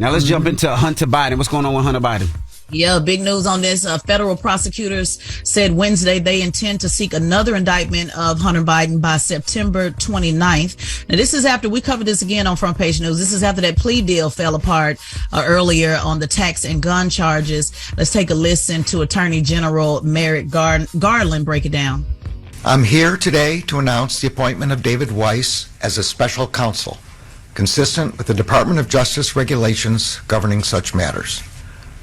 Now let's jump into Hunter Biden. What's going on with Hunter Biden? Yeah, big news on this. Federal prosecutors said Wednesday they intend to seek another indictment of Hunter Biden by September 29th. Now, this is after we covered this again on Front Page News. This is after that plea deal fell apart earlier on the tax and gun charges. Let's take a listen to Attorney General Merrick Garland break it down. I'm here today to announce the appointment of David Weiss as a special counsel, consistent with the Department of Justice regulations governing such matters.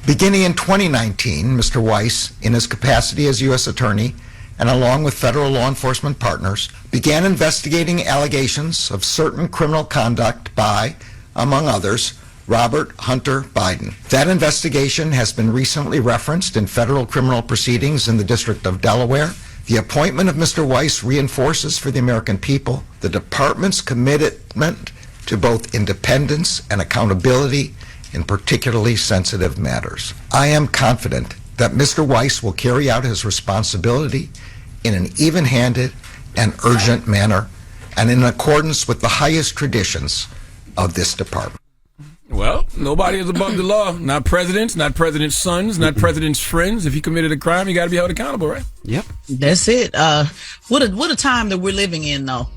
Beginning in 2019, Mr. Weiss, in his capacity as U.S. Attorney and along with federal law enforcement partners, began investigating allegations of certain criminal conduct by, among others, Robert Hunter Biden. That investigation has been recently referenced in federal criminal proceedings in the District of Delaware. The appointment of Mr. Weiss reinforces for the American people the department's commitment to both independence and accountability in particularly sensitive matters. I am confident that Mr. Weiss will carry out his responsibility in an even-handed and urgent manner and in accordance with the highest traditions of this department. Well, nobody is above the law. Not presidents, not president's sons, not president's friends. If you committed a crime, you got to be held accountable, right? Yep. That's it. What a time that we're living in, though.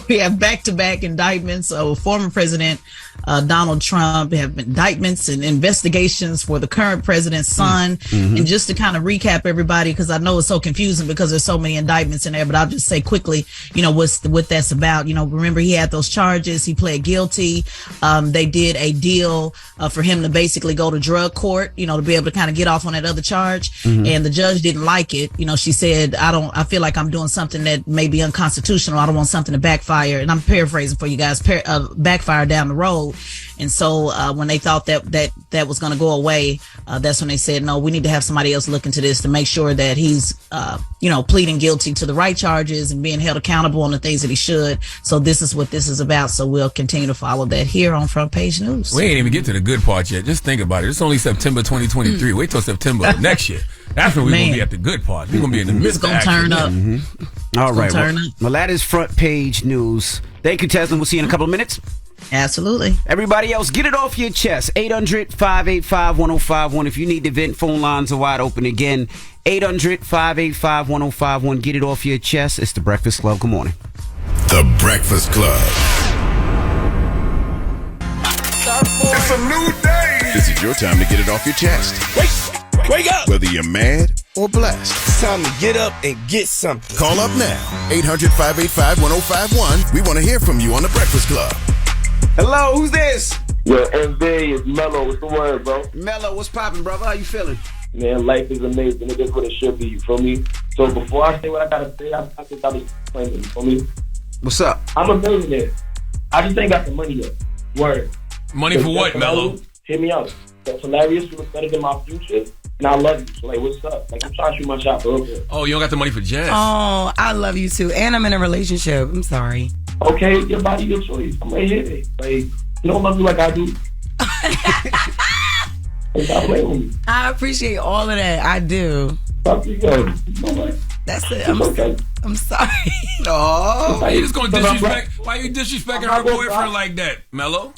We have back-to-back indictments of former President Donald Trump, have indictments and investigations for the current president's son. Mm-hmm. And just to kind of recap everybody, because I know it's so confusing because there's so many indictments in there, but I'll just say quickly, what that's about. Remember he had those charges. He pled guilty. They did a deal for him to basically go to drug court, to be able to kind of get off on that other charge. Mm-hmm. And the judge didn't like it. She said, I feel like I'm doing something that may be unconstitutional. I don't want something to backfire. And I'm paraphrasing for you guys, backfire down the road. And so when they thought that was going to go away, that's when they said, no, we need to have somebody else look into this to make sure that he's, pleading guilty to the right charges and being held accountable on the things that he should. So this is what this is about. So we'll continue to follow that here on Front Page News. We ain't even get to the good part yet. Just think about it. It's only September 2023. Wait till September of next year. That's when we're going to be at the good part. We're going to be in the midst of action. It's going to turn up. Mm-hmm. All right. Well, that is Front Page News. Thank you, Tesla. We'll see you in a couple of minutes. Absolutely. Everybody else, get it off your chest. 800-585-1051. If you need to vent, phone lines are wide open again. 800-585-1051. Get it off your chest. It's The Breakfast Club. Good morning. The Breakfast Club. It's a new day. This is your time to get it off your chest. Wake up. Whether you're mad or blessed. It's time to get up and get something. Call up now. 800-585-1051. We want to hear from you on The Breakfast Club. Hello, who's this? Yo, MV is Mello. What's the word, bro? Mello, what's poppin', brother? How you feeling? Man, life is amazing. It is what it should be, you feel me? So before I say what I gotta say, I think I was playing, you feel me? What's up? I'm a millionaire. I just ain't got the money yet. Word. Money for what, Mello? Hit me up. That's hilarious. You look better than my future. And I love you. So, what's up? I'm trying to shoot my shot for real. Oh, you don't got the money for Jess? Oh, I love you too. And I'm in a relationship. I'm sorry. Okay, your body, your choice. I'm right here. You don't love me like I do. Stop playing with me. I appreciate all of that. I do. That's it. I'm sorry. Oh, why you just gonna disrespect? Why you disrespecting her boyfriend like that, Mello?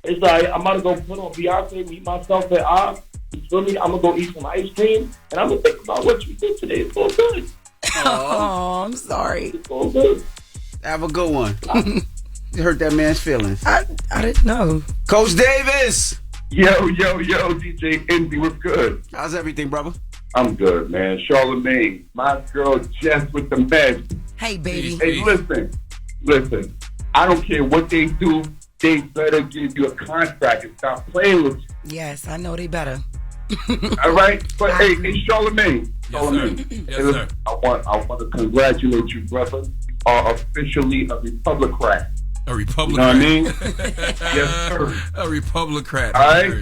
It's like I'm about to go put on Beyonce, meet myself at Arce. You feel me? I'm gonna go eat some ice cream, and I'm gonna think about what you did today. It's all good. Oh, I'm sorry. It's all good. Have a good one. You hurt that man's feelings. I didn't know. Coach Davis. Yo, DJ Envy, what's good? How's everything, brother? I'm good, man. Charlamagne, my girl Jess with the meds. Hey, baby. Hey, listen. I don't care what they do. They better give you a contract and stop playing with you. Yes, I know they better. All right? But hey, Charlamagne. Yes, sir. I want to congratulate you, brother. You are officially a Republican. A Republican. You know what I mean? Yes, sir. A Republican. All right?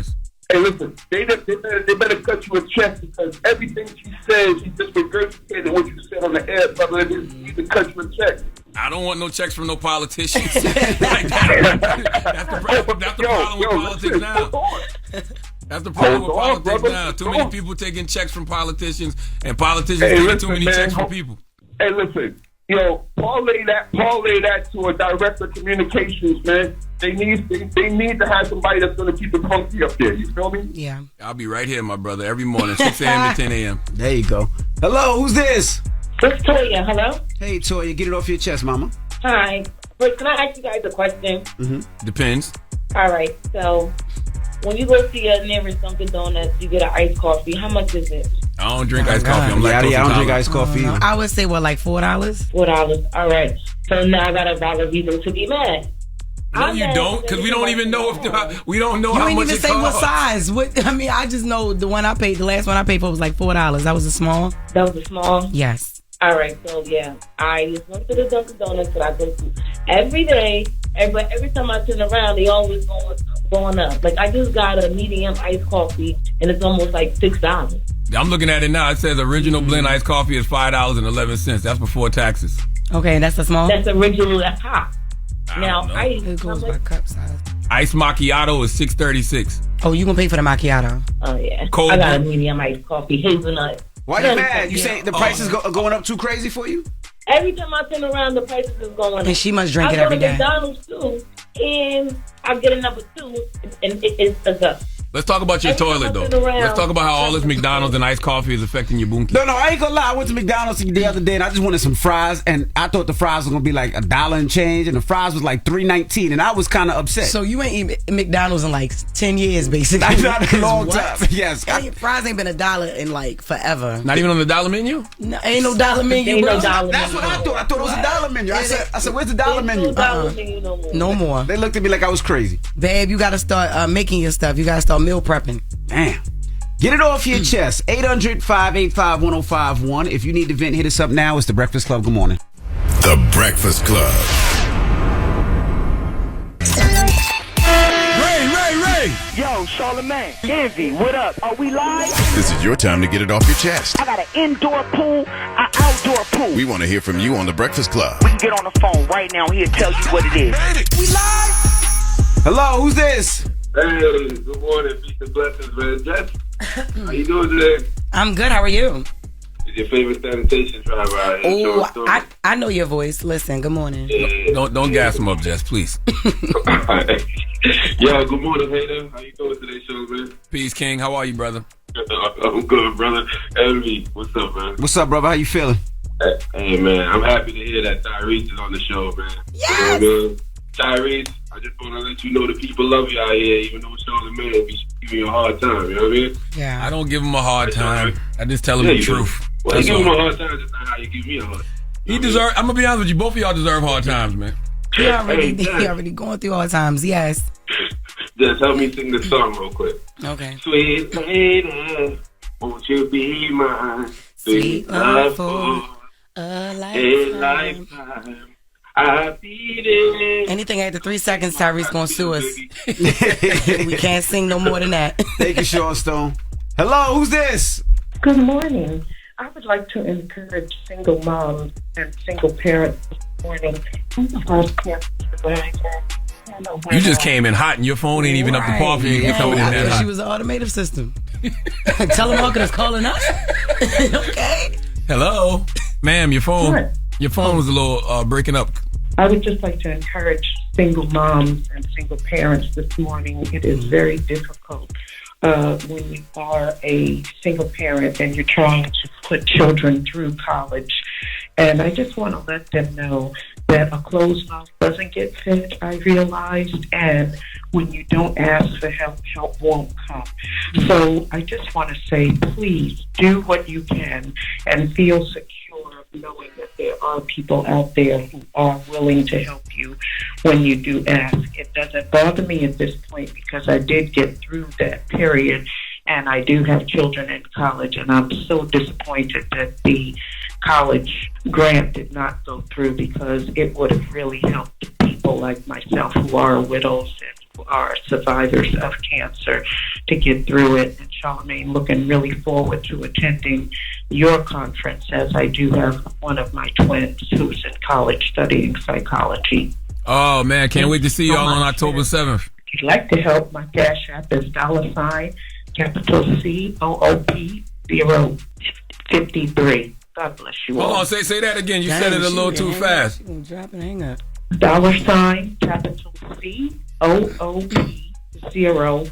Hey, listen, they better cut you a check because everything she says, she just regurgitated what you said on the air, brother. They need to cut you a check. I don't want no checks from no politicians. That's the problem with politics now. That's the problem with politics now. Too many people taking checks from politicians, and politicians taking too many checks from people. Hey, listen. Parlay that to a director of communications, man. They need to have somebody that's going to keep it funky up there. You feel me? Yeah. I'll be right here, my brother, every morning, 6 a.m. to 10 a.m. There you go. Hello, who's this? It's Toya. Hello? Hey, Toya, get it off your chest, mama. Hi. But can I ask you guys a question? Mm-hmm. Depends. All right. So, when you go to your nearest Dunkin' Donuts, you get an iced coffee. How much is it? I don't drink iced coffee. I'm I don't drink intolerant. iced coffee. I would say, what, like $4? $4. All right. So now I got a valid reason to be mad. No, you don't, because we don't even know we don't know how You much ain't even it say what costs. size. What? I mean, I just know the last one I paid for was like $4. That was a small. That was a small? Yes. All right. So, yeah. I just went to the Dunkin' Donuts that I go to every day. But every time I turn around, they always going up. Like, I just got a medium iced coffee, and it's almost like $6. I'm looking at it now. It says original blend iced coffee is $5.11. That's before taxes. Okay, that's the small? That's original. That's hot. Now, it goes by cup size. Iced macchiato is $6.36. Oh, you gonna pay for the macchiato? Oh, yeah. Cold I got a brew. medium iced coffee, hazelnut. Why you mad? You saying the prices are going up too crazy for you? Every time I turn around, the prices is going up. And she must drink it every day. I go to McDonald's, too, and I get a number 2, and it's a Let's talk about your toilet, though. Let's talk about how all this McDonald's and iced coffee is affecting your bunkie. No, I ain't gonna lie. I went to McDonald's the other day and I just wanted some fries, and I thought the fries were gonna be like $1 and change, and the fries was like $3.19, and I was kind of upset. So you ain't eaten McDonald's in like 10 years, basically. That's not a long time. Yes. Fries ain't been $1 in like forever. Not even on the dollar menu? No, ain't no dollar menu, Ain't bro. no dollar That's what I thought. I thought it was a dollar menu. I said, where's the dollar menu? no dollar menu no more. No more. They looked at me like I was crazy. Babe, you gotta start making your stuff. You gotta start meal prepping. Damn. Get it off your chest. 800-585-1051. If you need to vent, hit us up now. It's The Breakfast Club. Good morning. The Breakfast Club. Ray! Yo, Charlamagne, Envy, what up? Are we live? This is your time to get it off your chest. I got an indoor pool, an outdoor pool. We want to hear from you on The Breakfast Club. We can get on the phone right now. He'll tell you what it is. We live? Hello, who's this? Hey, good morning. Peace and blessings, man. Jess, how you doing today? I'm good. How are you? Is your favorite sanitation driver out here? Oh, I know your voice. Listen, good morning. Yeah. Don't gas him up, Jess, please. Yeah, good morning, Hayden. How you doing today, show, man? Peace, King. How are you, brother? I'm good, brother. Envy, what's up, man? What's up, brother? How you feeling? Hey, man, I'm happy to hear that Tyrese is on the show, man. Yes! You know what I mean? Tyrese, I just want to let you know the people love you out here, even though Charlamagne be giving you a hard time, you know what I mean? Yeah. I don't give him a hard time. I just tell him the truth. Well, you give him a hard time, just not how you give me a hard time. I'm gonna be honest with you, both of y'all deserve hard times, man. He already going through hard times, yes. Just help me sing this song real quick. Okay. Sweet lady, won't you be mine? Sweet love for a lifetime. I beat it. Anything after 3 seconds, Tyrese gonna sue us. We can't sing no more than that. Thank you, Sean Stone. Hello, who's this? Good morning. I would like to encourage single moms and single parents this morning. You just came in hot and your phone ain't even up to par for you. You're coming in that hot. She was an automated system. Telemarketers calling us. Okay. Hello, ma'am. Your phone was a little breaking up. I would just like to encourage single moms and single parents this morning. It is very difficult when you are a single parent and you're trying to put children through college. And I just want to let them know that a closed mouth doesn't get fed, I realized, and when you don't ask for help, help won't come. So I just want to say, please do what you can and feel secure knowing that there are people out there who are willing to help you when you do ask. It doesn't bother me at this point because I did get through that period, and I do have children in college, and I'm so disappointed that the college grant did not go through because it would have really helped people like myself who are widows and who are survivors of cancer to get through it. And Charlamagne, looking really forward to attending your conference, as I do have one of my twins who's in college studying psychology. Oh, man, can't wait to see y'all on October 7th. If you'd like to help, my Cash App is $COOP 053. God bless you all. Hold on, say that again. You said it a little too fast. She gonna drop and hang up. $COOP COOP053.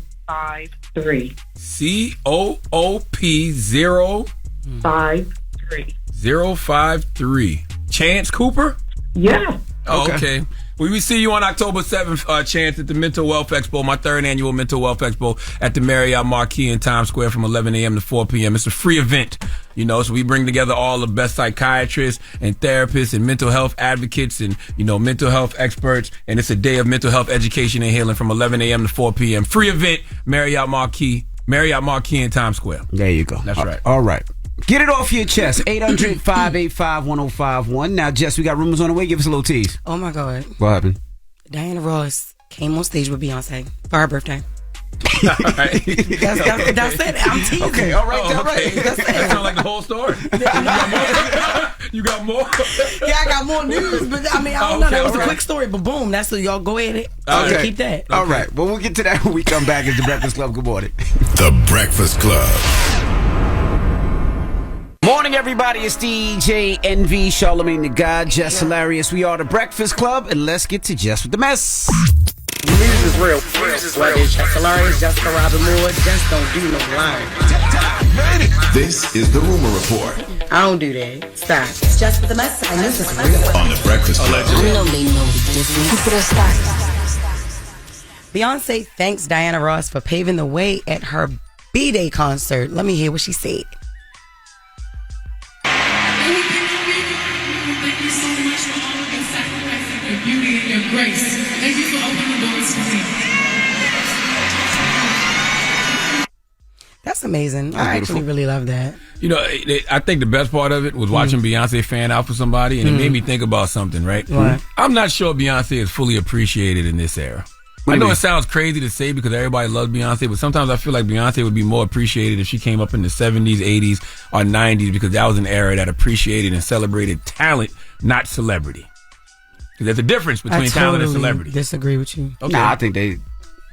COOP 053. Chance Cooper? Yeah. Oh, okay. We see you on October 7th, Chance, at the Mental Wealth Expo, my third annual Mental Wealth Expo at the Marriott Marquis in Times Square from 11 a.m. to 4 p.m. It's a free event, so we bring together all the best psychiatrists and therapists and mental health advocates and, mental health experts. And it's a day of mental health education and healing from 11 a.m. to 4 p.m. Free event, Marriott Marquis in Times Square. There you go. That's right. All right. Get it off your chest. 800-585-1051. Now, Jess, we got rumors on the way. Give us a little tease. Oh, my God. What happened? Diana Ross came on stage with Beyonce for her birthday. All right. That's it. I'm teasing. Okay, all right, all right. That's it. That sounds like the whole story. You got more? Yeah, I got more news, but I don't know. That was a quick story, but boom. That's what y'all go ahead and keep that. All right. Well, we'll get to that when we come back. It's The Breakfast Club. Good morning. The Breakfast Club. Morning, everybody. It's DJ NV, Charlamagne the God, Jess Hilarious. We are The Breakfast Club, and let's get to Jess with the mess. News is real. Whether it's Jess Hilarious, Jessica Robin Moore, just don't do no lying. This is the Rumor Report I don't do that. Stop. It's just with the mess. I know this is real. on The Breakfast Club. You know they know the difference. Beyonce thanks Diana Ross for paving the way at her B-Day concert. Let me hear what she said. Thank you so much for all of your sacrifice, your beauty, and your grace. Thank you for opening the doors for me. That's amazing. I actually really love that. I think the best part of it was watching Beyonce fan out for somebody, and it made me think about something, right? What? I'm not sure Beyonce is fully appreciated in this era. I know it sounds crazy to say because everybody loves Beyonce, but sometimes I feel like Beyonce would be more appreciated if she came up in the 70s, 80s, or 90s because that was an era that appreciated and celebrated talent, not celebrity. Because there's a difference between talent and celebrity. Disagree with you. Okay. Nah, I think they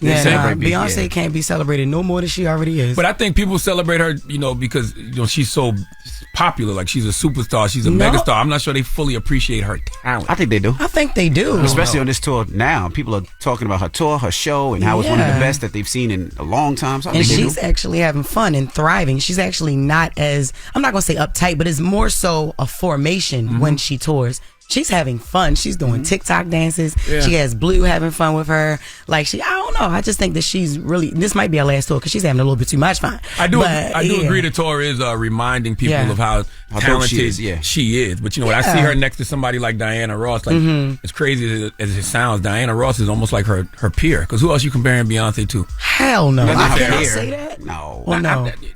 Beyonce can't be celebrated no more than she already is. But I think people celebrate her, because she's so popular. Like she's a superstar, she's a megastar. I'm not sure they fully appreciate her talent. I think they do. I think they do, especially on this tour now. People are talking about her tour, her show, and how it's one of the best that they've seen in a long time. So I think she's actually having fun and thriving. She's actually not as, I'm not going to say uptight, but it's more so a formation when she tours. She's having fun. She's doing TikTok dances. Yeah. She has Blue having fun with her. I don't know. I just think that she's really, this might be her last tour because she's having a little bit too much fun. I do agree the tour is reminding people of how talented she is. But when I see her next to somebody like Diana Ross, as crazy as it sounds, Diana Ross is almost like her peer. Because who else you comparing Beyonce to? Hell no. Can I say that? No. Well,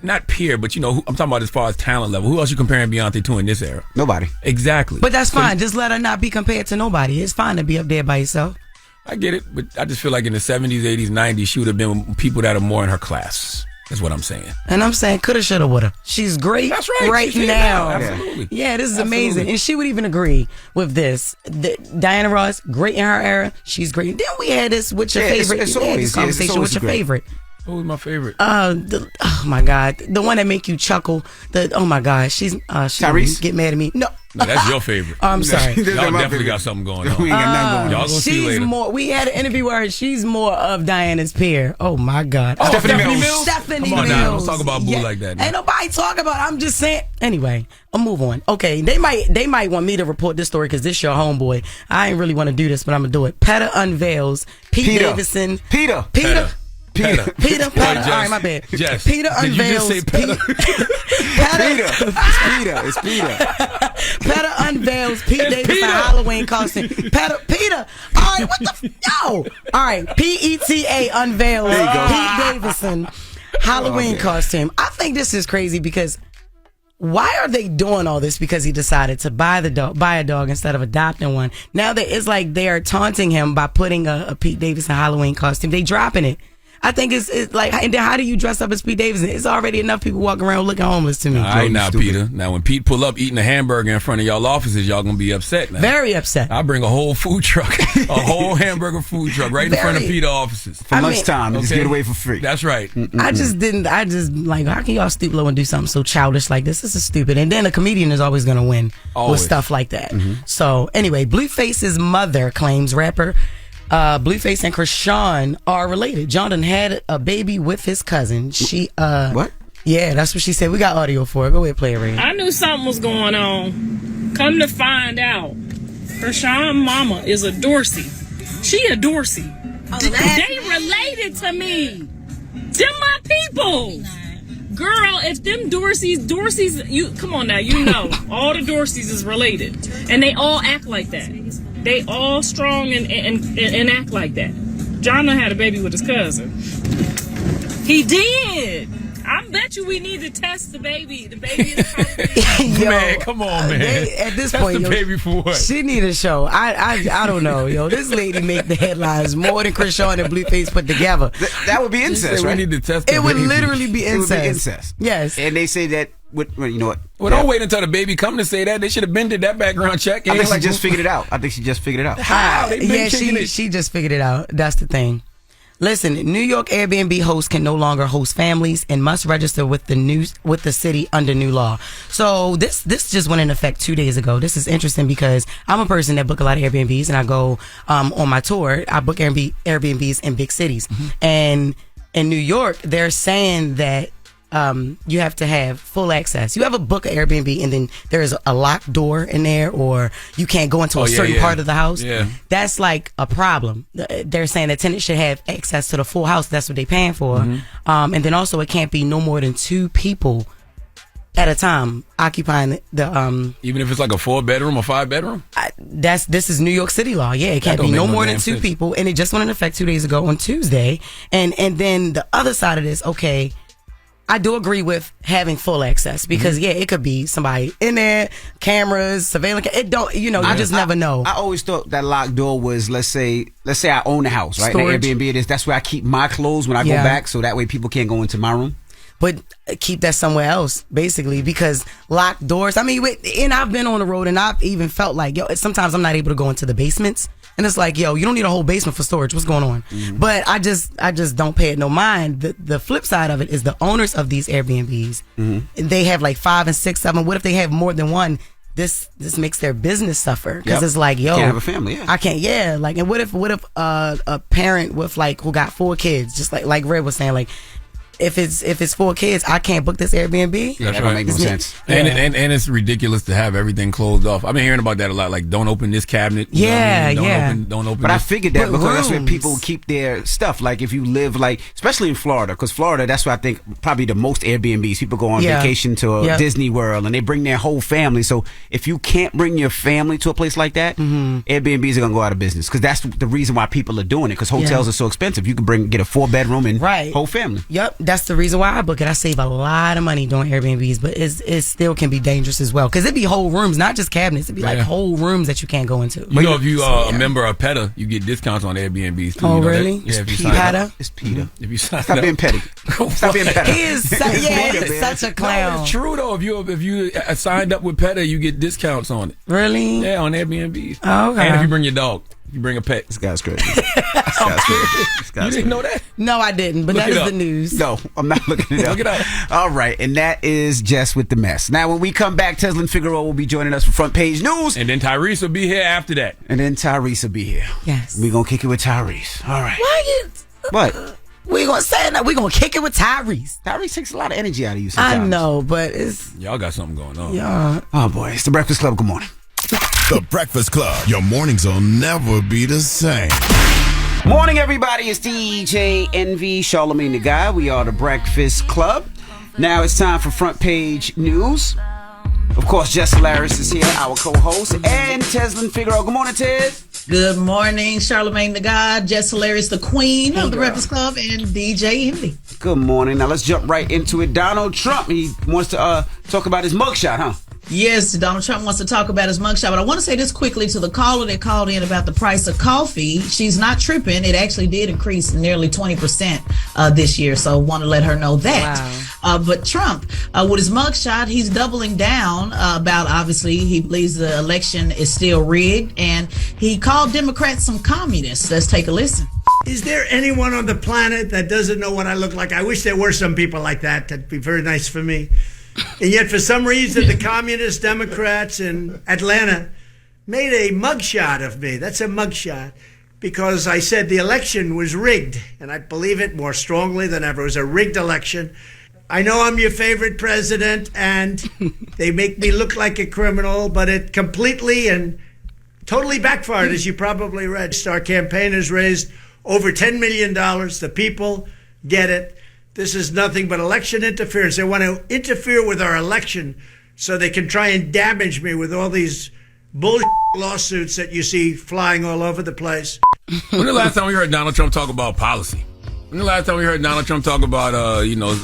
not peer, but I'm talking about as far as talent level. Who else you comparing Beyonce to in this era? Nobody. Exactly. But that's fine. Just let her not be compared to nobody. It's fine to be up there by yourself. I get it, but I just feel like in the 70s, 80s, 90s, she would have been with people that are more in her class. That's what I'm saying. And I'm saying coulda, shoulda, woulda. She's great. That's right. Right now. Absolutely. Yeah, this is amazing. And she would even agree with this. Diana Ross, great in her era. She's great. And then we had this with your favorite. It's always, conversation with your favorite. Who was my favorite? Oh my God, the one that make you chuckle. Oh my God, she's Tyrese. Get mad at me. No, that's your favorite. I'm sorry. Y'all definitely got something going on. We ain't got nothing going on. Y'all gonna see later. More. We had an interview where she's more of Diana's peer. Oh my God. Stephanie Mills. Stephanie Come on Mills. now, don't talk about Boo like that. Now. Ain't nobody talk about it. I'm just saying. Anyway, I'll move on. Okay, they might want me to report this story because this your homeboy. I ain't really want to do this, but I'm gonna do it. Peta unveils Pete Davidson. Peter. All right, my bad. Jess, Peter did you just unveils. say Peta? It's Peter. Peta unveils Pete Davidson Halloween costume. Peter. All right, what the yo? All right, PETA unveils Pete Davidson Halloween costume. I think this is crazy because why are they doing all this? Because he decided to buy a dog instead of adopting one. Now it's like they are taunting him by putting a Pete Davidson Halloween costume. They dropping it. I think it's like, and then how do you dress up as Pete Davidson? It's already enough people walking around looking homeless to me. All right, now, Peter. Now, when Pete pull up eating a hamburger in front of y'all offices, y'all gonna be upset now. Very upset. I'll bring a whole food truck, a whole hamburger food truck right in front of Peter offices. For lunchtime, just get away for free. That's right. I just like, how can y'all stoop low and do something so childish like this? This is stupid. And then a comedian is always gonna win with stuff like that. So, anyway, Blueface's mother claims rapper Blueface and Krishan are related. John done had a baby with his cousin. What? Yeah, that's what she said. We got audio for it. Go ahead, play it, Ray. I knew something was going on. Come to find out, Krishan mama is a Dorsey. She a Dorsey. They related to me. Them my people. Girl, if them Dorseys, you come on now, you know all the Dorseys is related, and they all act like that. They all strong and act like that. John done had a baby with his cousin. He did. I bet you we need to test the baby. The baby in the Yo, man, come on, man. At this Test point, the baby for what? She need a show. I don't know, yo. This lady make the headlines more than Krishan and Blueface put together. That would be incest, right? We need to test the It would baby. literally be It would incest. be incest. Yes. And they say that, you know what? Well, don't wait until the baby come to say that. They should have been did that background check. I think she just figured it out. How? They been kicking it. She just figured it out. That's the thing. Listen, New York Airbnb hosts can no longer host families and must register with the city under new law. So this just went in effect 2 days ago. This is interesting because I'm a person that book a lot of Airbnbs, and I go on my tour. I book Airbnbs in big cities, and in New York, they're saying that you have to have full access. You have a book an Airbnb and then there is a locked door in there, or you can't go into a certain part of the house. Yeah. That's like a problem. They're saying that tenants should have access to the full house. That's what they're paying for. And then also it can't be no more than 2 people at a time occupying the even if it's like a 4-bedroom or 5-bedroom. This is New York City law. Yeah, it can't be no more than 2 people, and it just went in effect 2 days ago on Tuesday. And then the other side of this, okay, I do agree with having full access because it could be somebody in there, cameras, surveillance. It don't, you just never know. I always thought that locked door was, let's say I own the house, right? Storage. The Airbnb it is. That's where I keep my clothes when I go back, so that way people can't go into my room. But keep that somewhere else, basically, because locked doors. I mean, and I've been on the road, and I've even felt like, sometimes I'm not able to go into the basements. And it's like, you don't need a whole basement for storage. What's going on? But I just don't pay it no mind. The flip side of it is the owners of these Airbnbs, they have like 5 and 6, 7. What if they have more than one? This makes their business suffer because it's like, can't have a family. I can't. And what if a parent with who got 4 kids, just like Red was saying, like, if it's 4 kids, I can't book this Airbnb. That's that don't make no sense. And it's ridiculous to have everything closed off. I've been hearing about that a lot. Like, don't open this cabinet. You know what I mean? Don't open. But this. I figured that because that's where people keep their stuff. Like if you live, especially in Florida, because Florida, that's where I think probably the most Airbnbs. People go on vacation to Disney World and they bring their whole family. So if you can't bring your family to a place like that, Airbnbs are gonna go out of business because that's the reason why people are doing it. Because hotels are so expensive. You can get a 4-bedroom and whole family. Yep, that's the reason why I book it. I save a lot of money doing Airbnbs, but it still can be dangerous as well because it'd be whole rooms, not just cabinets. It'd be like whole rooms that you can't go into. You know, if you a member of PETA, you get discounts on Airbnbs too. Oh, you know really? That? Yeah, if you sign up. It's PETA. If you sign Stop up. being petty. Stop being petty. He is such a clown. No, it's true though. If you signed up with PETA, you get discounts on it. Really? Yeah, on Airbnbs. Oh, okay. And if you bring your dog. You bring a pet. This guy's crazy. You didn't know that? No, I didn't, but that is the news. No, I'm not looking it up. Look it up. All right, and that is Jess with the mess. Now, when we come back, Teslin Figueroa will be joining us for Front Page News. And then Tyrese will be here after that. And then Tyrese will be here. Yes. We're going to kick it with Tyrese. All right. What? We gonna say that we gonna kick it with Tyrese. Tyrese takes a lot of energy out of you sometimes. I know, but it's... Y'all got something going on. Yeah. Oh, boy. It's The Breakfast Club. Good morning. The Breakfast Club. Your mornings will never be the same. Morning, everybody. It's DJ NV, Charlamagne the Guy. We are The Breakfast Club. Now it's time for Front Page News. Of course, Jess Hilarious is here, our co-host, and Teslin Figueroa. Good morning, Ted. Good morning, Charlamagne the God, Jess Hilarious, the Queen of the Breakfast Club, and DJ Envy. Good morning. Now let's jump right into it. Donald Trump, he wants to talk about his mugshot, huh? Yes, Donald Trump wants to talk about his mugshot, but I want to say this quickly to the caller that called in about the price of coffee. She's not tripping. It actually did increase nearly 20% this year, so I want to let her know that. Wow. But Trump, with his mugshot, he's doubling down about, obviously, he believes the election is still rigged, and he called Democrats some communists. Let's take a listen. Is there anyone on the planet that doesn't know what I look like? I wish there were some people like that. That'd be very nice for me. And yet, for some reason, the communist Democrats in Atlanta made a mugshot of me. That's a mugshot. because I said the election was rigged, and I believe it more strongly than ever. It was a rigged election. I know I'm your favorite president, and they make me look like a criminal, but it completely and totally backfired, as you probably read. Our campaign has raised over $10 million. The people get it. This is nothing but election interference. They want to interfere with our election so they can try and damage me with all these bullshit lawsuits that you see flying all over the place. When the last time we heard Donald Trump talk about policy? When the last time we heard Donald Trump talk about,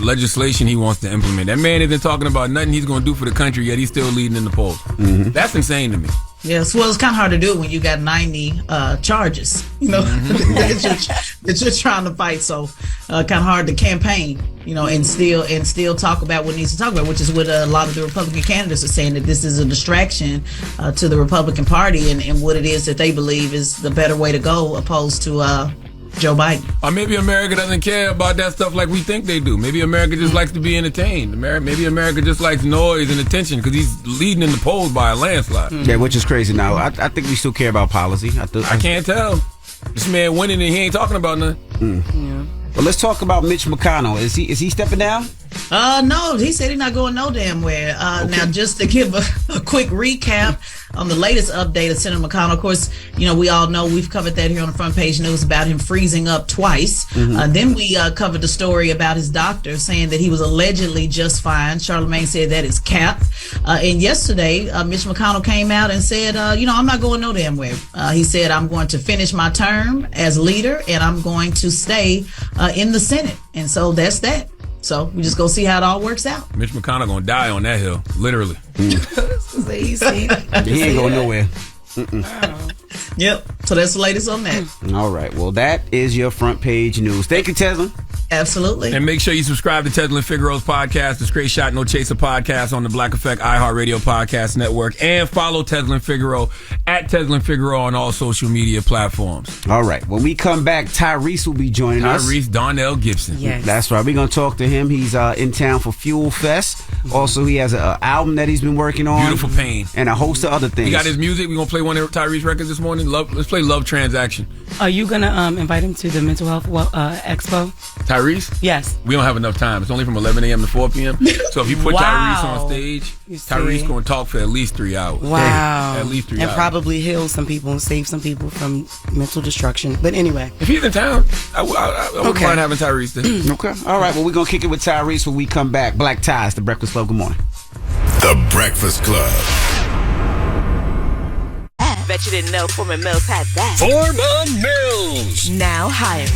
legislation he wants to implement? That man isn't talking about nothing he's going to do for the country, yet he's still leading in the polls. Mm-hmm. That's insane to me. Yes, well, it's kind of hard to do it when you got 90 charges, that you're trying to fight. So, kind of hard to campaign, and still talk about what needs to talk about, which is what a lot of the Republican candidates are saying, that this is a distraction to the Republican Party and what it is that they believe is the better way to go, opposed to Joe Biden. Or maybe America doesn't care about that stuff like we think they do. Maybe America just likes to be entertained. Maybe America just likes noise and attention because he's leading in the polls by a landslide. Yeah, which is crazy now. I think we still care about policy. I can't tell. This man winning and he ain't talking about nothing. Yeah. Well, let's talk about Mitch McConnell. Is he stepping down? No, he said he's not going no damn where. Okay. Now, just to give a quick recap on the latest update of Senator McConnell, of course, we all know we've covered that here on the front page news about him freezing up twice. Mm-hmm. Then we covered the story about his doctor saying that he was allegedly just fine. Charlamagne said that is cap. And yesterday, Mitch McConnell came out and said, I'm not going no damn where. He said, I'm going to finish my term as leader and I'm going to stay in the Senate. And so that's that. So we just go see how it all works out. Mitch McConnell gonna die on that hill, literally. He ain't going nowhere. Yep. So that's the latest on that. All right. Well, that is your front page news. Thank you, Tesla. Absolutely. And make sure you subscribe to Tesla and Figaro's podcast, the Straight Shot No Chaser podcast on the Black Effect iHeartRadio podcast network, and follow Tesla and Figaro at Tesla and Figaro on all social media platforms. All right. When we come back, Tyrese will be joining us. Tyrese Darnell Gibson. Yes. That's right. We're going to talk to him. He's in town for Fuel Fest. Also, he has an album that he's been working on. Beautiful Pain. And a host of other things. He got his music. We're going to play one of Tyrese records this morning. Let's play Love Transaction. Are you going to invite him to the Mental Health Expo? Tyrese? Yes. We don't have enough time. It's only from 11 a.m. to 4 p.m. So if you put Tyrese on stage, Tyrese going to talk for at least 3 hours. Wow. At least 3 and hours. And probably heal some people and save some people from mental destruction. But anyway. If he's in town, I wouldn't mind having Tyrese there. Okay. All right. Well, we're going to kick it with Tyrese when we come back. Black Ties, The Breakfast Club. Good morning. The Breakfast Club. Bet you didn't know Foreman Mills had that. Foreman Mills. Now hiring.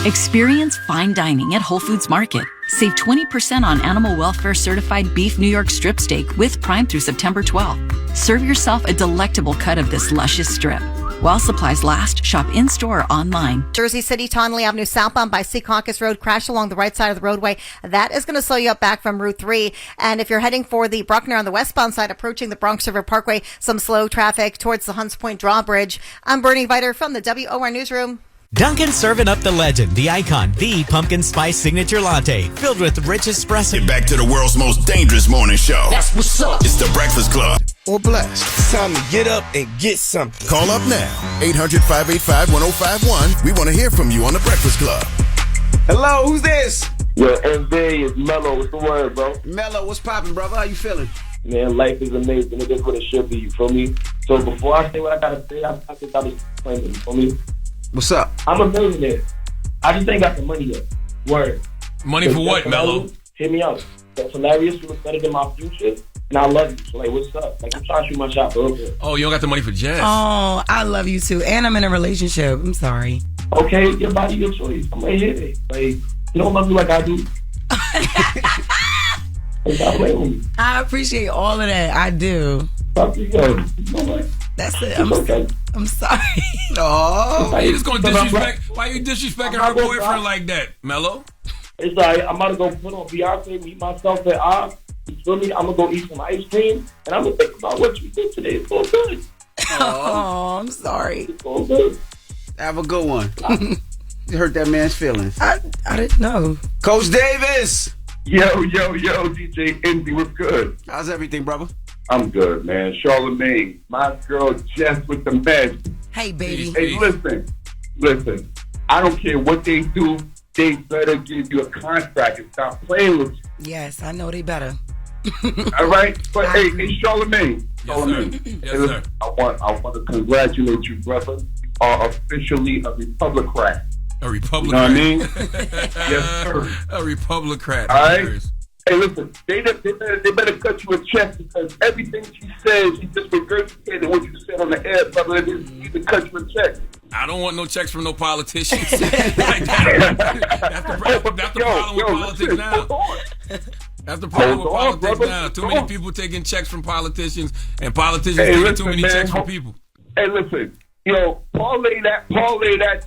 Experience fine dining at Whole Foods Market. Save 20% on animal welfare certified beef New York strip steak with Prime through September 12th. Serve yourself a delectable cut of this luscious strip. While supplies last, shop in-store or online. Jersey City, Tonley Avenue southbound by Secaucus Road, crash along the right side of the roadway. That is going to slow you up back from Route 3. And if you're heading for the Bruckner on the westbound side, approaching the Bronx River Parkway, some slow traffic towards the Hunts Point Drawbridge. I'm Bernie Viter from the WOR Newsroom. Dunkin' serving up the legend, the icon, the pumpkin spice signature latte, filled with rich espresso. Get back to the world's most dangerous morning show. That's what's up. It's The Breakfast Club. Or blast. It's time to get up and get something. Call up now. 800-585-1051. We want to hear from you on The Breakfast Club. Hello, who's this? Yo, MV, it's Mello. What's the word, bro? Mello, what's poppin', brother? How you feeling? Man, life is amazing. It is what it should be, you feel me? So before I say what I gotta say, I think I was playing, you feel me? What's up? I'm a millionaire. I just ain't got the money yet. Word. Money for what, Mello? Hit me up. That's hilarious. You look better than my future. And I love you. So, like, what's up? Like, I'm trying to shoot my shot real good. Oh, you don't got the money for Jess? Oh, I love you too. And I'm in a relationship. I'm sorry. Okay, your body, your choice. I'm going to hit it. Like, you don't love me like I do. I appreciate all of that. I do. Fuck you, yo. That's it. I'm sorry. Oh, you just gonna disrespect? Why you disrespecting her boyfriend like that, Mello? It's like I'm about to go put on Beyonce, meet myself at Arce. You feel me? I'm gonna go eat some ice cream, and I'm gonna think about what you did today. It's all good. Oh, I'm sorry. It's all good. Have a good one. You hurt that man's feelings. I didn't know. Coach Davis. Yo, DJ Envy, what's good? How's everything, brother? I'm good, man. Charlamagne, my girl Jess with the meds. Hey, baby. Hey, listen. I don't care what they do. They better give you a contract and stop playing with you. Yes, I know they better. All right? But, hey, Charlamagne. Yes, sir. I want to congratulate you, brother. You are officially a Republican. A Republican. You know what I mean? Yes, sir. A Republican. All right? Hey, listen, they better cut you a check because everything she says, she just regurgitated what you said on the air, brother. They need to cut you a check. I don't want no checks from no politicians. That's the problem with politics now. That's the problem with politics now. Too many people taking checks from politicians, and politicians taking too many checks from people. Hey, listen, parlay that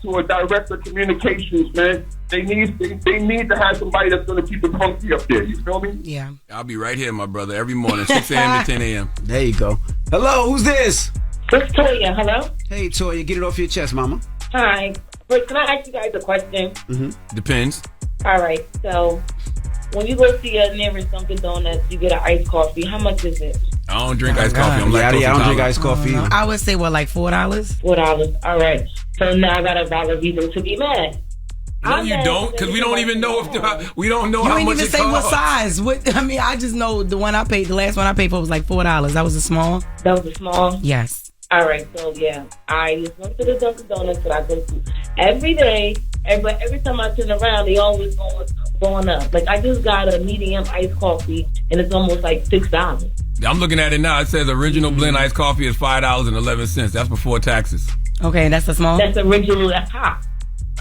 to a director of communications, man. They need to have somebody that's going to keep it funky up there. You feel me? Yeah. I'll be right here, my brother, every morning, 6 a.m. to 10 a.m. There you go. Hello, who's this? It's Toya. Hello? Hey, Toya, get it off your chest, mama. Hi. Wait, can I ask you guys a question? Depends. All right. So, when you go to your nearest Dunkin' Donuts, you get an iced coffee. How much is it? I don't drink iced coffee. I'm I don't drink iced coffee. I would say, like $4? $4. All right. So now I got a valid reason to be mad. No, you don't, because we don't even know if we don't know how much it costs. You ain't even say what size. I just know the last one I paid for was like $4. That was a small. That was a small? Yes. All right, so yeah, I just went to the Dunkin' Donuts that I go to every day, but every time I turn around, they always going up. Like, I just got a medium iced coffee, and it's almost like $6. I'm looking at it now. It says original blend iced coffee is $5.11. That's before taxes. Okay, that's the small? That's original, that's hot.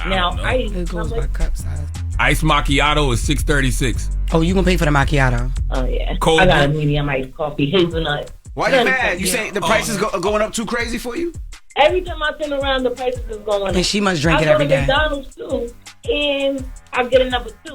Now, it goes by cup size. Iced macchiato is $6.36. Oh, you gonna pay for the macchiato? Oh, yeah. Cold I got brew. a medium iced coffee, hazelnut. Why you mad? You say the prices are going up too crazy for you? Every time I turn around, the prices is going up. And she must drink it every day. I go to McDonald's, too, and I get a number 2,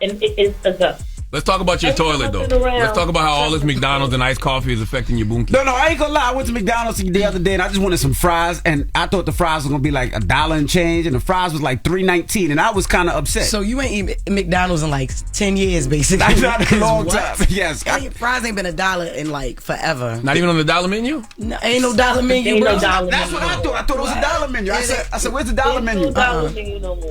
and it's up. Let's talk about your toilet, though. Let's talk about how all this McDonald's and iced coffee is affecting your boonkie. No, I ain't gonna lie. I went to McDonald's the other day and I just wanted some fries, and I thought the fries were gonna be like $1 and change, and the fries was like $3.19, and I was kind of upset. So you ain't eaten McDonald's in like 10 years, basically. Not a long time. Yes. Fries ain't been $1 in like forever. Not even on the dollar menu? No, ain't no dollar menu, bro. That's what I thought. I thought it was a dollar menu. I said, where's the dollar menu?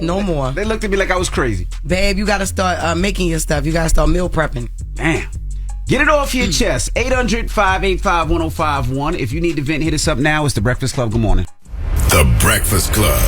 No more. They looked at me like I was crazy. Babe, you gotta start making your stuff. You gotta start meal prepping. Damn. Get it off your chest. 800-585-1051. If you need to vent, hit us up now. It's The Breakfast Club. Good morning. The Breakfast Club.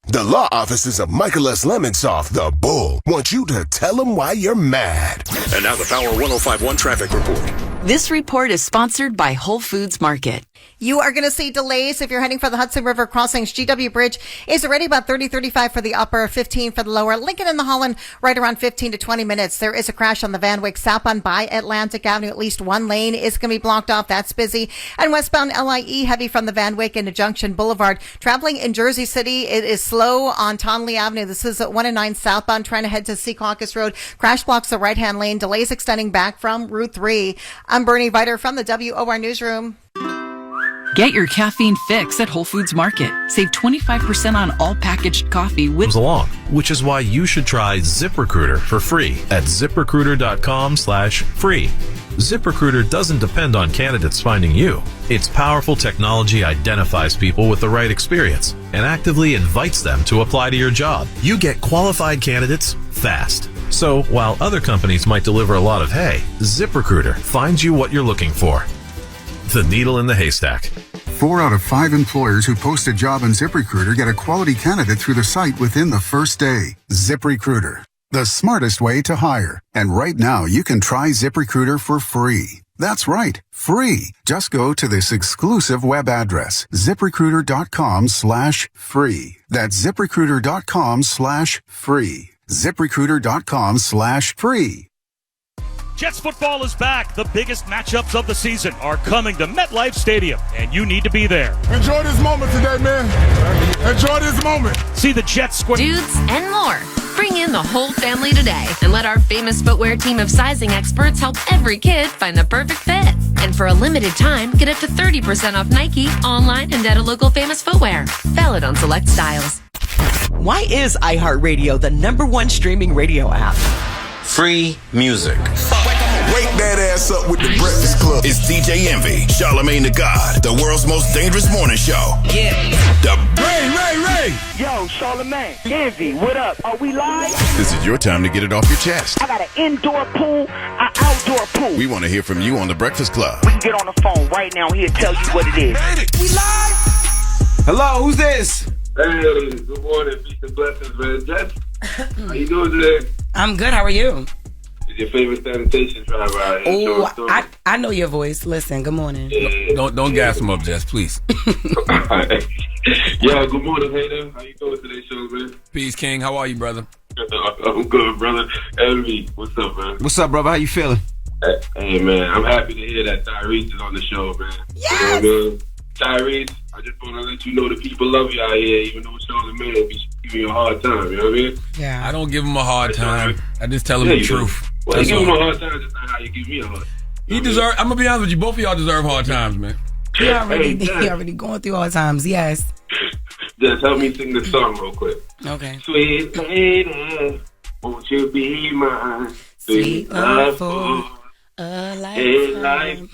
The law offices of Michael S. Lemonsoff, the Bull, want you to tell them why you're mad. And now the Power 105.1 traffic report. This report is sponsored by Whole Foods Market. You are going to see delays if you're heading for the Hudson River crossings. GW Bridge is already about 30-35 for the upper, 15 for the lower. Lincoln and the Holland right around 15 to 20 minutes. There is a crash on the Van Wyck southbound by Atlantic Avenue. At least one lane is going to be blocked off. That's busy. And westbound LIE heavy from the Van Wyck into Junction Boulevard. Traveling in Jersey City, it is slow on Tonley Avenue. This is at 1 and 9 southbound trying to head to Secaucus Road. Crash blocks the right-hand lane. Delays extending back from Route 3. I'm Bernie Viter from the WOR Newsroom. Get your caffeine fix at Whole Foods Market. Save 25% on all packaged coffee with along, which is why you should try ZipRecruiter for free at ZipRecruiter.com/free. ZipRecruiter doesn't depend on candidates finding you. Its powerful technology identifies people with the right experience and actively invites them to apply to your job. You get qualified candidates fast. So while other companies might deliver a lot of hay, ZipRecruiter finds you what you're looking for. The needle in the haystack. 4 out of 5 employers who post a job on ZipRecruiter get a quality candidate through the site within the first day. ZipRecruiter, the smartest way to hire. And right now, you can try ZipRecruiter for free. That's right, free. Just go to this exclusive web address, ZipRecruiter.com/free. That's ZipRecruiter.com/free. ZipRecruiter.com/free. Jets football is back. The biggest matchups of the season are coming to MetLife Stadium, and you need to be there. Enjoy this moment today, man. Enjoy this moment. See the Jets square. Dudes and more. Bring in the whole family today and let our famous footwear team of sizing experts help every kid find the perfect fit. And for a limited time, get up to 30% off Nike, online, and at a local Famous Footwear. Valid on select styles. Why is iHeartRadio the #1 streaming radio app? Free music. Break that ass ass up with the Breakfast Club. It's DJ Envy, Charlamagne the God, the world's most dangerous morning show. Yeah. Ray. Yo, Charlamagne, Envy, what up? Are we live? This is your time to get it off your chest. I got an indoor pool, an outdoor pool. We want to hear from you on the Breakfast Club. We can get on the phone right now. He'll tell you what it is. We live? Hello, who's this? Hey, good morning. Peace and blessings, man. Jess, how you doing today? I'm good. How are you? Is your favorite sanitation driver out here? Oh, I know your voice. Listen, good morning. Yeah. Don't gas him up, Jess, please. Yo, good morning, Hayden. How you doing today, show, man? Peace, King. How are you, brother? I'm good, brother. Envy, what's up, man? What's up, brother? How you feeling? Hey, man, I'm happy to hear that Tyrese is on the show, man. Yes! You know what I mean? Tyrese, I just want to let you know the people love you out here, even though Charlamagne be giving you a hard time, you know what I mean? Yeah. I don't give him a hard time. I just tell him the truth. Well, you give him a hard time, just not how you give me a hard time. I'm going to be honest with you, both of y'all deserve hard times, man. He already going through hard times, yes. Just help me sing this song real quick. Okay. Sweet lady, won't you be mine? Sweet love for a lifetime.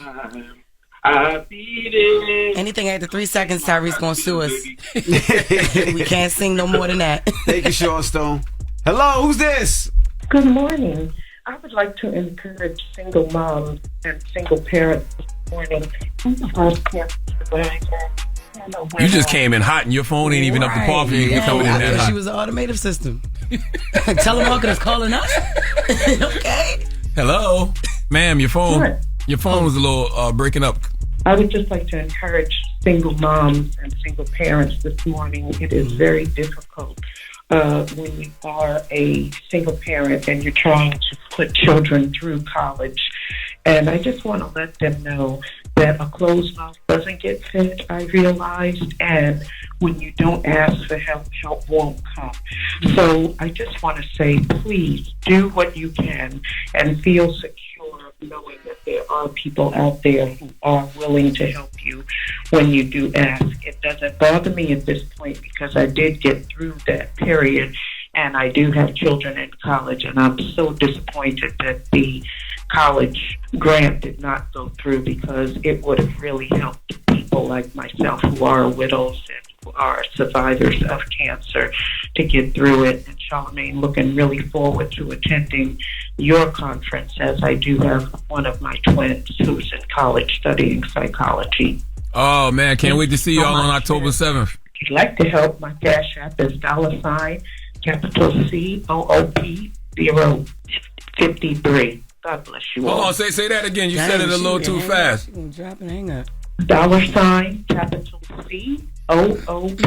I beat it. Anything after 3 seconds, Tyrese gonna sue us. We can't sing no more than that. Thank you, Sean Stone. Hello, who's this? Good morning. I would like to encourage single moms and single parents this morning. You just came in hot and your phone ain't even up to par for you. You're coming in I that thought hot. she was an automated system. Telemarketers calling us. Okay. Hello? Ma'am, your phone was a little breaking up. I would just like to encourage single moms and single parents this morning. It is very difficult when you are a single parent and you're trying to put children through college. And I just want to let them know that a closed mouth doesn't get fed, I realized, and when you don't ask for help, help won't come. So I just want to say, please do what you can and feel secure knowing that there are people out there who are willing to help you when you do ask. It doesn't bother me at this point because I did get through that period and I do have children in college, and I'm so disappointed that the college grant did not go through because it would have really helped people like myself who are widows and who are survivors of cancer to get through it. And Charlamagne, looking really forward to attending your conference, as I do have one of my twins who's in college studying psychology. Oh, man, can't wait to see y'all on October 7th. If you'd like to help, my Cash App is $COOP 053. God bless you all. Hold on, say that again. You said it a little too fast. Drop and hang up. $COOP 053. COOP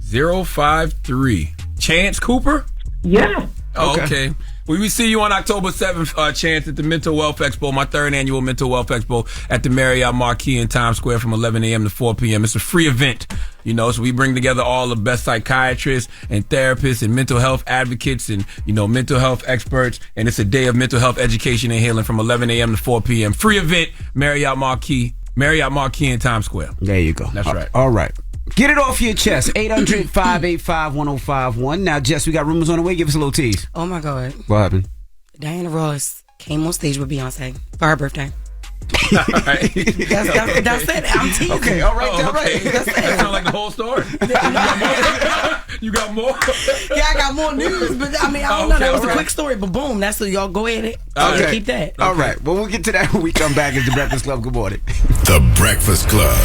053. Chance Cooper? Yeah. Oh, okay. Well, we see you on October 7th, Chance, at the Mental Wealth Expo, my third annual Mental Wealth Expo at the Marriott Marquis in Times Square from 11 a.m. to 4 p.m. It's a free event, so we bring together all the best psychiatrists and therapists and mental health advocates and, mental health experts. And it's a day of mental health education and healing from 11 a.m. to 4 p.m. Free event, Marriott Marquis in Times Square. There you go. That's right. All right. Get it off your chest. 800-585-1051. Now, Jess, we got rumors on the way. Give us a little tease. Oh, my God. What happened? Diana Ross came on stage with Beyonce for her birthday. All right. That's it. I'm teasing. Okay, all right. That's it. That sounds like the whole story. You got more? Yeah, I got more news, but I don't know. That was a quick story, but boom. That's so y'all go ahead. Okay. Keep that. All right. Well, we'll get to that when we come back. It's The Breakfast Club. Good morning. The Breakfast Club.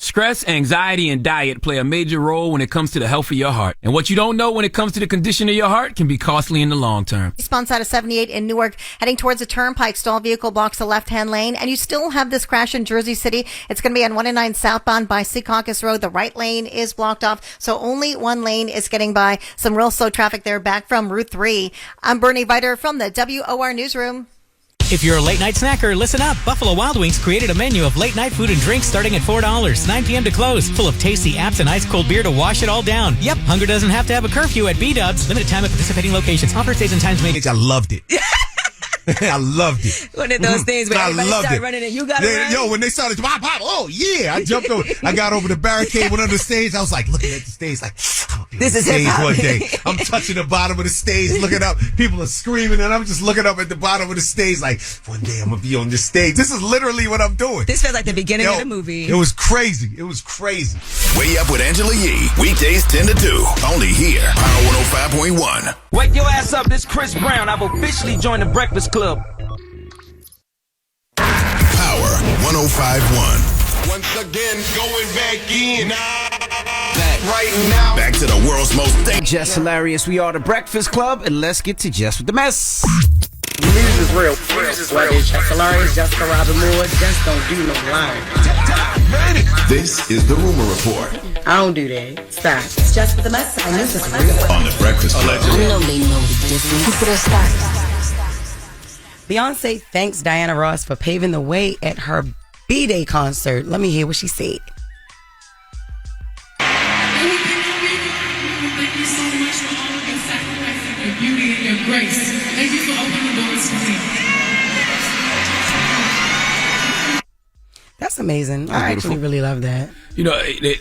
Stress, anxiety, and diet play a major role when it comes to the health of your heart. And what you don't know when it comes to the condition of your heart can be costly in the long term. Response out of 78 in Newark, heading towards the turnpike. Stalled vehicle blocks the left-hand lane. And you still have this crash in Jersey City. It's going to be on 109 southbound by Secaucus Road. The right lane is blocked off, so only one lane is getting by. Some real slow traffic there back from Route 3. I'm Bernie Viter from the WOR Newsroom. If you're a late night snacker, listen up. Buffalo Wild Wings created a menu of late night food and drinks starting at $4, 9 p.m. to close, full of tasty apps and ice cold beer to wash it all down. Yep, hunger doesn't have to have a curfew at B-Dubs. Limited time at participating locations. Offer stays and times made. I loved it. I loved it. One of those things where everybody start running and you got to run. Yo, when they started to pop, oh yeah, I jumped over. I got over the barricade, went under the stage. I was like looking at the stage, like this is stage hip-hop. one day. I'm touching the bottom of the stage, looking up. People are screaming, and I'm just looking up at the bottom of the stage, like one day I'm gonna be on this stage. This is literally what I'm doing. This feels like the beginning of the movie. It was crazy. It was crazy. Way Up with Angela Yee. Weekdays 10 to 2. Only here. Power 105.1. Wake your ass up. This Chris Brown. I've officially joined the Breakfast Club. Power 105.1. Once again, going back in. Right now. Back to the world's most Jess Hilarious. We are the Breakfast Club, and let's get to Jess with the mess. News is real. Whether it's Jess Hilarious, Jessica Robin Moore, just don't do no lying. This is the Rumor Report. I don't do that. Stop. It's Jess with the mess, and this is real. On the Breakfast Club. I know they know the difference. Beyonce thanks Diana Ross for paving the way at her B-Day concert. Let me hear what she said. Thank you so much for all of your sacrifices, your beauty, and your grace. Thank you for opening the doors for me. That's amazing. I actually really love that. You know,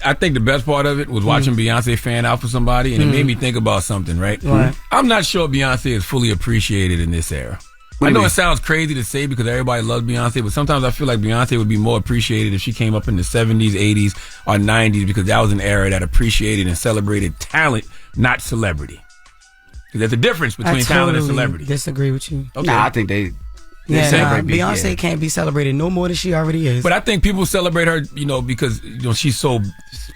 I think the best part of it was watching Beyonce fan out for somebody, and it made me think about something, right? What? I'm not sure Beyonce is fully appreciated in this era. I know it sounds crazy to say because everybody loves Beyonce, but sometimes I feel like Beyonce would be more appreciated if she came up in the 70s, 80s, or 90s because that was an era that appreciated and celebrated talent, not celebrity. Because there's a difference between talent and celebrity. Disagree with you. Okay. Nah, I think they Yeah, Beyonce can't be celebrated no more than she already is. But I think people celebrate her, because she's so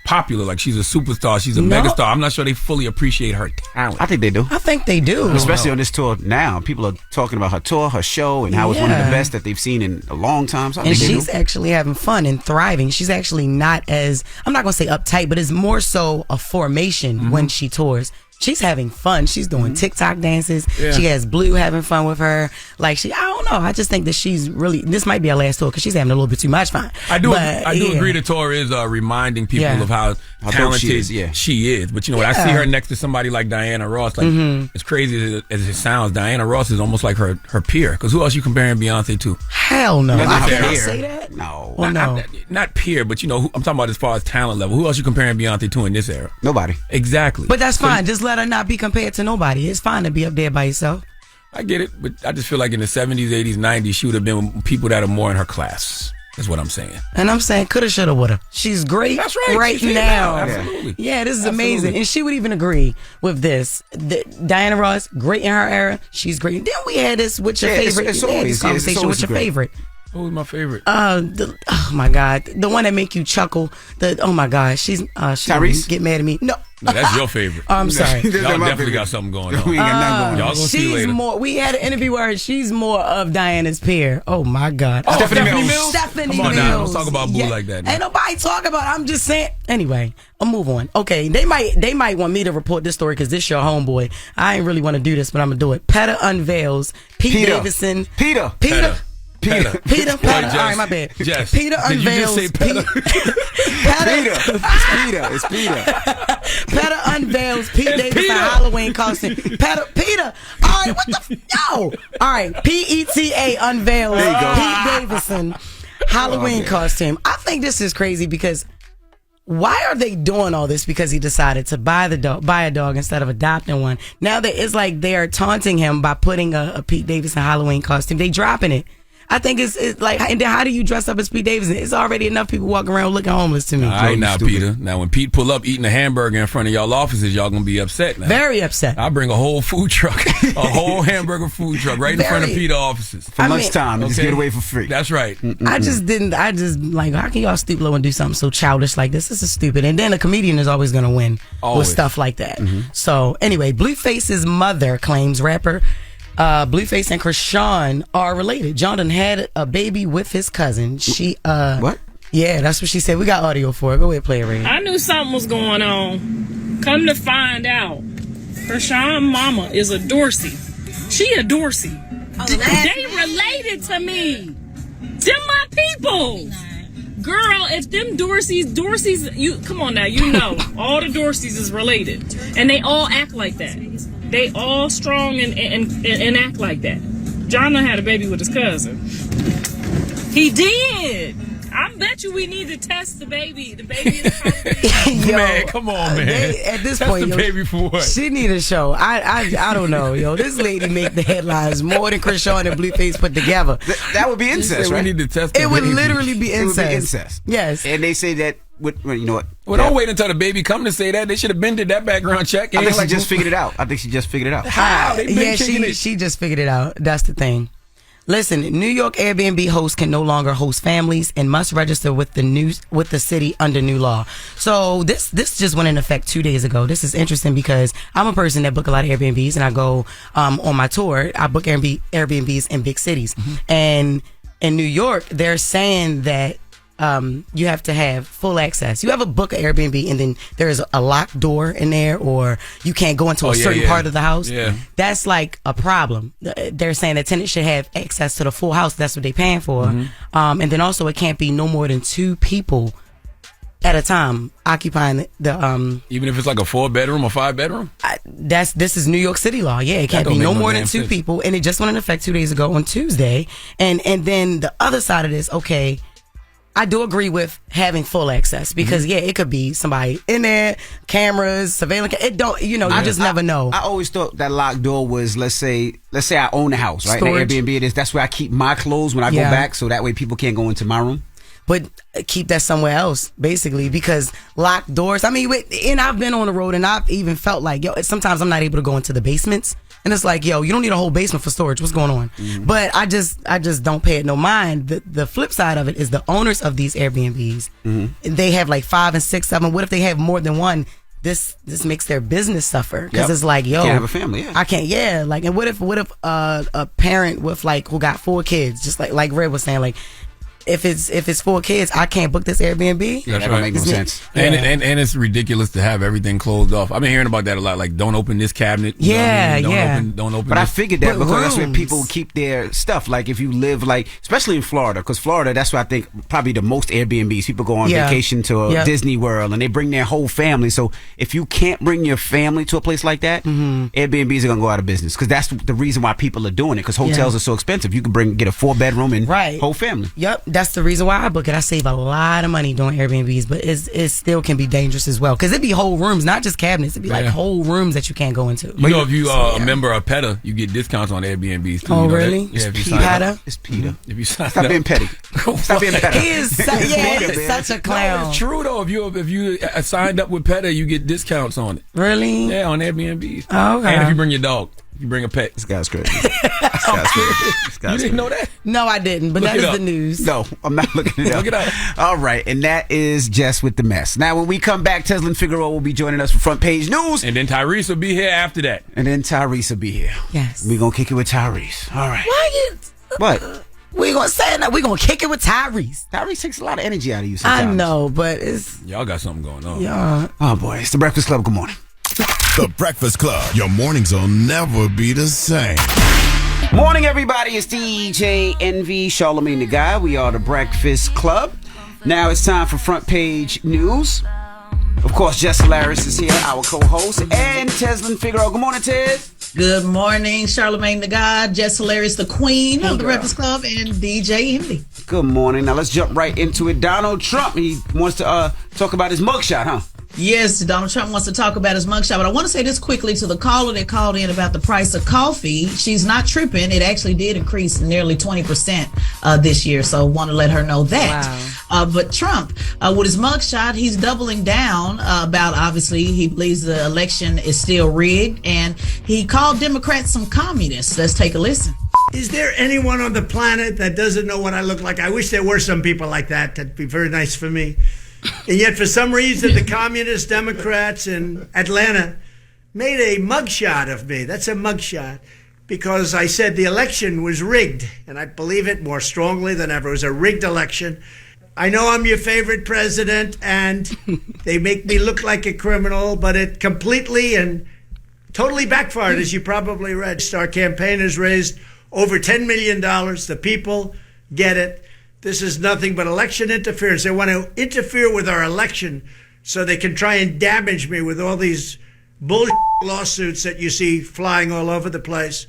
popular. Like she's a superstar, she's a megastar. I'm not sure they fully appreciate her talent. I think they do. I think they do, especially on this tour now. People are talking about her tour, her show, and how it's one of the best that they've seen in a long time. So I think she's actually having fun and thriving. She's actually not as, I'm not going to say uptight, but it's more so a formation when she tours. She's having fun. She's doing TikTok dances. Yeah. She has Blue having fun with her. Like I don't know. I just think that she's really, this might be her last tour because she's having a little bit too much fun. I do agree the tour is reminding people of how talented she is. But when I see her next to somebody like Diana Ross, like as crazy as it sounds, Diana Ross is almost like her peer. Because who else you comparing Beyonce to? Hell no. Not Can I peer. say that? No. Well, no. Not peer, but I'm talking about as far as talent level. Who else you comparing Beyonce to in this era? Nobody. Exactly. But that's fine. Just let her not be compared to nobody. It's fine to be up there by yourself. I get it, but I just feel like in the 70s, 80s, 90s, she would have been with people that are more in her class. That's what I'm saying. And I'm saying coulda, shoulda, woulda. She's great. That's right. She's now. Absolutely. Yeah, this is amazing. And she would even agree with this. Diana Ross, great in her era. She's great. Then we had this with your favorite. It's always, this conversation with your favorite. Who was my favorite? Oh my God, the one that make you chuckle. Oh my God, she's Tyrese. Get mad at me. No, that's your favorite. I'm sorry. Y'all definitely got something going on. We ain't got nothing going on. Y'all gonna see later. More. We had an interview where she's more of Diana's peer. Oh my God, Stephanie Mills. Stephanie Come on Mills. now, don't talk about Boo like that. Ain't nobody talk about it. I'm just saying. Anyway, I'll move on. Okay, they might want me to report this story because this your homeboy. I ain't really want to do this, but I'm gonna do it. Peta unveils Pete Davidson. Peter. All right, my bad. Jess, Peter did you just unveils. say Peter? It's Peter. Peter unveils Pete Davidson Halloween costume. Peter. All right, what the yo? All right, PETA unveils Pete Davidson Halloween costume. I think this is crazy because why are they doing all this? Because he decided to buy a dog instead of adopting one. Now that it's like they are taunting him by putting a Pete Davidson Halloween costume. They dropping it. I think it's like, and then how do you dress up as Pete Davidson? It's already enough people walking around looking homeless to me. All right, now, Peter. Now, when Pete pull up eating a hamburger in front of y'all offices, y'all gonna be upset now. Very upset. I'll bring a whole food truck, a whole hamburger food truck right in front of Peter's offices. For lunchtime, just get away for free. That's right. I just like, how can y'all stoop low and do something so childish like this? This is stupid. And then a comedian is always gonna win with stuff like that. So, anyway, Blueface's mother claims rapper Blueface and Krishan are related. John done had a baby with his cousin. She what? Yeah, that's what she said. We got audio for it. Go ahead, play it, Ray. I knew something was going on. Come to find out, Krishan mama is a Dorsey. She a Dorsey. They related to me. Them my people. Girl, if them Dorseys, you come on now, all the Dorseys is related, and they all act like that. They all strong and act like that. John done had a baby with his cousin. He did. I bet you we need to test the baby. The baby is probably... Man, come on, man. At this Test point, the baby for what? She need a show. I don't know, yo. This lady make the headlines more than Krishan and Blueface put together. That would be incest, right? We need to test the It would baby. literally be incest. It would be incest. Yes. And they say that, you know what? Well, don't wait until the baby come to say that. They should have been did that background check. I think she just figured it out. How? They been Yeah, kicking it. she just figured it out. That's the thing. Listen, New York Airbnb hosts can no longer host families and must register with the city under new law. So this just went in effect 2 days ago. This is interesting because I'm a person that book a lot of Airbnbs, and I go on my tour. I book Airbnbs in big cities, and in New York, they're saying that you have to have full access. You have a book an Airbnb and then there's a locked door in there, or you can't go into a certain part of the house. Yeah. That's like a problem. They're saying that tenants should have access to the full house. That's what they're paying for. And then also it can't be no more than 2 people at a time occupying the even if it's like a 4-bedroom or 5-bedroom. This is New York City law. Yeah, it can't That don't be no make no more than damn 2 sense. people, and it just went in effect 2 days ago on Tuesday. And then the other side of this, okay, I do agree with having full access because it could be somebody in there, cameras, surveillance. It don't, you just never know. I always thought that locked door was, let's say I own the house, right? Storage. The Airbnb it is. That's where I keep my clothes when I go back, so that way people can't go into my room. But keep that somewhere else, basically, because locked doors. I mean, and I've been on the road, and I've even felt like, sometimes I'm not able to go into the basements, and it's like, you don't need a whole basement for storage. What's going on? But I just don't pay it no mind. The flip side of it is the owners of these Airbnbs. They have like 5 and 6, 7. What if they have more than one? This makes their business suffer because it's like, can't have a family. I can't. Yeah, like, and what if a parent with who got 4 kids, just like Red was saying, like, if it's 4 kids, I can't book this Airbnb. Yeah, that don't make no sense. And it's ridiculous to have everything closed off. I've been hearing about that a lot. Like, don't open this cabinet. You know what I mean? Don't open But this. I figured that because that's where people keep their stuff. Like, if you live, especially in Florida, because Florida, that's where I think probably the most Airbnbs. People go on vacation to Disney World and they bring their whole family. So if you can't bring your family to a place like that, Airbnbs are going to go out of business because that's the reason why people are doing it, because hotels are so expensive. You can get a 4-bedroom and whole family. Yep. That's the reason why I book it. I save a lot of money doing Airbnbs, but it still can be dangerous as well because it'd be whole rooms, not just cabinets. It'd be like whole rooms that you can't go into. You know, if you a member of PETA, you get discounts on Airbnbs too. Oh, you know really? That? Yeah, if you PETA? sign up. It's PETA. If you sign Stop up. being petty. Stop being petty. He is such a clown. No, it's true though. If you signed up with PETA, you get discounts on it. Really? Yeah, on Airbnbs. Oh, okay. And if you bring your dog. You bring a pet. This guy's crazy. You didn't know that? No, I didn't, but that is the news. No, I'm not looking it up. Look it up. All right, and that is Jess with the mess. Now, when we come back, Teslin Figueroa will be joining us for Front Page News. And then Tyrese will be here after that. And then Tyrese will be here. Yes. We're going to kick it with Tyrese. All right. What? We gonna say that. We gonna kick it with Tyrese. Tyrese takes a lot of energy out of you sometimes. I know, but it's... Y'all got something going on. Yeah. Oh, boy. It's the Breakfast Club. Good morning. The Breakfast Club. Your mornings will never be the same. Morning, everybody. It's DJ NV, Charlamagne the Guy. We are the Breakfast Club. Now it's time for Front Page News. Of course, Jess Hilarious is here, our co-host, and Teslin Figueroa. Good morning, Ted. Good morning, Charlamagne the God, Jess Hilarious, the queen of the Breakfast Club, and DJ Envy. Good morning. Now let's jump right into it. Donald Trump, he wants to talk about his mugshot, huh? Yes, Donald Trump wants to talk about his mugshot, but I want to say this quickly to the caller that called in about the price of coffee. She's not tripping. It actually did increase nearly 20% this year, so I want to let her know that. Wow. But Trump, with his mugshot, he's doubling down about, obviously, he believes the election is still rigged, and he called Democrats some communists. Let's take a listen. Is there anyone on the planet that doesn't know what I look like? I wish there were some people like that. That'd be very nice for me. And yet, for some reason, the communist Democrats in Atlanta made a mugshot of me. That's a mugshot. Because I said the election was rigged. And I believe it more strongly than ever. It was a rigged election. I know I'm your favorite president, and they make me look like a criminal, but it completely and totally backfired, as you probably read. Our campaign has raised over $10 million. The people get it. This is nothing but election interference. They want to interfere with our election so they can try and damage me with all these bullshit lawsuits that you see flying all over the place.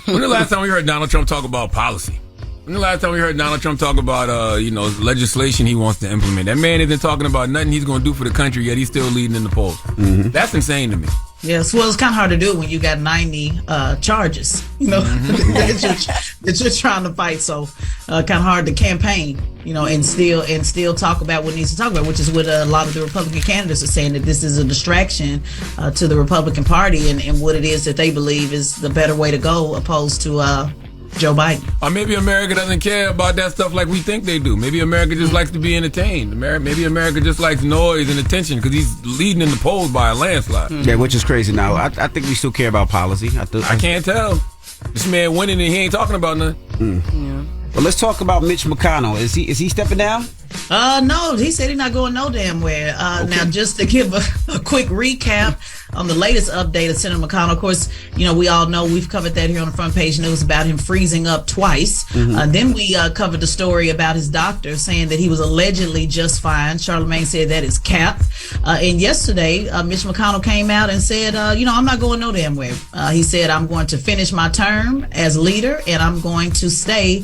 When the last time we heard Donald Trump talk about policy? When the last time we heard Donald Trump talk about, legislation he wants to implement? That man isn't talking about nothing he's going to do for the country, yet he's still leading in the polls. Mm-hmm. That's insane to me. Yes, well, it's kind of hard to do when you got 90 charges, that you're trying to fight. So, kind of hard to campaign, and still talk about what needs to talk about, which is what a lot of the Republican candidates are saying, that this is a distraction to the Republican Party and what it is that they believe is the better way to go, opposed to Joe Biden. Or maybe America doesn't care about that stuff like we think they do. Maybe America just likes to be entertained. Maybe America just likes noise and attention because he's leading in the polls by a landslide. Yeah, which is crazy now. I think we still care about policy. I can't tell. This man winning and he ain't talking about nothing. Yeah. Well, let's talk about Mitch McConnell. Is he stepping down? No, he said he's not going no damn where. Now, just to give a quick recap on the latest update of Senator McConnell, of course, we all know we've covered that here on the front page news about him freezing up twice. Mm-hmm. Then we covered the story about his doctor saying that he was allegedly just fine. Charlamagne said that is cap. And yesterday, Mitch McConnell came out and said, I'm not going no damn where. He said, I'm going to finish my term as leader and I'm going to stay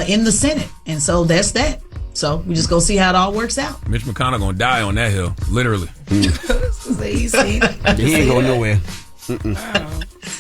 in the Senate. And so that's that. So we just go see how it all works out. Mitch McConnell gonna die on that hill, literally. He ain't going nowhere.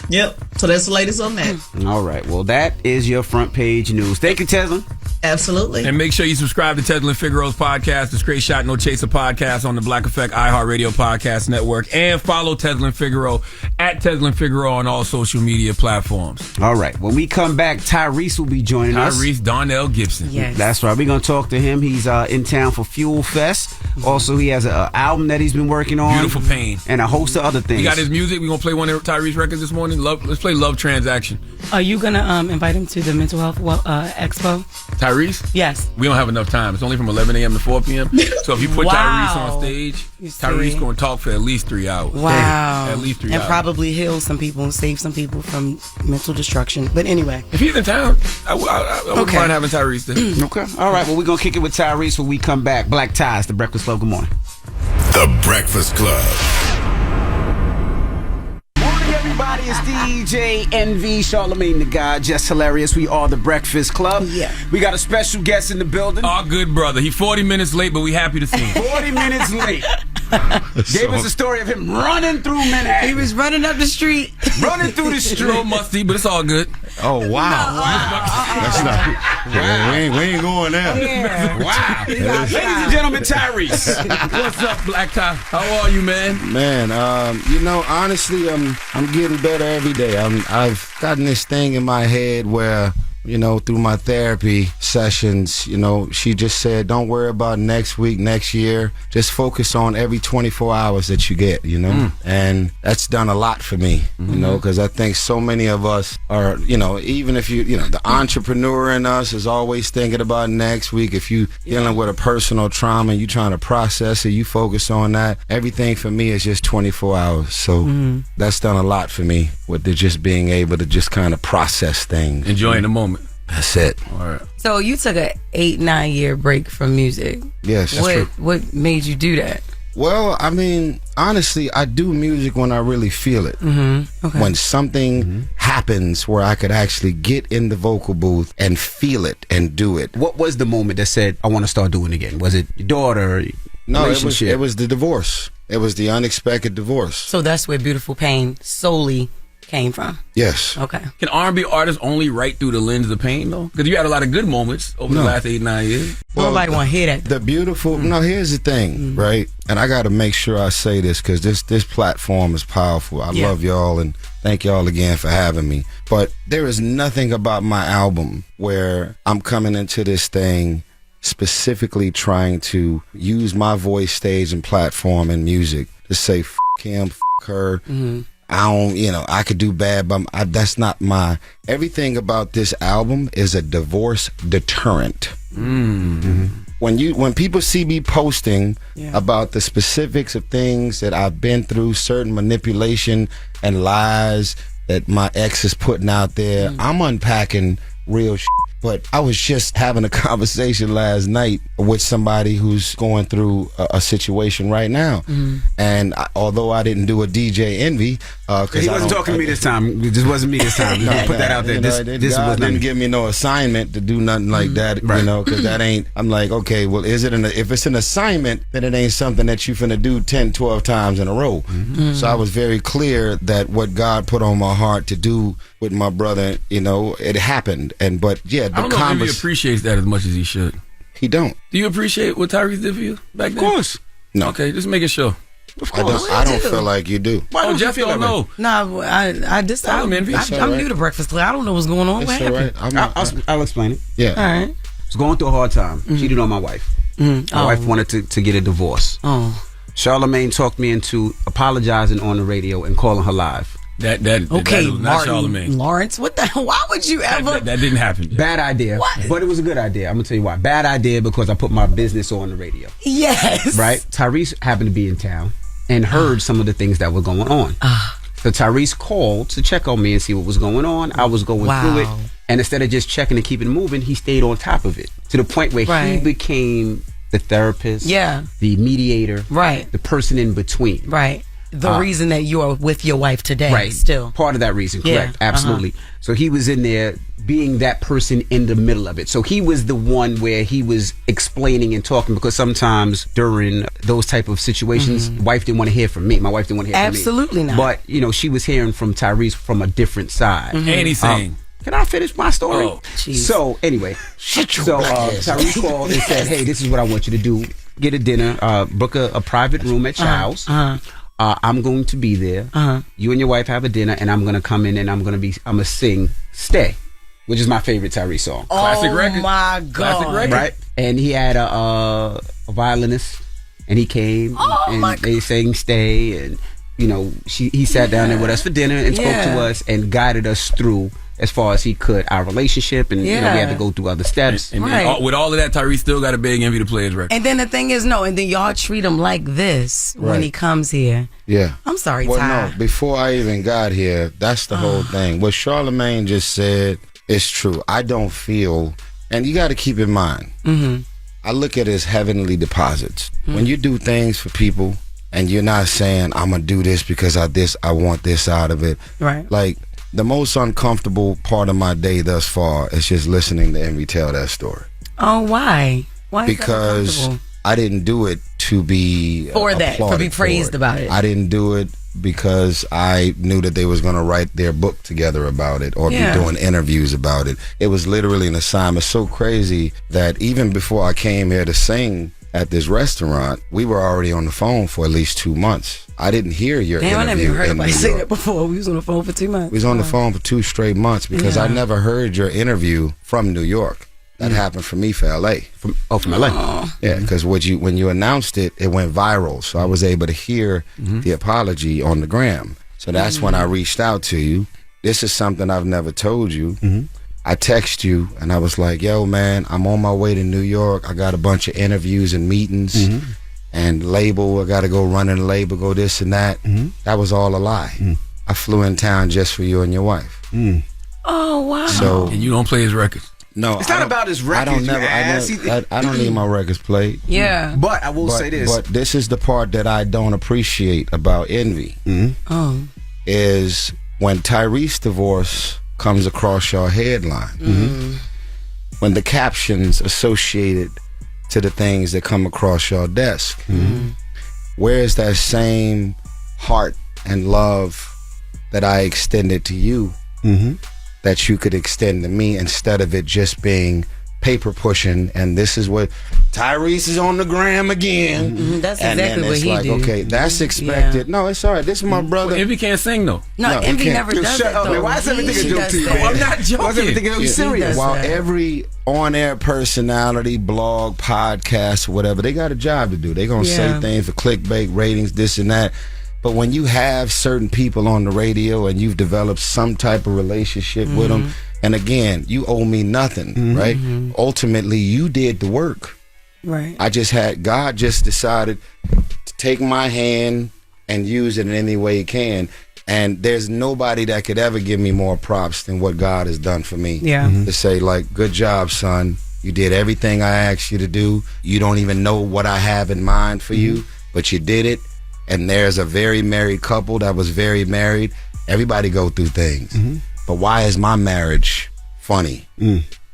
Yep. So that's the latest on that. All right. Well, that is your front page news. Thank you, Tesla. Absolutely. And make sure you subscribe to Tesla and Figaro's podcast, the Straight Shot No Chaser podcast on the Black Effect iHeartRadio podcast network, and follow Tesla and Figaro at Tesla and Figaro on all social media platforms. All right. When we come back, Tyrese will be joining us. Tyrese Donnell Gibson. Yes. That's right. We're going to talk to him. He's in town for Fuel Fest. Also, he has an album that he's been working on. Beautiful Pain. And a host of other things. He got his music. We're going to play one of Tyrese records this morning. Let's play Love Transaction. Are you going to invite him to the Mental Health Expo? Tyrese? Yes. We don't have enough time. It's only from 11 a.m. to 4 p.m. So if you put Tyrese on stage, Tyrese going to talk for at least 3 hours. Wow. At least 3 hours. And probably heal some people and save some people from mental destruction. But anyway. If he's in town, I wouldn't mind having Tyrese there. Okay. All right. Well, we're going to kick it with Tyrese when we come back. Black Ties, The Breakfast Club. Good morning. The Breakfast Club. Everybody, it's DJ NV, Charlamagne the God, Jess Hilarious. We are the Breakfast Club. Yeah. We got a special guest in the building. Our good brother. He 40 minutes late, but we happy to see him. 40 minutes late. Gave us a story of him running through Manhattan. He was running up the street. Running through the street. A little musty, but it's all good. Oh, wow. That's not. We ain't going there. Yeah. Wow. Ladies and gentlemen, Tyrese. What's up, Black Tie? How are you, man? Man, honestly, I'm getting better every day. I've gotten this thing in my head where, through my therapy sessions, she just said, don't worry about next week, next year. Just focus on every 24 hours that you get, And that's done a lot for me, because I think so many of us are, even if the entrepreneur in us is always thinking about next week. If you dealing with a personal trauma and you trying to process it, you focus on that. Everything for me is just 24 hours. So that's done a lot for me with just being able to just kind of process things. Enjoying the moment. That's it. All right. So you took a 8-9 year break from music. Yes, that's true. What made you do that? Well, honestly, I do music when I really feel it. Mm-hmm. Okay. When something happens where I could actually get in the vocal booth and feel it and do it. What was the moment that said, I want to start doing it again? Was it your daughter? No, it was the divorce. It was the unexpected divorce. So that's where Beautiful Pain solely came from. Yes. Okay. Can R&B artists only write through the lens of pain, though? Because you had a lot of good moments over the last 8-9 years. Well, nobody want to hear that. The beautiful... No, here's the thing, right? And I got to make sure I say this because this platform is powerful. I love y'all and thank y'all again for having me. But there is nothing about my album where I'm coming into this thing specifically trying to use my voice, stage, and platform and music to say, f*** him, f*** her. I don't, I could do bad, but that's not my... Everything about this album is a divorce deterrent. When people see me posting about the specifics of things that I've been through, certain manipulation and lies that my ex is putting out there, I'm unpacking real shit. But I was just having a conversation last night with somebody who's going through a situation right now. And although I didn't do a DJ Envy, he wasn't talking to me this time. It just wasn't me this time. Put that out there. This God was didn't give me no assignment to do nothing like that, you know, because that ain't. I'm like, okay, well, is it if it's an assignment, then it ain't something that you finna do 10, 12 times in a row. So I was very clear that what God put on my heart to do with my brother, you know, it happened. But yeah, I don't know if he appreciates that as much as he should. He don't. Do you appreciate what Tyrese did for you back then? Of course. No. Okay, just making sure. Of course. I don't feel like you do. Why don't Jeff don't know? No, I'm new to Breakfast Club. I don't know what's going on. What happened? I'll explain it. Yeah. All right. I was going through a hard time. Cheated on my wife. My wife wanted to get a divorce. Charlamagne talked me into apologizing on the radio and calling her live. Okay, that was not Charlamagne. Lawrence, what the hell? Why would you ever? That didn't happen. Jeff. Bad idea. What? But it was a good idea. I'm going to tell you why. Bad idea because I put my business on the radio. Yes. Right? Tyrese happened to be in town and heard some of the things that were going on. So Tyrese called to check on me and see what was going on. I was going through it. And instead of just checking and keeping it moving, he stayed on top of it to the point where he became the therapist, the mediator, the person in between. The reason that you are with your wife today, right? Still part of that reason, correct? Absolutely. So he was in there being that person in the middle of it. So he was the one where he was explaining and talking, because sometimes during those type of situations, wife didn't want to hear from me. My wife didn't want to hear from me. Absolutely not. But you know, she was hearing from Tyrese from a different side. And he's saying, can I finish my story? Oh, so anyway, Tyrese called and said, "Hey, this is what I want you to do: get a dinner, book a private room at your house. I'm going to be there. You and your wife have a dinner, and I'm going to come in and I'm going to sing 'Stay,' which is my favorite Tyrese song. Classic record. Oh my God! Classic record. Right? And he had a violinist, and he came and they sang 'Stay,' and you know he sat down there with us for dinner and spoke to us and guided us through as far as he could our relationship, and you know we had to go through other steps. And with all of that, Tyrese still got a big Envy to play his record. And then the thing is, and then y'all treat him like this when he comes here. Yeah. I'm sorry, well, Ty. no, before I even got here, that's the whole thing. What Charlamagne just said is true. I don't feel, and you got to keep in mind, I look at it as heavenly deposits. When you do things for people and you're not saying, I'm going to do this because I want this out of it. Right. Like, the most uncomfortable part of my day thus far is just listening to Envy tell that story. Oh, why? Why? Because I didn't do it to be to be praised about it. I didn't do it because I knew that they was going to write their book together about it or be doing interviews about it. It was literally an assignment. So crazy that even before I came here to sing at this restaurant, we were already on the phone for at least 2 months. I didn't hear your interview. I never even heard anybody say York. that before. We was on the phone for 2 months. We was on the phone for 2 straight months because I never heard your interview from New York. That happened for me for LA. From LA. Yeah, because when you announced it, it went viral. So I was able to hear the apology on the gram. So that's when I reached out to you. This is something I've never told you. I text you and I was like, yo, man, I'm on my way to New York. I got a bunch of interviews and meetings and label. I got to go run in the label, go this and that. That was all a lie. I flew in town just for you and your wife. Oh, wow. So, and you don't play his records. No, it's not about his records. I don't need my records played. Yeah. But I will say this. But this is the part that I don't appreciate about Envy. Is when Tyrese divorce comes across your headline. When the captions associated to the things that come across your desk. Where's that same heart and love that I extended to you that you could extend to me, instead of it just being paper pushing and this is what Tyrese is on the gram again. That's and exactly then what it's he like, do. okay, that's expected. No, it's all right. This is my brother. Well, Envy can't sing though. No, Envy never does that though. Why is everything a joke to you? I'm not joking. Why is everything serious? While every on-air personality, blog, podcast, whatever, they got a job to do. They gonna say things for clickbait, ratings, this and that. But when you have certain people on the radio and you've developed some type of relationship with them, and again, you owe me nothing, right? Ultimately, you did the work. Right. God just decided to take my hand and use it in any way he can. And there's nobody that could ever give me more props than what God has done for me. Yeah. To say, like, good job, son. You did everything I asked you to do. You don't even know what I have in mind for you, but you did it. And there's a very married couple that was very married. Everybody go through things. But why is my marriage funny?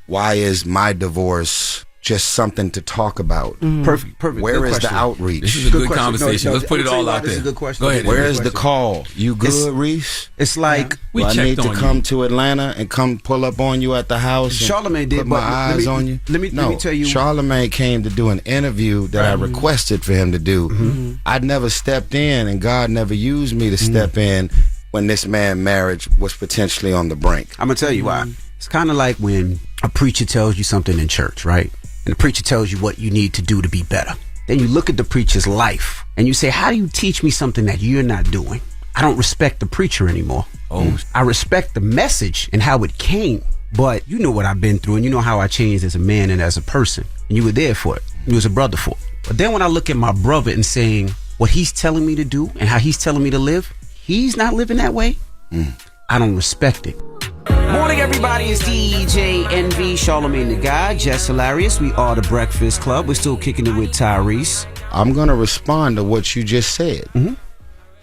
Why is my divorce just something to talk about? Perfect. Where is the outreach? This is a good conversation. Let's put it all out there. This is a good question. Go ahead. Where is the call? You good, Reese? It's like we I need checked to on come you. to Atlanta and come pull up on you at the house. Charlamagne did, put my but eyes on you. Let me tell you. Charlamagne came to do an interview that I requested for him to do. I never stepped in, and God never used me to step in when this man's marriage was potentially on the brink. I'm gonna tell you why. It's kind of like when a preacher tells you something in church, right? And the preacher tells you what you need to do to be better. Then you look at the preacher's life and you say, how do you teach me something that you're not doing? I don't respect the preacher anymore. I respect the message and how it came. But you know what I've been through, and you know how I changed as a man and as a person. And you were there for it. You was a brother for it. But then when I look at my brother and saying what he's telling me to do and how he's telling me to live, he's not living that way. I don't respect it. Morning, everybody. It's DJ NV, Charlamagne the Guy, Jess Hilarious. We are the Breakfast Club. We're still kicking it with Tyrese. I'm going to respond to what you just said.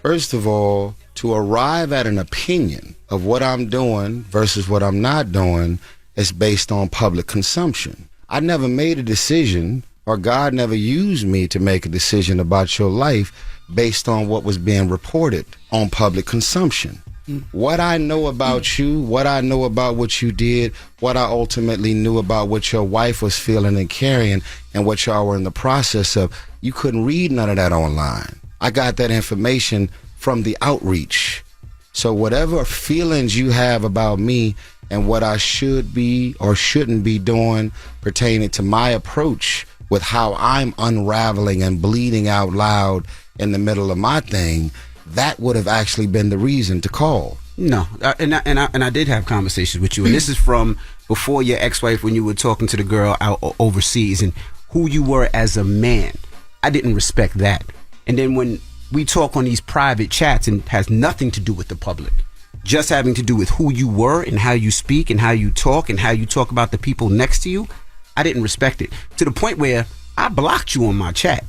First of all, to arrive at an opinion of what I'm doing versus what I'm not doing is based on public consumption. I never made a decision, or God never used me to make a decision about your life based on what was being reported on public consumption. What I know about you, what I know about what you did, what I ultimately knew about what your wife was feeling and carrying, and what y'all were in the process of, you couldn't read none of that online. I got that information from the outreach. So whatever feelings you have about me and what I should be or shouldn't be doing pertaining to my approach with how I'm unraveling and bleeding out loud in the middle of my thing, that would have actually been the reason to call. No, and I did have conversations with you, and this is from before your ex-wife, when you were talking to the girl out overseas and who you were as a man. I didn't respect that. And then when we talk on these private chats and has nothing to do with the public, just having to do with who you were and how you speak and how you talk about the people next to you, I didn't respect it to the point where I blocked you on my chat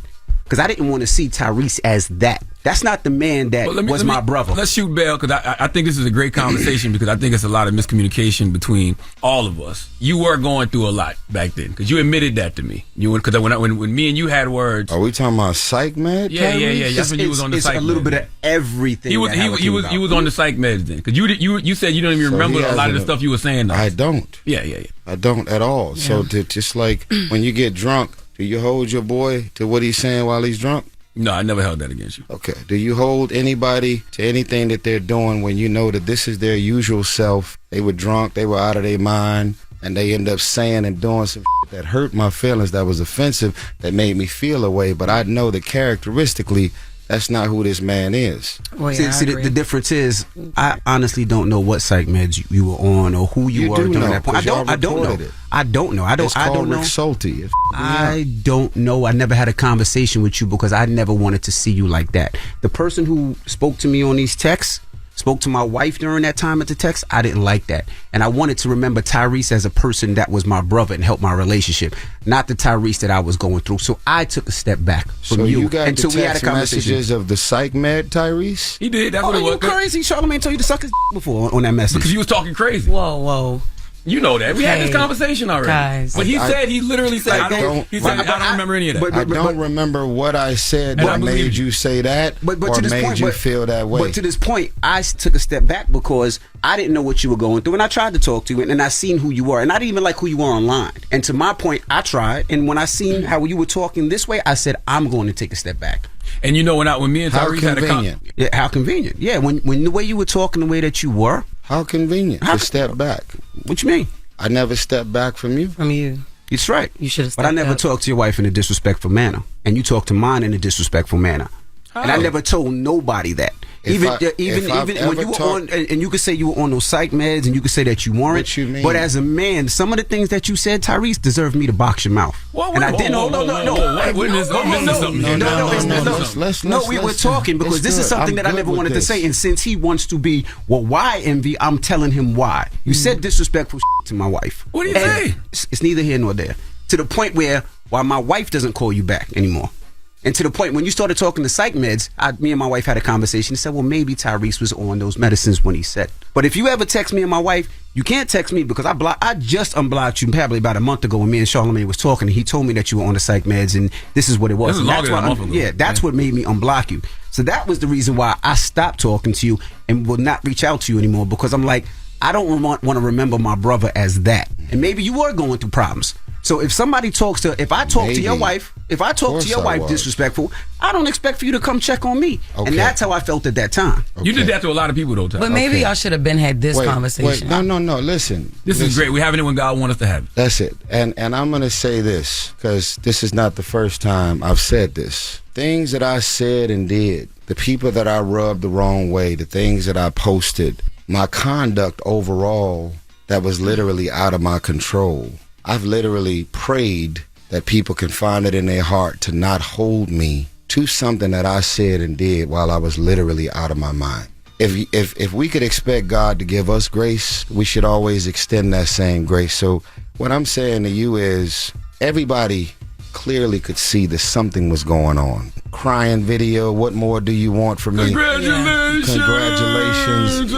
because I didn't want to see Tyrese as that. That's not the man that was my brother. Let's shoot bail, because I think this is a great conversation, because I think it's a lot of miscommunication between all of us. You were going through a lot back then, because you admitted that to me. Because when me and you had words. Are we talking about psych med? Yeah. That's when you was on the psych med. It's a little bit of everything. He was on the psych meds then, because you said you don't even remember a lot of the stuff you were saying. Though. I don't. Yeah. I don't at all. Yeah. So just like when you get drunk, do you hold your boy to what he's saying while he's drunk? No, I never held that against you. Okay. Do you hold anybody to anything that they're doing when you know that this is their usual self? They were drunk, they were out of their mind, and they end up saying and doing some shit that hurt my feelings, that was offensive, that made me feel a way. But I know that characteristically, that's not who this man is. Well, yeah, see the difference is, I honestly don't know what psych meds you were on or who you were during that point. I don't know. It's called Rick Salty. I don't know. I never had a conversation with you because I never wanted to see you like that. The person who spoke to me on these texts, spoke to my wife during that time at the text, I didn't like that. And I wanted to remember Tyrese as a person that was my brother and helped my relationship, not the Tyrese that I was going through. So I took a step back from you. So you got the text messages of the psych med, Tyrese? He did. That's what it was. You crazy? Charlamagne told you to suck his before on that message. Because you was talking crazy. Whoa. You know that. We had this conversation already. Guys. But he literally said, I don't remember any of that. I don't remember what I said that made you say that or made you feel that way. But to this point, I took a step back because I didn't know what you were going through, and I tried to talk to you, and I seen who you were, and I didn't even like who you were online. And to my point, I tried, and when I seen how you were talking this way, I said, I'm going to take a step back. And you know, when me and Tyrese had a how convenient. Yeah, when the way you were talking, the way that you were. How convenient to step back. What you mean? I never stepped back from you. From you. It's right. You should have stepped But I never up. talked to your wife in a disrespectful manner. And you talked to mine in a disrespectful manner. How? And I never told nobody that. Even when you were on, and you could say you were on those psych meds, and you could say that you weren't. What you mean? But as a man, some of the things that you said, Tyrese, deserved me to box your mouth. And I didn't. No, we were talking because this is something that I never wanted to say. And since he wants to be, well, why envy? I'm telling him why. You said disrespectful to my wife. What do you say? It's neither here nor there. To the point where my wife doesn't call you back anymore. And to the point when you started talking to psych meds, me and my wife had a conversation and said, well, maybe Tyrese was on those medicines when he said. But if you ever text me and my wife, you can't text me because I just unblocked you probably about a month ago when me and Charlamagne was talking, and he told me that you were on the psych meds and this is what it was. This is longer than a month ago. Yeah, that's what made me unblock you. So that was the reason why I stopped talking to you and will not reach out to you anymore, because I'm like, I don't want to remember my brother as that. And maybe you were going through problems. So if somebody talks to, if I talk to your wife, disrespectful, I don't expect for you to come check on me. Okay. And that's how I felt at that time. Okay. You did that to a lot of people though, Ty. But maybe y'all should have had this conversation. No, listen. This is great. We're having it when God wants us to have it. That's it. And I'm going to say this, because this is not the first time I've said this. Things that I said and did, the people that I rubbed the wrong way, the things that I posted, my conduct overall that was literally out of my control. I've literally prayed that people can find it in their heart to not hold me to something that I said and did while I was literally out of my mind. If we could expect God to give us grace, we should always extend that same grace. So what I'm saying to you is, everybody clearly could see that something was going on. Crying video, what more do you want from me? Congratulations.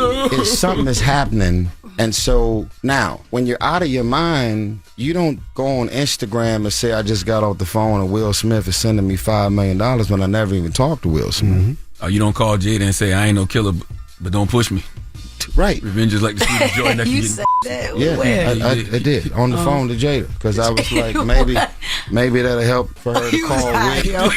Something is happening. And so now, when you're out of your mind, you don't go on Instagram and say, I just got off the phone and Will Smith is sending me $5 million when I never even talked to Will Smith. Mm-hmm. Oh, you don't call Jada and say, I ain't no killer, but don't push me. Right. Revenge is like the sweetest joy that you can said that? Yeah, Where? I did on the phone to Jada, because I was like, maybe that'll help for her to call Will.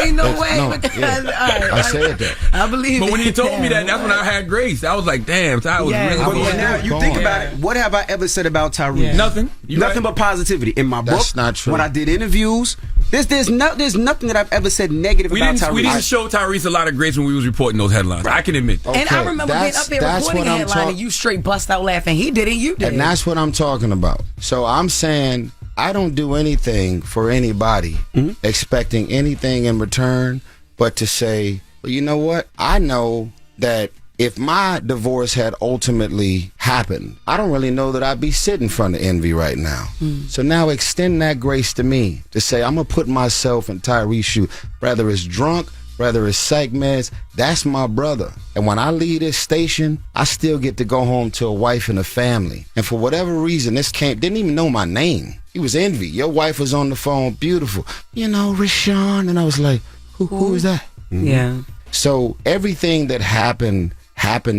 Ain't no way. I said that. I believe But when he told me that, that's when I had grace. I was like, damn, Ty was really But now you think about it, what have I ever said about Tyrese? Yeah. Nothing. Nothing but positivity. In my book, that's not true. When I did interviews, there's nothing that I've ever said negative about Tyrese. We didn't show Tyrese a lot of grace when we was reporting those headlines. I can admit. Okay. And I remember being up there reporting a headline and you straight bust out laughing. He didn't, you did. And that's what I'm talking about. So I'm saying I don't do anything for anybody expecting anything in return, but to say, well, you know what? I know that if my divorce had ultimately happened, I don't really know that I'd be sitting in front of envy right now. So now extend that grace to me to say, I'm going to put myself in Tyrese's shoe, whether it's drunk, whether it's psych meds, that's my brother. And when I leave this station, I still get to go home to a wife and a family. And for whatever reason, didn't even know my name. He was envy. Your wife was on the phone, beautiful. You know, Rashawn. And I was like, who is that? Yeah. So everything that happened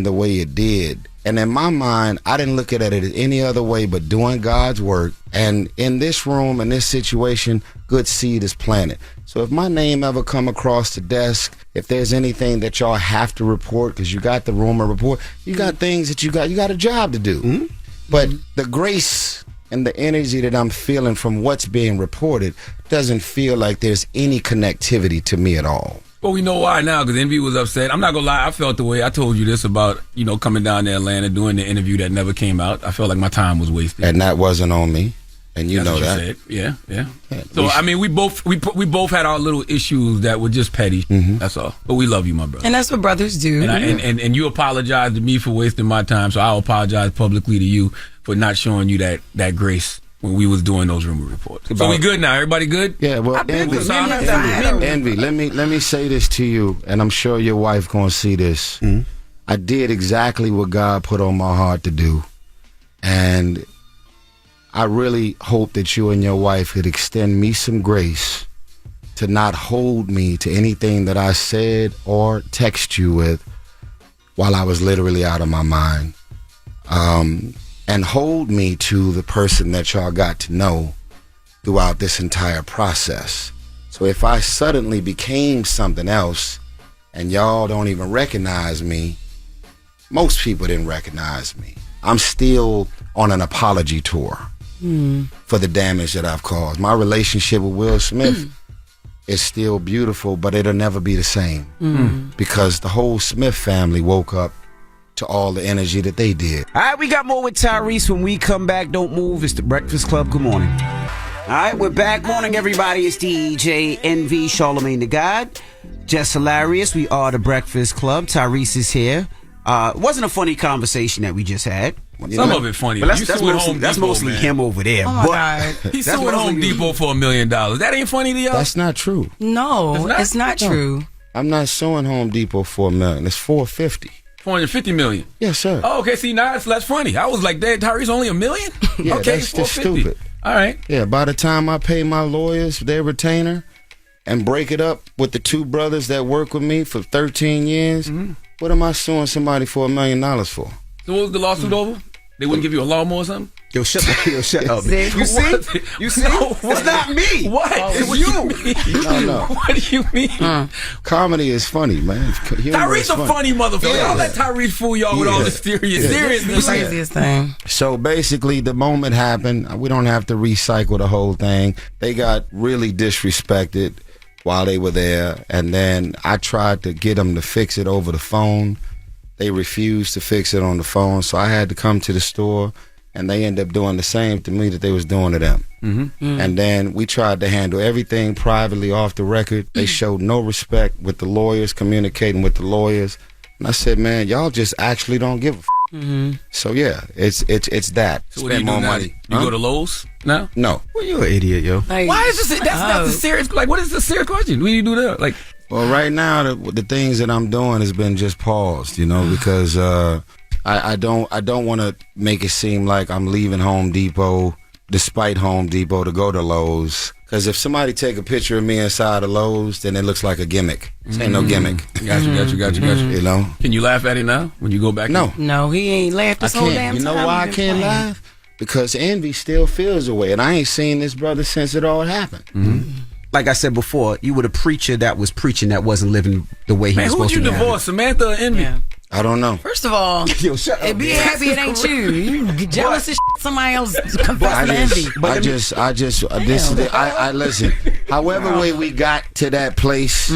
the way it did. And in my mind, I didn't look at it any other way but doing God's work. And in this room, in this situation, good seed is planted. So if my name ever come across the desk, if there's anything that y'all have to report, because you got the rumor report, you got things that you got a job to do. But the grace and the energy that I'm feeling from what's being reported doesn't feel like there's any connectivity to me at all. Well, we know why now, because Envy was upset. I'm not going to lie. I felt the way I told you this about, coming down to Atlanta, doing the interview that never came out. I felt like my time was wasted. And that wasn't on me. And That's know what that. You said. Yeah. So, I mean, we both had our little issues that were just petty. That's all. But we love you, my brother. And that's what brothers do. And you apologized to me for wasting my time, so I'll apologize publicly to you for not showing you that grace when we was doing those rumor reports. So we good now? Everybody good? Yeah, well, Envy, let me say this to you, and I'm sure your wife gonna see this. I did exactly what God put on my heart to do, and I really hope that you and your wife could extend me some grace to not hold me to anything that I said or text you with while I was literally out of my mind. And hold me to the person that y'all got to know throughout this entire process. So if I suddenly became something else and y'all don't even recognize me, most people didn't recognize me. I'm still on an apology tour for the damage that I've caused. My relationship with Will Smith is still beautiful, but it'll never be the same because the whole Smith family woke up to all the energy that they did. All right, we got more with Tyrese when we come back. Don't move. It's the Breakfast Club. Good morning. All right, we're back. Morning, everybody. It's DJ NV, Charlamagne the God. Jess Hilarious. We are the Breakfast Club. Tyrese is here. It wasn't a funny conversation that we just had. Some of it funny. But that's mostly him over there. Oh my God. He's suing Home Depot for $1 million. That ain't funny to y'all? That's not true. No, it's not true. I'm not suing Home Depot for $1 million. It's $450. $450 million. Yes, sir. Oh, okay. See, now it's less funny. I was like, "Dad, Tyrese only $1 million?" Yeah, okay, that's just stupid. All right. Yeah, by the time I pay my lawyers their retainer and break it up with the two brothers that work with me for 13 years, what am I suing somebody for $1 million for? So what was the lawsuit over? They wouldn't give you a lawnmower or something? Yo, shut up. You see? You see? No, it's not me. What? It's you. No. What do you mean? Comedy is funny, man. Tyrese's a funny motherfucker. Y'all let Tyrese fool y'all with all the seriousness. The craziest thing. So basically, the moment happened. We don't have to recycle the whole thing. They got really disrespected while they were there, and then I tried to get them to fix it over the phone. They refused to fix it on the phone, so I had to come to the store, and they ended up doing the same to me that they was doing to them. And then we tried to handle everything privately off the record. They showed no respect with the lawyers, communicating with the lawyers. And I said, man, y'all just actually don't give a f. So yeah, it's that. So what do you do now? You go to Lowe's now? No. Well, you're an idiot, yo. Why is this? That's the serious. Like, what is the serious question? What do you do there? Like, well, right now the things that I'm doing has been just paused, because I don't want to make it seem like I'm leaving Home Depot despite Home Depot to go to Lowe's. Because if somebody take a picture of me inside of Lowe's, then it looks like a gimmick. This ain't no gimmick. Got you. You know? Can you laugh at it now when you go back? No, he ain't laughed this whole damn time. You know why I can't laugh? Because envy still feels away, and I ain't seen this brother since it all happened. Like I said before, you were the preacher that was preaching that wasn't living the way he was supposed to. Who would you divorce, Symantha or Envy? Yeah. I don't know. First of all, yo, shut up, it be happy it ain't you. You jealous as shit. Somebody else confessing to envy. I listen. However way we got to that place,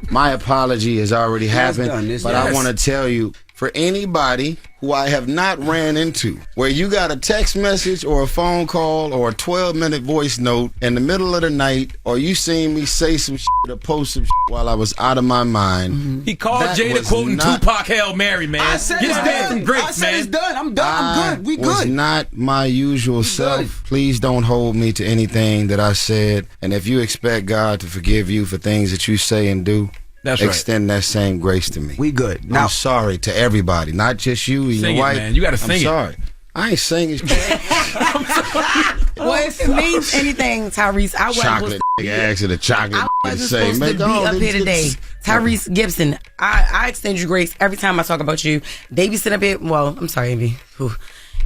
my apology has already happened. But I want to tell you, for anybody who I have not ran into, where you got a text message or a phone call or a 12-minute voice note in the middle of the night, or you seen me say some shit or post some shit while I was out of my mind. He called Jada quoting Tupac Hail Mary, man. I said it's done. I said it's done. I'm done. I'm good. We good. Was not my usual self. Please don't hold me to anything that I said. And if you expect God to forgive you for things that you say and do, extend that same grace to me. We good. Now, I'm sorry to everybody, not just you and your wife. Man. You gotta sing I'm sorry. I ain't singing. Well, if it means anything, Tyrese, I wasn't chocolate. Ask the chocolate. I wasn't supposed to be up here today. Tyrese Gibson, I extend you grace every time I talk about you. They be sitting up here. Well, I'm sorry, Envy.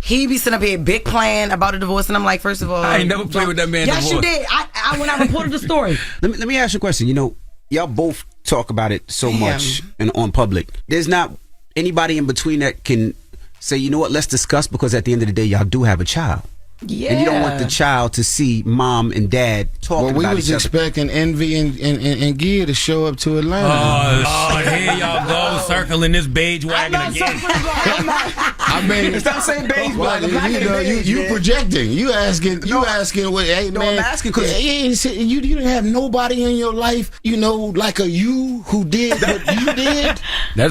He be sitting up here big plan about a divorce, and I'm like, first of all, I ain't never played with that man. Yes, divorce. you did. I when I reported the story. Let me ask you a question. Y'all both talk about it so much and on public. There's not anybody in between that can say, you know what, let's discuss, because at the end of the day, y'all do have a child. Yeah. And you don't want the child to see mom and dad talking about each other. We was expecting Envy and Gia to show up to Atlanta. Oh, here y'all go, circling this beige wagon again. I mean, stop saying beige wagon. You projecting. You asking what, hey, man. I'm asking because you didn't have nobody in your life, like a you who did what you did.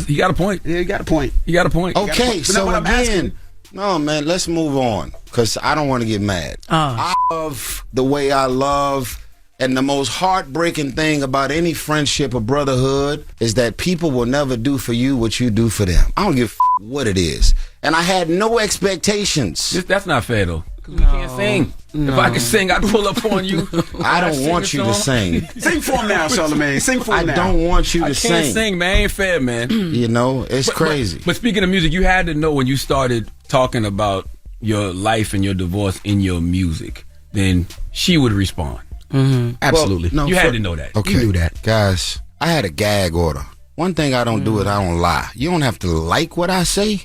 You got a point. Yeah, you got a point. Okay, so again, no, man, let's move on, because I don't want to get mad. I love the way I love, and the most heartbreaking thing about any friendship or brotherhood is that people will never do for you what you do for them. I don't give a what it is. And I had no expectations. That's not fair, though. Because we can't sing. If I could sing, I'd pull up on you. I don't want you to sing. Sing for him now, Charlamagne. Sing for him now. I don't want you to sing. I can't sing, man. Ain't fair, man. It's crazy. But speaking of music, you had to know when you started talking about your life and your divorce in your music, then she would respond. Absolutely. Well, you had to know that. Okay. You knew that. Guys, I had a gag order one thing I don't do is I don't lie. You don't have to like what I say,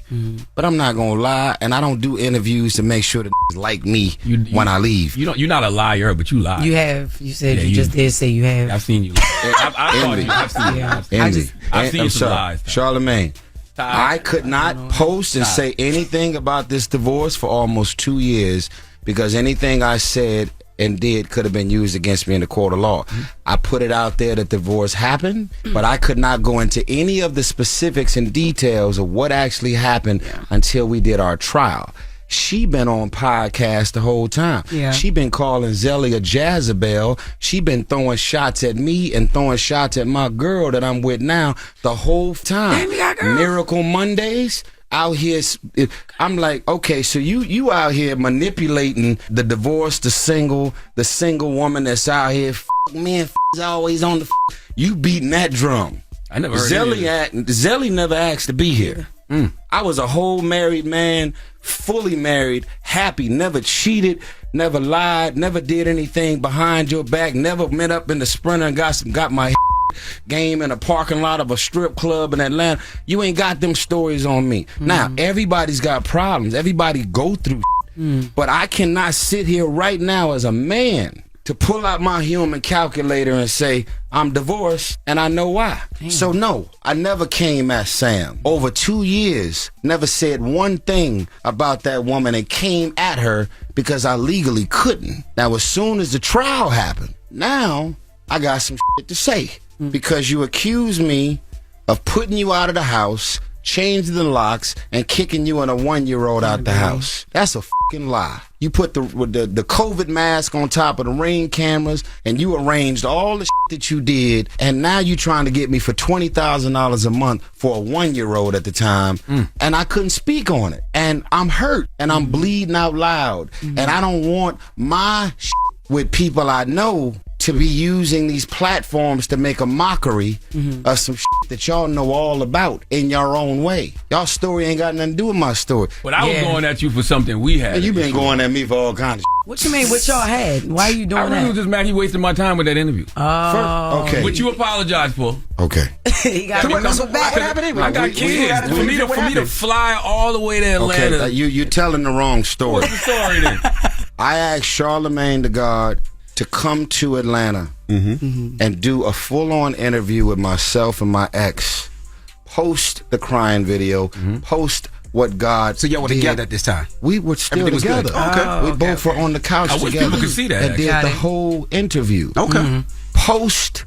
but I'm not gonna lie, and I don't do interviews to make sure that like me when I leave. You're not a liar, but you lie. You have. You said you just did say you have. I've seen you. I've seen you some lies. Charlamagne, I could not post and say anything about this divorce for almost 2 years because anything I said and did could have been used against me in the court of law. I put it out there that divorce happened, but I could not go into any of the specifics and details of what actually happened until we did our trial. She been on podcast the whole time. Yeah. She been calling Zelly a Jezebel. She been throwing shots at me and throwing shots at my girl that I'm with now the whole time. Miracle Mondays. Out here, I'm like, okay, so you out here manipulating the divorce, the single woman that's out here, man, always on the. You beating that drum. I never heard Zelly never asked to be here. I was a whole married man, fully married, happy, never cheated, never lied, never did anything behind your back, never met up in the Sprinter and got my game in a parking lot of a strip club in Atlanta. You ain't got them stories on me. Now, everybody's got problems. Everybody go through but I cannot sit here right now as a man to pull out my human calculator and say, I'm divorced, and I know why. So no, I never came at Sam. Over 2 years, never said one thing about that woman and came at her because I legally couldn't. Now, as soon as the trial happened, now I got some shit to say. Because you accuse me of putting you out of the house, changing the locks, and kicking you and a 1-year-old out the house. That's a fucking lie. You put the COVID mask on top of the Ring cameras, and you arranged all the shit that you did, and now you trying to get me for $20,000 a month for a 1-year-old at the time, and I couldn't speak on it. And I'm hurt, and I'm bleeding out loud, and I don't want my shit with people I know to be using these platforms to make a mockery of some shit that y'all know all about in your own way. Y'all story ain't got nothing to do with my story. But I was going at you for something we had. And you been going at me for all kinds of shit. What you mean? What y'all had? Why are you doing that? I really was just mad he wasted my time with that interview. Oh. Okay. Which you apologize for. Okay. He got me come back. What happened? I got kids. For me to fly all the way to Atlanta. Okay, you're telling the wrong story. What's the story then? I asked Charlamagne the God to come to Atlanta and do a full-on interview with myself and my ex, post the crying video, post what God So y'all were did. together at this time? We were still Everything was together. good. Okay. We both were on the couch I wish together. people could see that, And did Got the it. whole interview. Okay. Post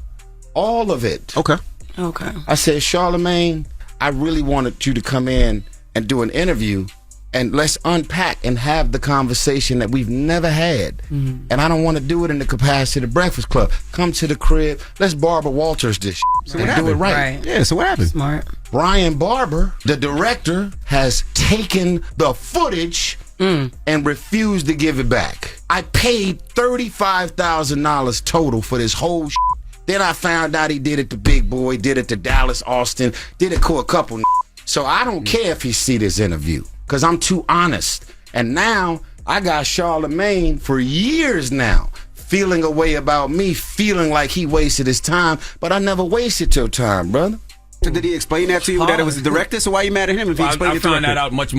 all of it. Okay. Okay. I said, Charlamagne, I really wanted you to come in and do an interview and let's unpack and have the conversation that we've never had. And I don't want to do it in the capacity of the Breakfast Club. Come to the crib. Let's Barbara Walters this shit and do it right. Yeah, so what happened? Smart. Brian Barber, the director, has taken the footage and refused to give it back. I paid $35,000 total for this whole shit. Then I found out he did it to Big Boy, did it to Dallas Austin, did it to a couple. So I don't care if he see this interview, because I'm too honest. And now I got Charlamagne for years now feeling a way about me, feeling like he wasted his time, but I never wasted your time, brother. So did he explain that to you, that it was the director? So why you mad at him if he explained I it to found you? that out much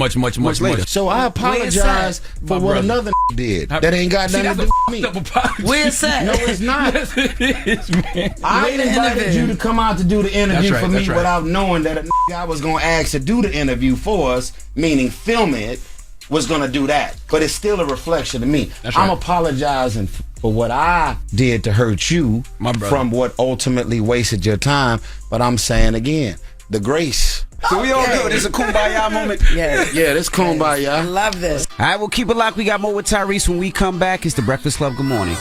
later. So I apologize for what another did. That ain't got nothing to do with me. Where's that? No, it's not. Yes, it is, man. I invited you to come out to do the interview That's right, for me that's right. without knowing that a I was going to ask to do the interview for us, meaning film it, was going to do that. But it's still a reflection of me. That's I'm right. apologizing for what I did to hurt you My brother. from what ultimately wasted your time. But I'm saying again, the grace. So we all good. It's a kumbaya moment. Yeah. Yeah, this kumbaya. Love this. All right, we'll keep it locked. We got more with Tyrese when we come back. It's the Breakfast Club. Good morning.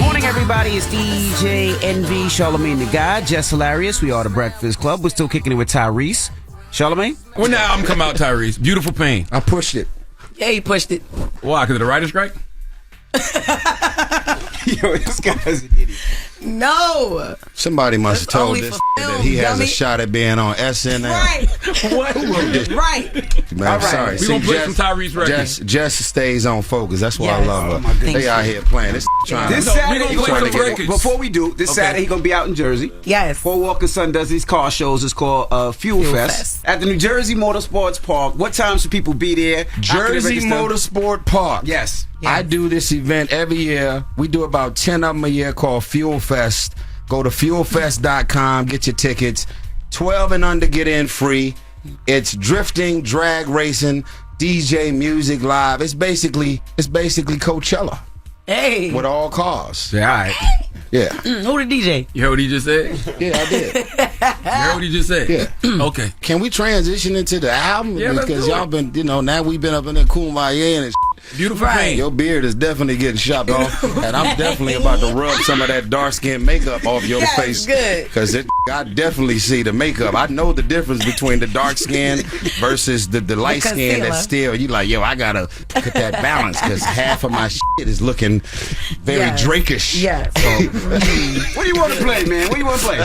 Morning, everybody. It's DJ NV, Charlamagne the God, Jess Hilarious. We are the Breakfast Club. We're still kicking it with Tyrese. Charlamagne? When the album come out, Tyrese? Beautiful Pain. I pushed it. Yeah, he pushed it. Why? Because of the writer's strike? Yo, this guy's an idiot. No. Somebody must have That's told only this for that film, he has dummy. a shot at being on SNL. Right. What? Who wrote this? Right. man. All right. Sorry. We gonna play some Tyrese records. Jess stays on focus. That's why I Yes. love her. Oh, my goodness. They out here playing. This Saturday, he gonna get it. before we do, this Saturday he gonna be out in Jersey. Yes. Paul Walker's son does these car shows. It's called Fuel Fest at the New Jersey Motorsports Park. What time should people be there? Jersey Motorsport Park. Yes. I do this event every year. We do about 10 of them a year called Fuel Fest. Go to fuelfest.com, get your tickets. 12 and under get in free. It's drifting, drag racing, DJ, music, live. It's basically Coachella. Hey. With all cars. Yeah, all right. Yeah. Who the DJ? You heard what he just said? Yeah, I did. You heard what he just said? Yeah. Okay. Can we transition into the album? Yeah, let's because do y'all it. been, now we've been up in the Kumbaya and Beautiful paint. Your beard is definitely getting chopped off, and I'm definitely about to rub some of that dark skin makeup off your face. Good. Because I definitely see the makeup. I know the difference between the dark skin versus the light skin that's still, you like, yo, I gotta put that balance because half of my shit is looking very Drakish. Yes. So, What do you want to play, man? What do you want to play?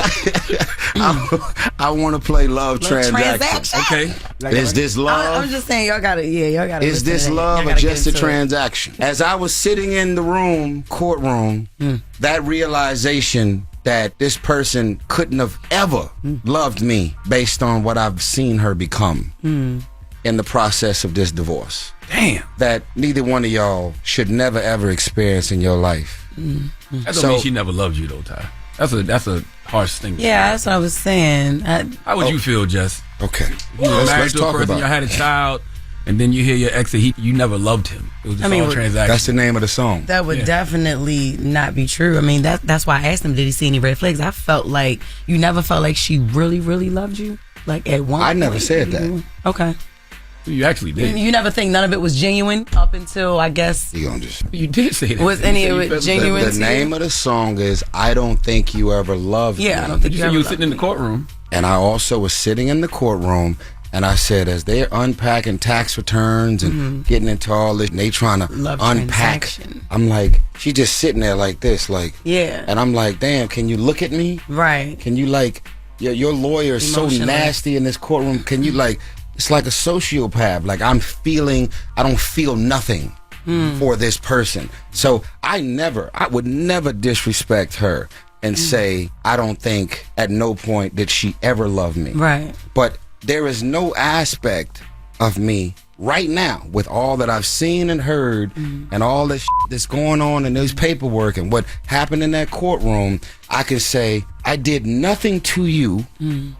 I want to play Love Transaction. Okay. Is this love? I'm just saying, y'all gotta Is this love or just a transaction? As I was sitting in the courtroom, that realization that this person couldn't have ever loved me based on what I've seen her become in the process of this divorce. Damn. That neither one of y'all should never ever experience in your life. That don't mean she never loved you though, Ty. That's a harsh thing. Yeah, that's what I was saying. How would you feel, Jess? Okay. You were married Let's to a talk person, about you had a child, and then you hear your ex that you never loved him. It was just all transaction. That's the name of the song. That would definitely not be true. I mean, that's why I asked him, did he see any red flags? I felt like you never felt like she really, really loved you? Like at one point? I never said that. Okay. You actually did. You never think none of it was genuine up until, I guess. You did say that. Was any of it genuine? The name of the song is I Don't Think You Ever Loved Me. Yeah, I don't think you ever You were loved sitting in the courtroom. And I also was sitting in the courtroom, and I said, as they're unpacking tax returns and getting into all this, and they trying to unpack, I'm like, she just sitting there like this, like, yeah. And I'm like, damn, can you look at me? Right. Can you, like, your lawyer is so nasty in this courtroom. Can you, like, it's like a sociopath. Like, I don't feel nothing for this person. So I would never disrespect her and say, I don't think at no point did she ever love me. Right. But there is no aspect of me right now, with all that I've seen and heard and all this that's going on in this paperwork and what happened in that courtroom, I can say I did nothing to you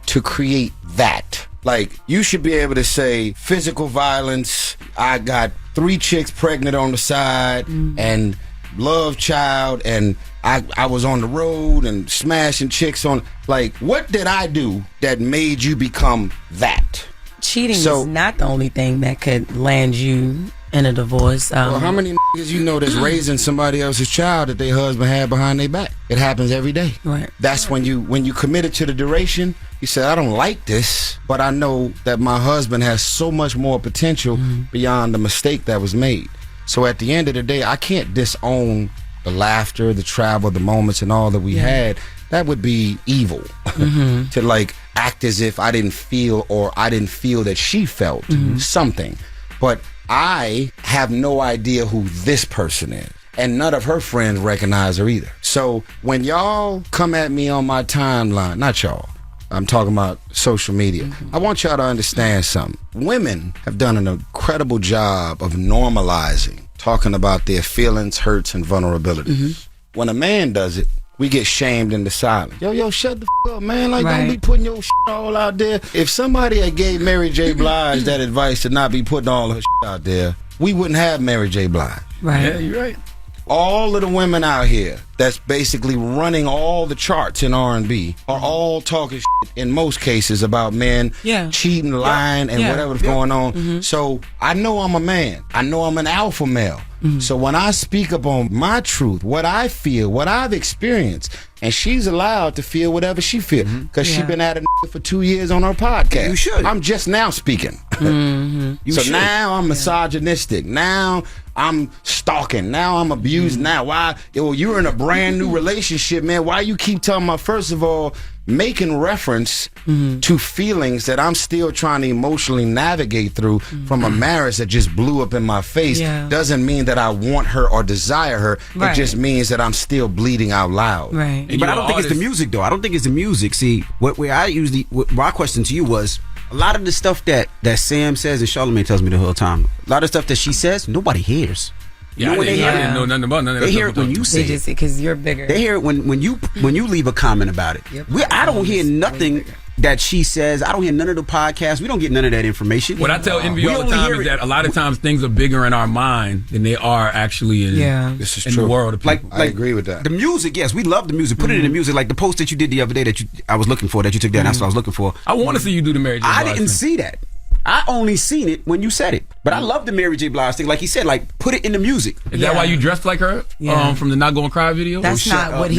to create that. Like, you should be able to say physical violence, I got 3 chicks pregnant on the side, and love child, and I was on the road and smashing chicks on. Like, what did I do that made you become that? Cheating is not the only thing that could land you in a divorce. Well, how many niggas you know that's raising somebody else's child that their husband had behind their back? It happens every day. Right. That's when you committed to the duration. You said, I don't like this, but I know that my husband has so much more potential beyond the mistake that was made. So at the end of the day, I can't disown the laughter, the travel, the moments, and all that we had. That would be evil to like act as if I didn't feel, or I didn't feel that she felt something. But I have no idea who this person is, and none of her friends recognize her either. So when y'all come at me on my timeline, not y'all, I'm talking about social media, I want y'all to understand something. Women have done an incredible job of normalizing talking about their feelings, hurts, and vulnerabilities. When a man does it, we get shamed into silence. Yo, shut the up, man. Like, don't be putting your all out there. If somebody had gave Mary J. Blige that advice to not be putting all her out there, we wouldn't have Mary J. Blige. Right. Yeah, you're right. All of the women out here that's basically running all the charts in R&B are all talking in most cases about men cheating, lying, and whatever's going on. So I know I'm a man. I know I'm an alpha male. So when I speak up on my truth, what I feel, what I've experienced, and she's allowed to feel whatever she feels, because she's been at it for 2 years on her podcast. You should. I'm just now speaking. So now I'm misogynistic. Now I'm stalking. Now I'm abused. Now why? Yo, you're in a brand new relationship, man. Why you keep talking about, first of all, making reference to feelings that I'm still trying to emotionally navigate through from a marriage that just blew up in my face doesn't mean that I want her or desire her. It just means that I'm still bleeding out loud. Right. But I don't think it's the music, though. I don't think it's the music. See, my question to you was, a lot of the stuff that Sam says and Charlamagne tells me the whole time, a lot of stuff that she says, nobody hears. Yeah, I didn't know nothing about none of that. They hear it when you say it. Because you're bigger. They hear it when you leave a comment about it. I don't hear nothing that she says. I don't hear none of the podcasts. We don't get none of that information. What I tell Envy all the time is that a lot of times things are bigger in our mind than they are actually in, this is in true. the world of people. I agree with that. The music, yes, we love the music. Put it in the music. Like the post that you did the other day that I was looking for, that you took down. That's what I was looking for. I want to see you do the Mary J. Blige I didn't thing. see that. I only seen it when you said it. But I love the Mary J. Blige thing. Like he said, like, put it in the music. Is that why you dressed like her from the Not Gonna Cry video? That's not what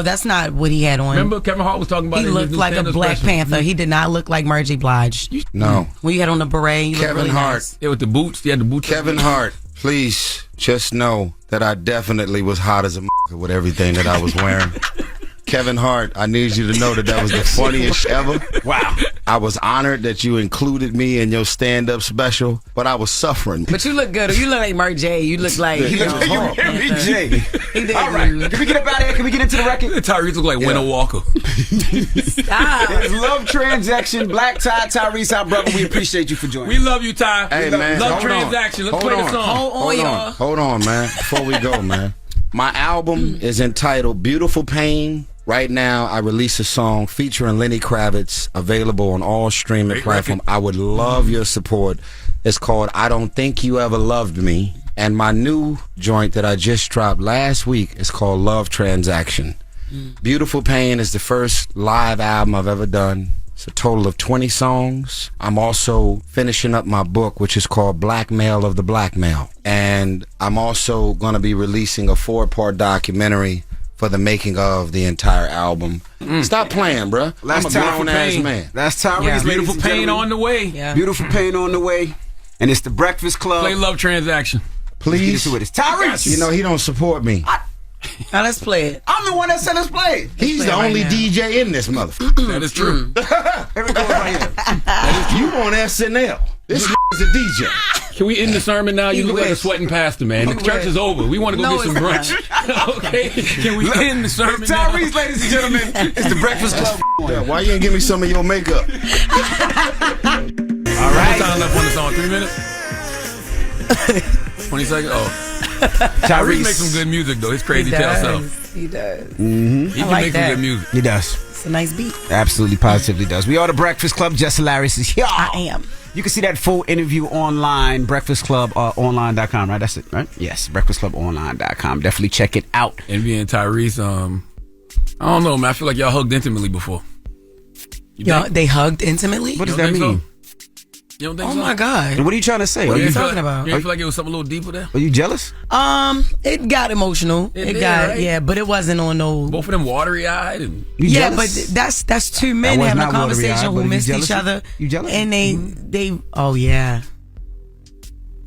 that's not what he had on. Remember Kevin Hart was talking about he looked like a Black Panther. He did not look like Mary J. Blige. No. When you had on the beret, you Kevin really Hart. Nice. Yeah, with the boots. He had the boots. Kevin Hart, please just know that I definitely was hot as a with everything that I was wearing. Kevin Hart, I need you to know that was the funniest ever. Wow. I was honored that you included me in your stand-up special, but I was suffering. But you look good. You look like Mary J. You look like Mary J. He did All right. Can we get up out of here? Can we get into the record? Tyrese look like Winter Walker. Stop. It's Love Transaction. Black Ty, Tyrese, our brother. We appreciate you for joining. We love you, Ty. Hey, man. Love hold Transaction. on. Let's play the song. Hold on, man. Before we go, man. My album is entitled Beautiful Pain. Right now, I release a song featuring Lenny Kravitz, available on all streaming platforms. I would love your support. It's called I Don't Think You Ever Loved Me. And my new joint that I just dropped last week is called Love Transaction. Beautiful Pain is the first live album I've ever done. It's a total of 20 songs. I'm also finishing up my book, which is called Blackmail of the Blackmail. And I'm also going to be releasing a 4-part documentary for the making of the entire album. Stop playing, bruh. I'm a grown-ass man. That's Tyrese. Beautiful Pain on the way. Yeah. Beautiful Pain on the way. And it's the Breakfast Club. Play Love Transaction. Please. It's Tyrese. You know, he don't support me. Now let's play it. I'm the one that said let's play it. He's the only DJ in this motherfucker. That is true. You on SNL. This is a DJ. Can we end the sermon now? You look like a sweating pastor, man. The church is over. We want to go get some brunch. Okay? Can we end the sermon now? Tyrese, ladies and gentlemen, it's the Breakfast Club. Yeah, why you ain't give me some of your makeup? All right. Time left on the song? 3 minutes? 20 seconds? Oh. Tyrese makes some good music, though. His crazy tail self. He does. Mm-hmm. He can make some good music. He does. It's a nice beat. Absolutely, positively does. We are the Breakfast Club. Jess Hilarious is here. I am. You can see that full interview online, Breakfast Club online.com, right? That's it, right? Yes, breakfastclubonline.com. Definitely check it out. Envy and Tyrese, I don't know, man. I feel like y'all hugged intimately before. They hugged intimately? What does that mean? You don't think Oh so? my God. What are you trying to say? What are you talking about? You feel like it was something a little deeper there? Are you jealous? It got emotional. It did, got right? yeah, but it wasn't on no. Both of them watery-eyed. And Yeah, but that's two men was having a not conversation watery-eyed, who but missed you each jealous? other. You jealous? And they oh yeah.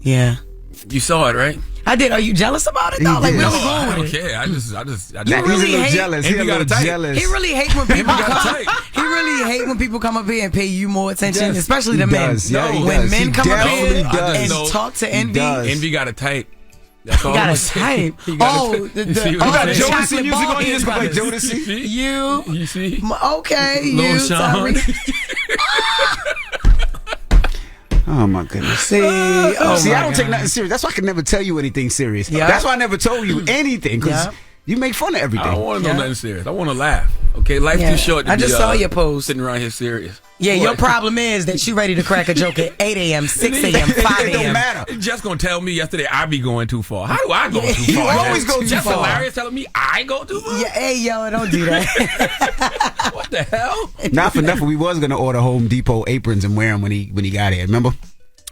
You saw it, right? I did. Are you jealous about it though? Like where we going I don't with it? care. I just You really hate. jealous. Envy got a type. jealous. He really hate when people got come. tight. He really hate when people come up here and pay you more attention, Yes, especially he the men. does. Yeah, he when does. men He come up definitely here does. and talk to Envy, does. Envy got a type. That's all got I'm a saying. type. He got Oh, a the You see you what I'm got saying? Jodeci Jodeci music on you. Just Ball like Head Jodeci. You see? Okay, Lil you Sean. Tyrese. Oh my goodness. See, I don't God. take nothing serious. That's why I can never tell you anything serious. Yeah. That's why I never told you anything, because Yeah. you make fun of everything. I don't want to know nothing serious. I want to laugh. Okay, life Yeah. too short to I be just saw your post. sitting around here serious. Yeah, your What? problem is that you ready to crack a joke at 8 a.m., 6 a.m., 5 It don't a.m. matter. Just gonna tell me yesterday I be going too far. How do I go too You far? always go too Just far. Hilarious telling me I go too far. Yeah, hey, yo, don't do that. What the hell? Not for nothing, we was gonna order Home Depot aprons and wear them when he got here. Remember?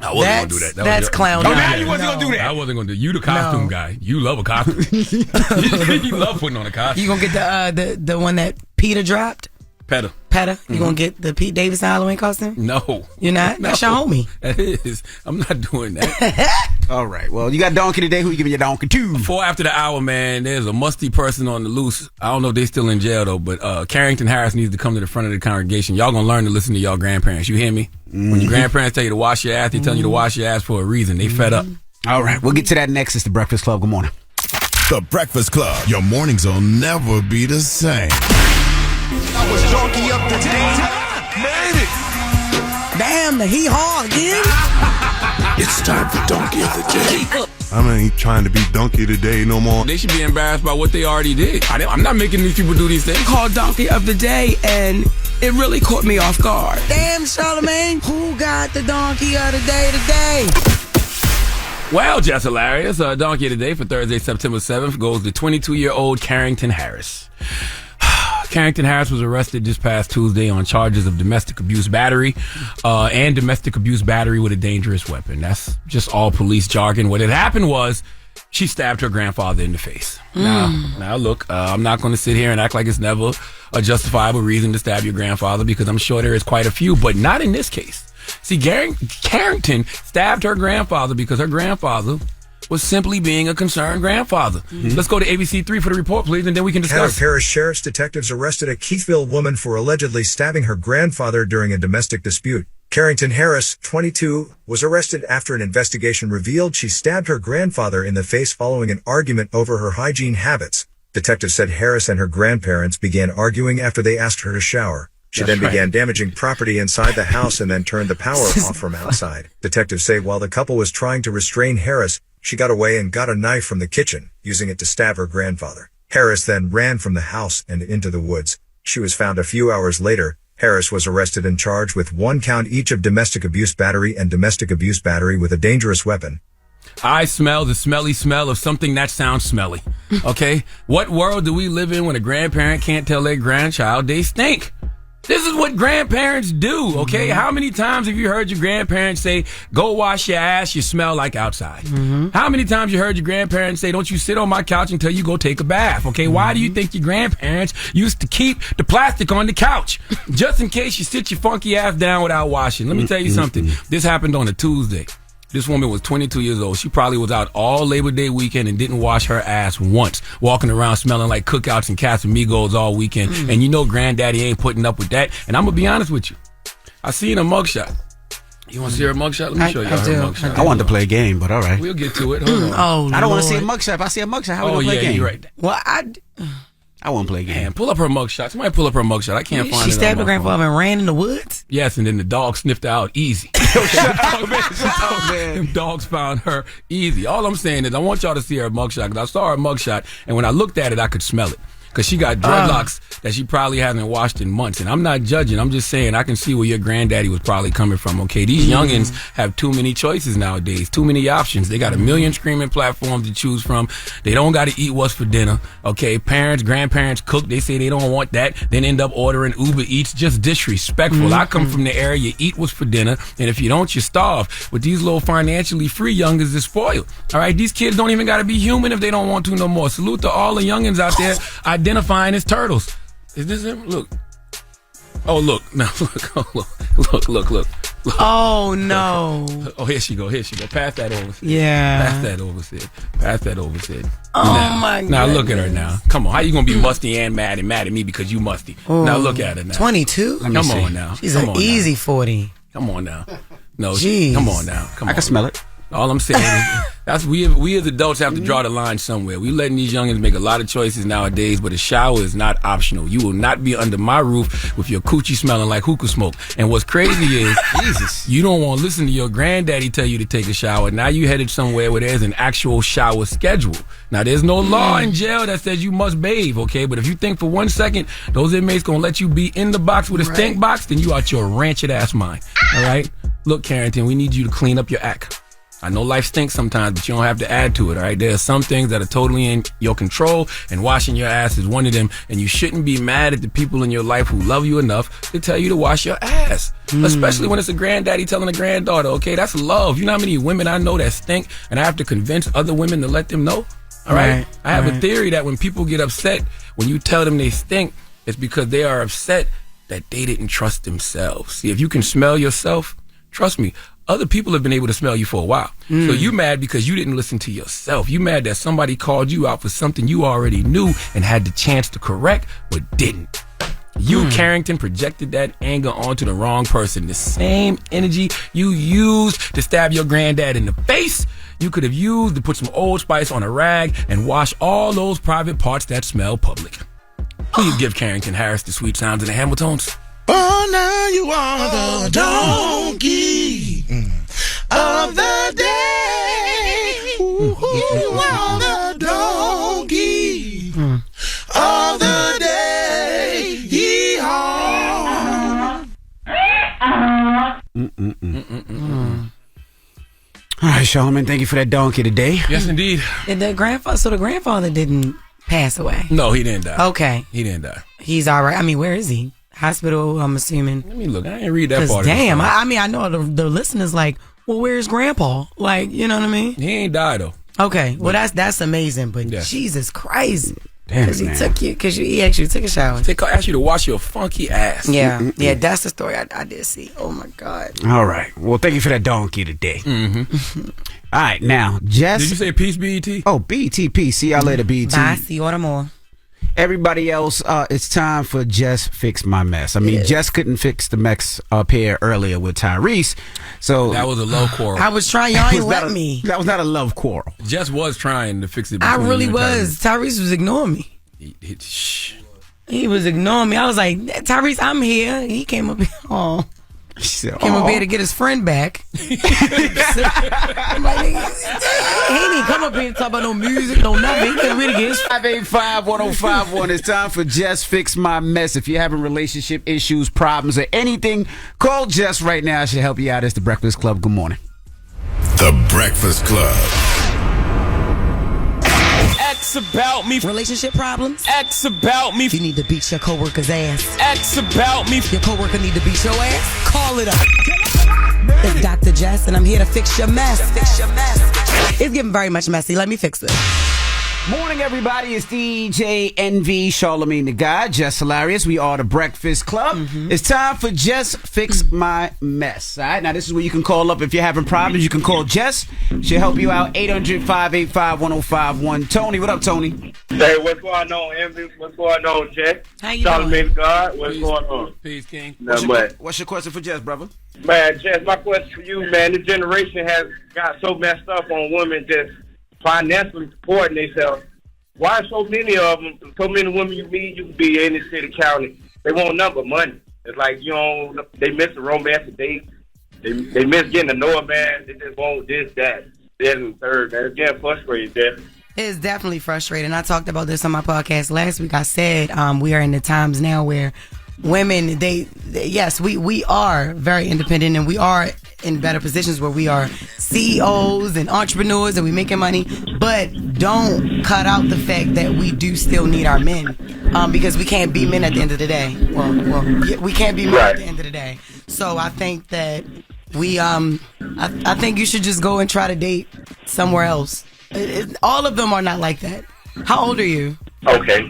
I wasn't gonna do that. That's clown. Oh, now you wasn't gonna do that. I wasn't gonna do. You the costume No. guy. You love a costume. You love putting on a costume. You gonna get the one that Peter dropped? Petter. Petta, you gonna get the Pete Davidson Halloween costume? No. You're not? That's your homie. That is. I'm not doing that. All right. Well, you got donkey today. Who you giving your donkey to? 4 after the hour, man. There's a musty person on the loose. I don't know if they're still in jail, though, but Carrington Harris needs to come to the front of the congregation. Y'all gonna learn to listen to y'all grandparents. You hear me? When your grandparents tell you to wash your ass, they telling you to wash your ass for a reason. They fed up. All right. We'll get to that next. It's the Breakfast Club. Good morning. The Breakfast Club. Your mornings will never be the same. I was donkey up today. Made it. Damn, the hee-haw again. It's time for Donkey of the Day. I ain't trying to be donkey today no more. They should be embarrassed by what they already did. I'm not making these people do these things. Called Donkey of the Day, and it really caught me off guard. Damn, Charlamagne, who got the donkey of the day today? Well, Jess hilarious. Donkey of the Day for Thursday, September 7th goes to 22-year-old Carrington Harris. Carrington Harris was arrested this past Tuesday on charges of domestic abuse battery and domestic abuse battery with a dangerous weapon. That's just all police jargon. What had happened was she stabbed her grandfather in the face. Now look, I'm not going to sit here and act like it's never a justifiable reason to stab your grandfather, because I'm sure there is quite a few, but not in this case. See, Carrington stabbed her grandfather because her grandfather was simply being a concerned grandfather. Let's go to ABC3 for the report, please, and then we can discuss. Parish Sheriff's detectives arrested a Keithville woman for allegedly stabbing her grandfather during a domestic dispute. Carrington Harris, 22, was arrested after an investigation revealed she stabbed her grandfather in the face following an argument over her hygiene habits. Detectives said Harris and her grandparents began arguing after they asked her to shower. She then began damaging property inside the house and then turned the power off from outside. Detectives say while the couple was trying to restrain Harris, she got away and got a knife from the kitchen, using it to stab her grandfather. Harris then ran from the house and into the woods. She was found a few hours later. Harris was arrested and charged with 1 count each of domestic abuse battery and domestic abuse battery with a dangerous weapon. I smell the smelly smell of something that sounds smelly. Okay? What world do we live in when a grandparent can't tell their grandchild they stink? This is what grandparents do, okay? How many times have you heard your grandparents say, go wash your ass, you smell like outside? How many times you heard your grandparents say, don't you sit on my couch until you go take a bath, okay? Why do you think your grandparents used to keep the plastic on the couch? Just in case you sit your funky ass down without washing. Let me tell you something. This happened on a Tuesday. This woman was 22 years old. She probably was out all Labor Day weekend and didn't wash her ass once, walking around smelling like cookouts and Casamigos all weekend. And you know granddaddy ain't putting up with that. And I'm going to be honest with you. I seen a mugshot. You want to see her mugshot? Let me show you her mugshot. I wanted to play a game, but all right. We'll get to it. Hold on. I don't want to see a mugshot. If I see a mugshot, how will I play a game? You're right. Well, I won't play a game. Man, pull up her mugshot. Somebody pull up her mugshot. I can't find it. She stabbed her grandfather and ran in the woods? Yes, and then the dog sniffed her out easy. Them dogs found her easy. All I'm saying is I want y'all to see her mugshot, because I saw her mugshot, and when I looked at it, I could smell it. Because she got dreadlocks that she probably hasn't washed in months. And I'm not judging. I'm just saying I can see where your granddaddy was probably coming from, okay? These youngins have too many choices nowadays, too many options. They got a million streaming platforms to choose from. They don't got to eat what's for dinner, okay? Parents, grandparents cook. They say they don't want that, then end up ordering Uber Eats. Just disrespectful. I come from the area you eat what's for dinner, and if you don't, you starve. But these little financially free youngins is spoiled, all right? These kids don't even got to be human if they don't want to no more. Salute to all the youngins out there identifying as turtles. Is this him? Look. Oh, look. No, look. Oh, look. Oh, no. Oh, here she go. Pass that over, Sid. Yeah. Pass that over, Sid. Oh, my God. Now, look at her now. Come on. How you going to be musty and mad at me because you musty? Now, look at her now. 22? Come on now. She's an easy 40. Come on now. No, Jeez. Come on now. I can smell it. All I'm saying is that's we as adults have to draw the line somewhere. We letting these youngins make a lot of choices nowadays, but a shower is not optional. You will not be under my roof with your coochie smelling like hookah smoke. And what's crazy is, Jesus, you don't want to listen to your granddaddy tell you to take a shower. Now you headed somewhere where there's an actual shower schedule. Now there's no law in jail that says you must bathe, okay? But if you think for 1 second those inmates gonna let you be in the box with a stink box, then you out your rancid ass mind. All right? Look, Carrington, we need you to clean up your act. I know life stinks sometimes, but you don't have to add to it, all right? There are some things that are totally in your control, and washing your ass is one of them, and you shouldn't be mad at the people in your life who love you enough to tell you to wash your ass, especially when it's a granddaddy telling a granddaughter, okay? That's love. You know how many women I know that stink, and I have to convince other women to let them know? All right? I have a theory that when people get upset, when you tell them they stink, it's because they are upset that they didn't trust themselves. See, if you can smell yourself, trust me, other people have been able to smell you for a while. So you mad because you didn't listen to yourself. You mad that somebody called you out for something you already knew and had the chance to correct, but didn't. You, Carrington, projected that anger onto the wrong person. The same energy you used to stab your granddad in the face, you could have used to put some Old Spice on a rag and wash all those private parts that smell public. Please give Carrington Harris the sweet sounds of the Hamiltons. Oh, now you are the donkey of the day. Ooh, you are the donkey of the day. Yee-haw. All right, Charlamagne, thank you for that donkey today. Yes, indeed. And the grandfather didn't pass away. No, he didn't die. Okay. He didn't die. He's all right. I mean, where is he? Hospital, I'm assuming. Let me look. I didn't read that part. Damn, I mean, I know the listeners like, well, where's Grandpa? Like, you know what I mean? He ain't died though. Okay, well that's amazing, but Jesus Christ, damn, because he actually took a shower. They asked you to wash your funky ass. Yeah, yeah, that's the story I did see. Oh my God. All right, well, thank you for that donkey today. All right, now, Jess. Did you say peace, BET? Oh, BET, peace. See y'all later, BET. Bye, see you tomorrow. Everybody else, it's time for Jess Fix My Mess. I mean, Jess couldn't fix the mess up here earlier with Tyrese, so that was a love quarrel. I was trying. Y'all ain't let me. That was not a love quarrel. Jess was trying to fix it. I really was. Tyrese was ignoring me. He was ignoring me. I was like, Tyrese, I'm here. He came up here. Oh. Came up here to get his friend back. I'm like, he didn't come up here and talk about no music, no nothing. He came here to get his 585-1051. It's time for Jess Fix My Mess. If you're having relationship issues, problems, or anything, call Jess right now. She'll help you out. It's The Breakfast Club. Good morning. The Breakfast Club. X about me. Relationship problems? X about me. You need to beat your coworker's ass. X about me. Your coworker need to beat your ass? Call it up. It's Dr. Jess, and I'm here to fix your mess. It's getting very much messy. Let me fix it. Morning, everybody. It's DJ NV, Charlamagne the Guy, Jess Hilarious. We are The Breakfast Club. It's time for Jess Fix My Mess. All right, now this is where you can call up if you're having problems. You can call Jess. She'll help you out. 800-585-1051. Tony, what up, Tony? Hey, what's going on, Envy? What's going on, Jess? How you doing? God, what's going on? Peace, King. What's your question for Jess, brother? Man, Jess, my question for you, man. This generation has got so messed up on women just financially supporting themselves. Why so many of them, so many women you meet, you can be in the city, county, they want nothing but money. It's like, you know, they miss the romantic date. They miss getting to know a man. They just want this, that, and third. Man, it's getting frustrating, Jess. It's definitely frustrating. I talked about this on my podcast last week. I said we are in the times now where women, yes, we are very independent, and we are in better positions where we are CEOs and entrepreneurs and we making money, but don't cut out the fact that we do still need our men, because we can't be men at the end of the day. Well, we can't be men at the end of the day. So I think that I think you should just go and try to date somewhere else. All of them are not like that. How old are you? Okay.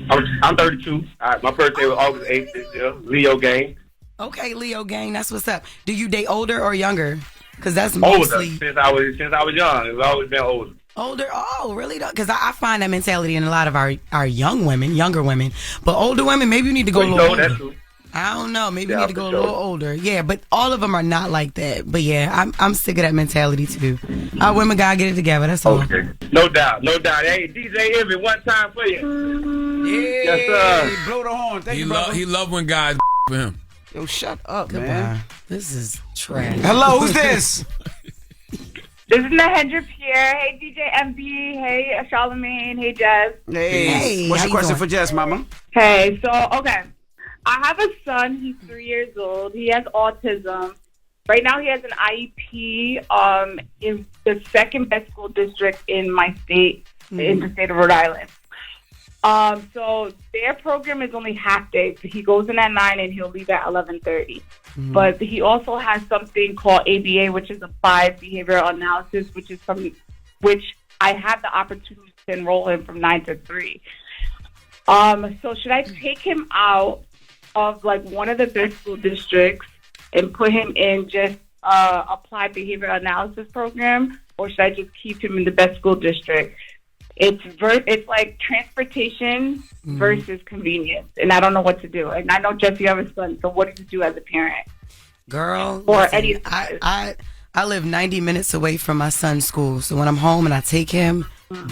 I'm 32. My birthday was August 8th this year. Leo gang. Okay, Leo gang. That's what's up. Do you date older or younger? Because that's older. mostly Since I was young. It's always been older. Older? Oh, really? Because I find that mentality in a lot of our younger women. But older women, maybe you need to go a little older. That's true. I don't know. Maybe you need to go a little older. Yeah, but all of them are not like that. But yeah, I'm sick of that mentality too. Our women gotta get it together. That's all. Okay. No doubt. Hey, DJ Envy, one time for you. Yeah. Yes, sir. Blow the horn. Thank you, brother. He love when guys for him. Yo, shut up, Goodbye. man. This is trash. Hello, who's this? This is Nahendra Pierre. Hey, DJ MB. Hey, Charlamagne. Hey, Jess. Hey. What's your question for Jess, mama? Hey, so, okay. I have a son. He's 3 years old. He has autism. Right now, he has an IEP in the second best school district in my state, in the state of Rhode Island. So their program is only half day. So he goes in at 9 and he'll leave at 11:30. But he also has something called ABA, which is applied behavioral analysis, which I had the opportunity to enroll him from 9 to 3. So should I take him out of like one of the best school districts and put him in just applied behavioral analysis program, or should I just keep him in the best school district? It's like transportation versus convenience, and I don't know what to do. And I know, Jess, you have a son, so what do you do as a parent? Girl, or listen, any. I live 90 minutes away from my son's school, so when I'm home and I take him,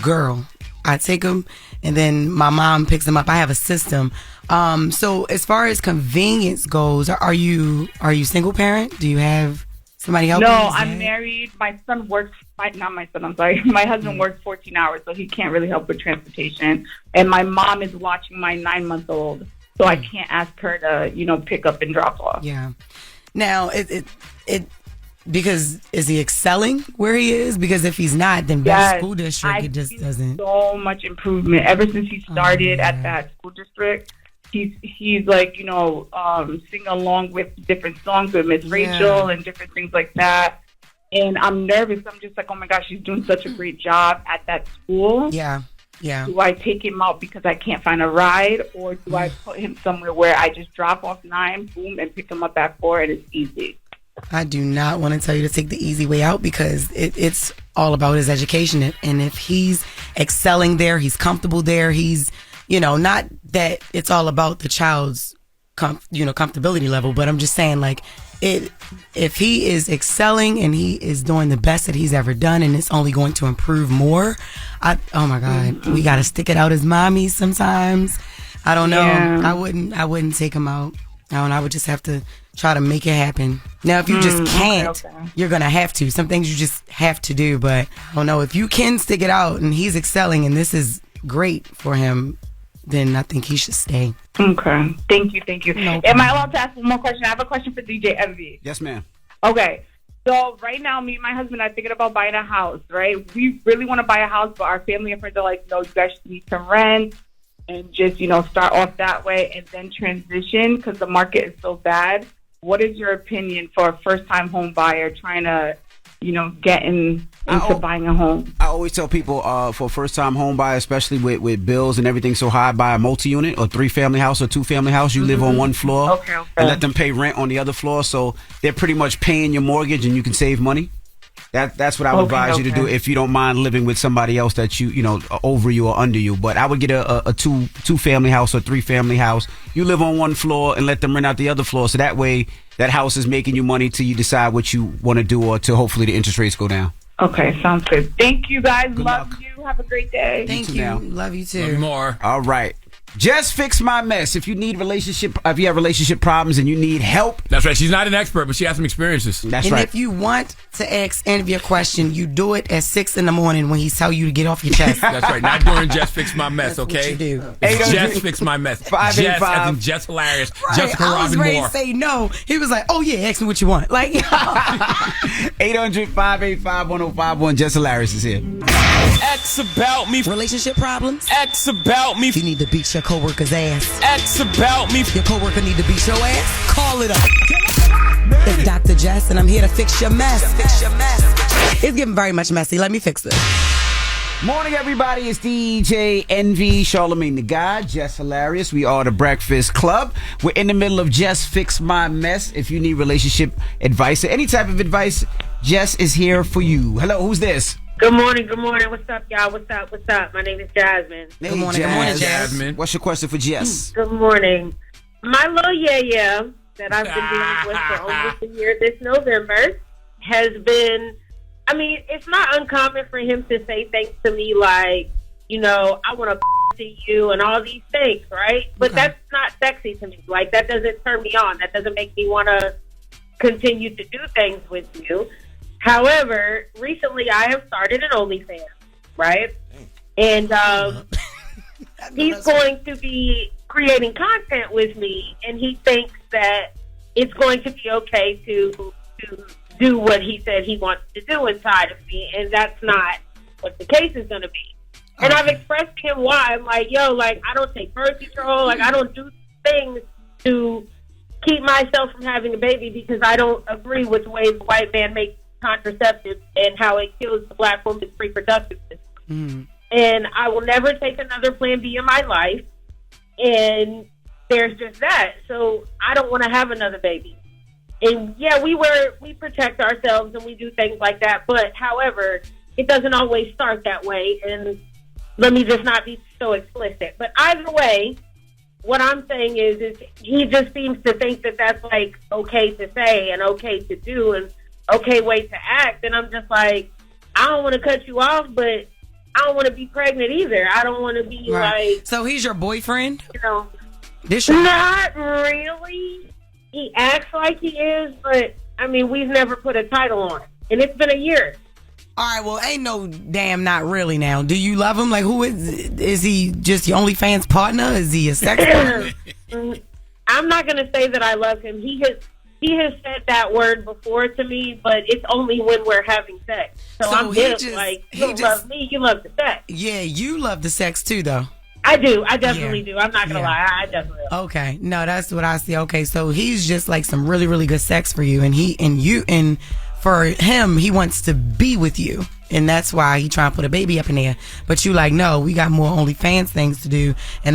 girl, I take him, and then my mom picks him up. I have a system. So as far as convenience goes, are you single parent? Do you have somebody helping? No, I'm married. My son works. Not my son. I'm sorry. My husband works 14 hours, so he can't really help with transportation. And my mom is watching my 9-month-old, so I can't ask her to, pick up and drop off. Yeah. Now it because is he excelling where he is? Because if he's not, then best school district, it just doesn't. So much improvement ever since he started at that school district. He's like, sing along with different songs with Miss Rachel and different things like that. And I'm nervous. I'm just like, oh my gosh, she's doing such a great job at that school. Yeah. Yeah. Do I take him out because I can't find a ride, or do I put him somewhere where I just drop off 9, boom, and pick him up at 4, and it's easy? I do not want to tell you to take the easy way out, because it's all about his education. And if he's excelling there, he's comfortable there, he's, not that it's all about the child's, comfortability level, but I'm just saying, like, if he is excelling and he is doing the best that he's ever done, and it's only going to improve more, oh my God, we got to stick it out as mommies sometimes. I don't know. Yeah. I wouldn't take him out. I would just have to try to make it happen. Now, if you just can't, you're going to have to. Some things you just have to do, but I don't know. If you can stick it out and he's excelling and this is great for him, then I think he should stay. Okay. Thank you. No Am I allowed to ask one more question? I have a question for DJ Envy. Yes, ma'am. Okay. So right now, me and my husband are thinking about buying a house, right? We really want to buy a house, but our family and friends are like, no, you guys need some rent and just, start off that way and then transition because the market is so bad. What is your opinion for a first-time home buyer trying to, get into buying a home? I always tell people for a first-time home buyer, especially with bills and everything so high, buy a multi-unit or 3-family house or 2-family house. You live on one floor and let them pay rent on the other floor. So they're pretty much paying your mortgage and you can save money. That's what I would advise you to do if you don't mind living with somebody else that over you or under you. But I would get a 2-family house or 3-family house. You live on one floor and let them rent out the other floor. So that way that house is making you money till you decide what you want to do or till hopefully the interest rates go down. Okay, sounds good. Thank you guys. Love you. Have a great day. Thank you. Love you too. Love you more. All right. Just fix my mess. If you have relationship problems and you need help. That's right. She's not an expert, but she has some experiences. That's right. And if you want to ask Envy a question, you do it at 6 in the morning when he tell you to get off your chest. That's right. Not during Just Fix My Mess, That's okay? What you do. It's Just Fix My Mess. 585. Jess, as in Jess Hilarious. Right. Jessica I was Robin ready Moore. to say no. He was like, oh yeah, ask me what you want. Like 800-585-1051. Jess Hilarious is here. X about me. Relationship problems? X about me. You need to beat your coworker's ass. X about me. Your coworker need to beat your ass? Call it up. It's Dr. Jess, and I'm here to fix your mess. It's getting very much messy. Let me fix it. Morning, everybody. It's DJ Envy, Charlamagne the God, Jess Hilarious. We are the Breakfast Club. We're in the middle of Just Fix My Mess. If you need relationship advice or any type of advice, Jess is here for you. Hello, who's this? Good morning. What's up, y'all? What's up? My name is Jasmine. Hey, Good morning, Jasmine. What's your question for Jess? Good morning. My little yeah that I've been dealing with for almost a year this November has been, it's not uncommon for him to say things to me like, I want to to you and all these things, right? But that's not sexy to me. Like, that doesn't turn me on. That doesn't make me want to continue to do things with you. However, recently I have started an OnlyFans, right? And he's going to be creating content with me, and he thinks that it's going to be okay to do what he said he wants to do inside of me, and that's not what the case is going to be. And I've expressed to him why. I'm like, I don't take birth control. Like, I don't do things to keep myself from having a baby because I don't agree with the way the white man makes contraceptive and how it kills the black woman's reproductive system. And I will never take another Plan B in my life. And there's just that. So I don't want to have another baby. And yeah, we protect ourselves and we do things like that. But however, it doesn't always start that way. And let me just not be so explicit. But either way, what I'm saying is he just seems to think that that's like okay to say and okay to do and okay way to act. And I'm just like, I don't want to cut you off, but I don't want to be pregnant either. I don't want to be like. So he's your boyfriend? You know, not really. He acts like he is, but I mean, we've never put a title on it, and it's been a year. All right, well, ain't no damn not really now. Do you love him? Like, who is he just your OnlyFans partner? Is he a sex partner? I'm not going to say that I love him. He has said that word before to me, but it's only when we're having sex. So I'm just like, you don't love me, you love the sex. Yeah, you love the sex too, though. I do. I definitely do. I'm not going to lie. I definitely do. Okay. No, that's what I see. Okay, so he's just like some really, really good sex for you. And for him, he wants to be with you. And that's why he trying to put a baby up in there. But you like, no, we got more OnlyFans things to do. And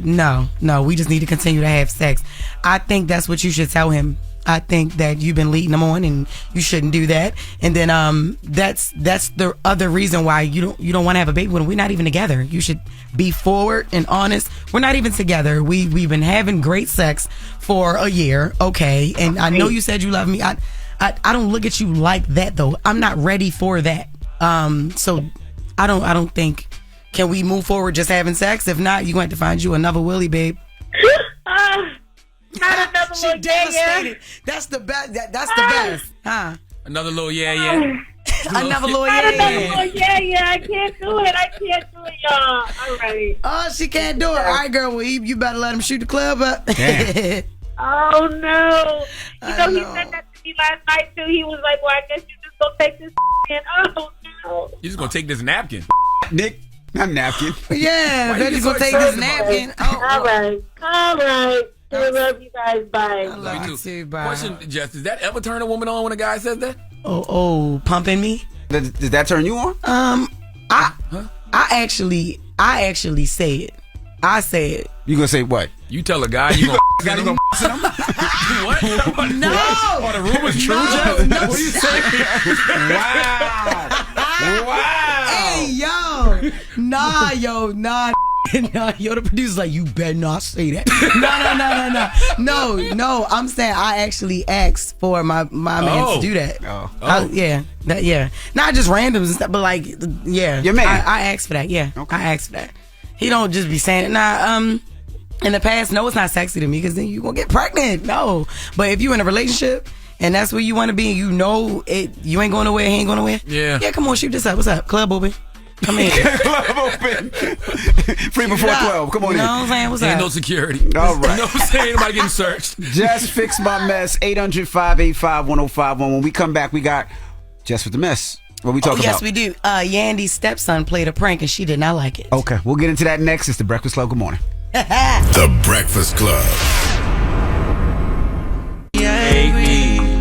no, we just need to continue to have sex. I think that's what you should tell him. I think that you've been leading him on and you shouldn't do that. And then that's the other reason why you don't want to have a baby when we're not even together. You should be forward and honest. We're not even together. We've been having great sex for a year, okay? And I know you said you love me. I don't look at you like that though. I'm not ready for that. So I don't think. Can we move forward just having sex? If not, you're going to have to find you another Willie, babe. Not another she little devastated. That's the best. That's the best. Huh? Another little yeah. Another little Not another yeah. little yeah. I can't do it, y'all. All right. Oh, she can't do it. All right, girl. Well, you better let him shoot the club up. Oh no! You know he said that to me last night too. He was like, "Well, I guess you just gonna take this." And oh no! You just gonna take this napkin, Nick? Not napkin. Yeah, they're just gonna take this napkin. All right. I love you guys. Bye. I love you too. Bye. Question, Jess, does that ever turn a woman on when a guy says that? Oh, pumping me? Does that turn you on? I actually say it. I say it. You gonna say what? You tell a guy you gonna him? What? No. Oh, the rumor's true, Jess? No. What are you saying? Wow. Hey, yo. Nah. Yo, the producer's like, you better not say that. No. I'm saying I actually asked for my man to do that. Yeah. Not just randoms and stuff, but like, yeah. Your man. I asked for that. Yeah. Okay. I asked for that. He don't just be saying it. Nah. In the past, no, it's not sexy to me because then you gonna get pregnant. No. But if you in a relationship and that's where you want to be, and you know it, you ain't going nowhere, he ain't going nowhere. Yeah. Yeah. Come on, shoot this up. What's up? Club open. Come in. Club open. Free before 12. Come on in. You know what I'm saying? What's Ain't up? no security. All right. You know what I'm saying? Nobody getting searched. Jess, fix my mess. 800-585-1051. When we come back, we got Jess with the mess. What we talking about? Yes, we do. Yandy's stepson played a prank and she did not like it. Okay, we'll get into that next. It's the Breakfast Club. Good morning. The Breakfast Club.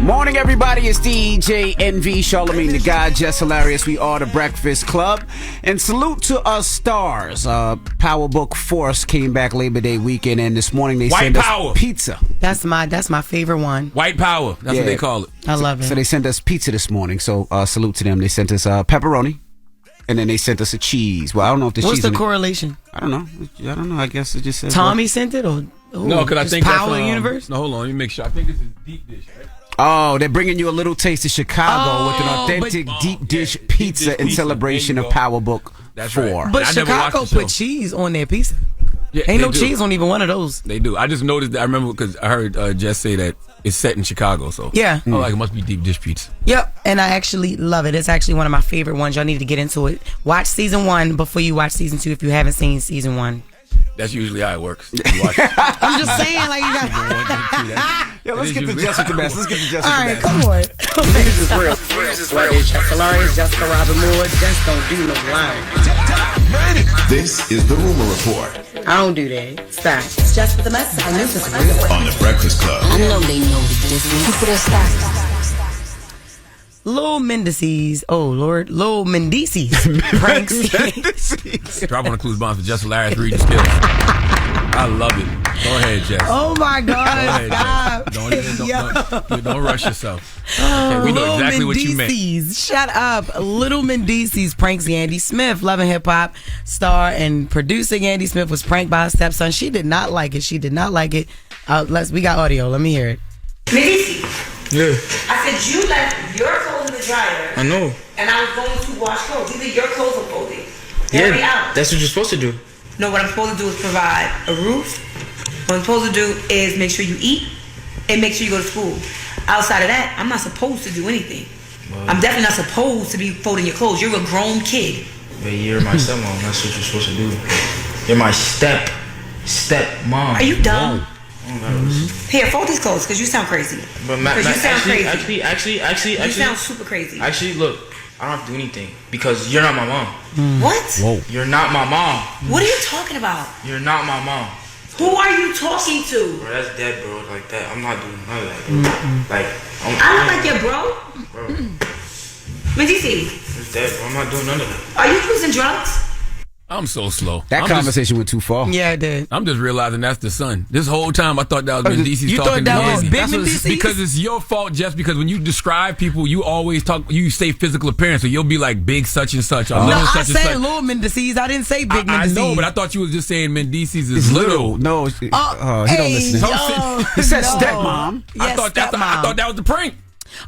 Morning, everybody. It's DJ NV, Charlamagne the God, Jess Hilarious. We are the Breakfast Club. And salute to us stars. Power Book Force came back Labor Day weekend, and this morning they sent us pizza. That's my favorite one. White power. That's what they call it. I love it. So they sent us pizza this morning. So salute to them. They sent us pepperoni, and then they sent us a cheese. Well, I don't know if the cheese. What's the correlation? I don't know. I guess it just says Tommy sent it, or no? Because I think Power that's Universe. No, hold on. Let me make sure. I think this is deep dish, right? Oh, they're bringing you a little taste of Chicago with an authentic deep dish pizza in celebration of Power Book 4. But Chicago put cheese on their pizza. Yeah, ain't no cheese on even one of those. They do. I just noticed that. I remember because I heard Jess say that it's set in Chicago. So yeah, like it must be deep dish pizza. Yep, and I actually love it. It's actually one of my favorite ones. Y'all need to get into it. Watch season 1 before you watch season 2 if you haven't seen season 1. That's usually how it works. I'm just saying, like you got. Yo, let's get to Jess with the best. Let's get to Jess with the best. All right, come on. This is real. Jess Hilarious, Jessica Robin Moore. Jess don't do no lying. This is the Rumor Report. I don't do that. Stop. It's Jess with the mess. I know this is real. On the Breakfast Club. I know they know the difference. Keep it a stop. Lil Mendices, Lil Mendices pranks. Drop on the clues bomb for Jess Hilarious reading skills. I love it. Go ahead, Jess. Oh my God! Go ahead, Jess. Don't rush yourself. Okay, we know exactly what you meant. Shut up. Little Mendices pranks Yandy Smith. Love and Hip Hop star and producer Yandy Smith was pranked by her stepson. She did not like it. We got audio. Let me hear it. Medici. Yeah. I said you left your clothes in the dryer. I know. And I was going to wash clothes. Either your clothes or folded. Yeah, that's what you're supposed to do. No, what I'm supposed to do is provide a roof. What I'm supposed to do is make sure you eat and make sure you go to school. Outside of that, I'm not supposed to do anything. Well, I'm definitely not supposed to be folding your clothes. You're a grown kid. But you're my stepmom. That's what you're supposed to do. You're my stepmom. Are you dumb? Mm-hmm. Here, fold these clothes because you sound crazy. But you sound crazy. Actually, you sound super crazy. Actually, look, I don't have to do anything because you're not my mom. What? Whoa. You're not my mom. What are you talking about? You're not my mom. Who are you talking to? Bro, that's dead, bro. Like that, I'm not doing none of that, bro. Like, I look like your bro. Medici. It's dead, bro. I'm not doing none of that. Are you using drugs? I'm so slow. That conversation went too far. Yeah, it did. I'm just realizing that's the son. This whole time I thought that was Mendices You talking thought that to was Big Mendices? Because it's your fault, Jess, because when you describe people, you always you say physical appearance, so you'll be like big such and such. Or No, little I such and said such. little Mendices. I didn't say big I Mendices. know, but I thought you was just saying Mendices is little. No, he don't listen. He said stepmom. I thought that was the prank.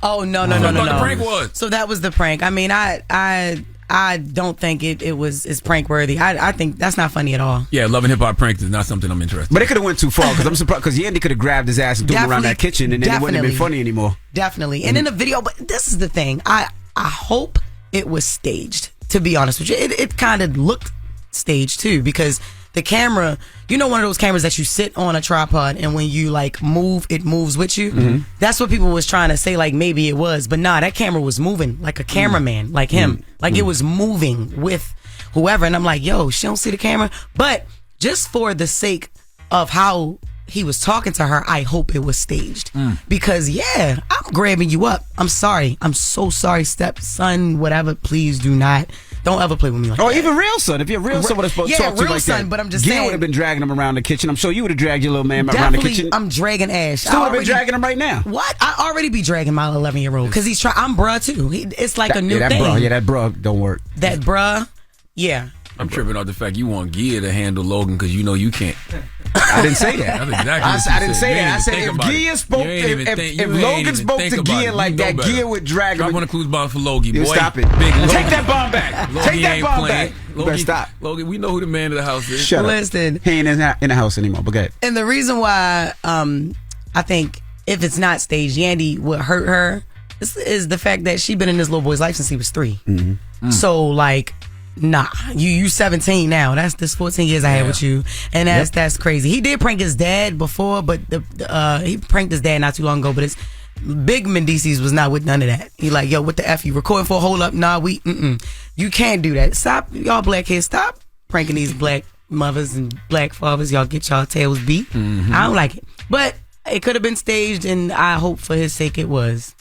Oh no! I thought the prank was. So that was the prank. I mean, I don't think it's prank worthy. I think that's not funny at all. Yeah, Love and Hip Hop pranks is not something I'm interested in. But it could have went too far because I'm surprised because Yandy could have grabbed his ass and threw him around that kitchen and then it wouldn't have been funny anymore. Definitely. And in the video, but this is the thing. I hope it was staged, to be honest with you. It kind of looked staged too because the camera, you know, one of those cameras that you sit on a tripod and when you like move, it moves with you. Mm-hmm. That's what people was trying to say, like maybe it was, but nah, that camera was moving like a cameraman, like him, like it was moving with whoever. And I'm like, yo, she don't see the camera. But just for the sake of how he was talking to her, I hope it was staged because yeah, I'm grabbing you up. I'm sorry. I'm so sorry, stepson, whatever. Please don't ever play with me like that. Or even real son. If your real son would have talked to you like real son, that. But I'm just Gail saying. would have been dragging him around the kitchen. I'm sure you would have dragged your little man around the kitchen. I'm dragging Ash. Still would have been dragging him right now. What? I already be dragging my 11-year-old because he's trying. I'm bruh too. It's like a new thing. That bruh don't work. That bruh, yeah. I'm tripping off the fact you want Gia to handle Logan because you know you can't. I didn't say that. That's exactly what I didn't said. say that. I said if Gia spoke, if Logan spoke to Gia like that, Gia would drag him. I want to clues bomb for Logie, boy. Stop it. Take that bomb back. Take that bomb back. You better stop. Logie, we know who the man of the house is. Shut Listen. up. He ain't in the house anymore, but go ahead. And the reason why I think if it's not staged, Yandy would hurt her is the fact that she been in this little boy's life since he was 3. Mm-hmm. So like, nah, you 17 now. That's this 14 years I had with you, and that's crazy. He did prank his dad before, but he pranked his dad not too long ago. But it's Big Mendices was not with none of that. He like, yo, what the F you recording for? Hold up, nah, you can't do that. Stop, y'all black kids, stop pranking these black mothers and black fathers. Y'all get y'all tails beat. Mm-hmm. I don't like it, but it could have been staged, and I hope for his sake it was.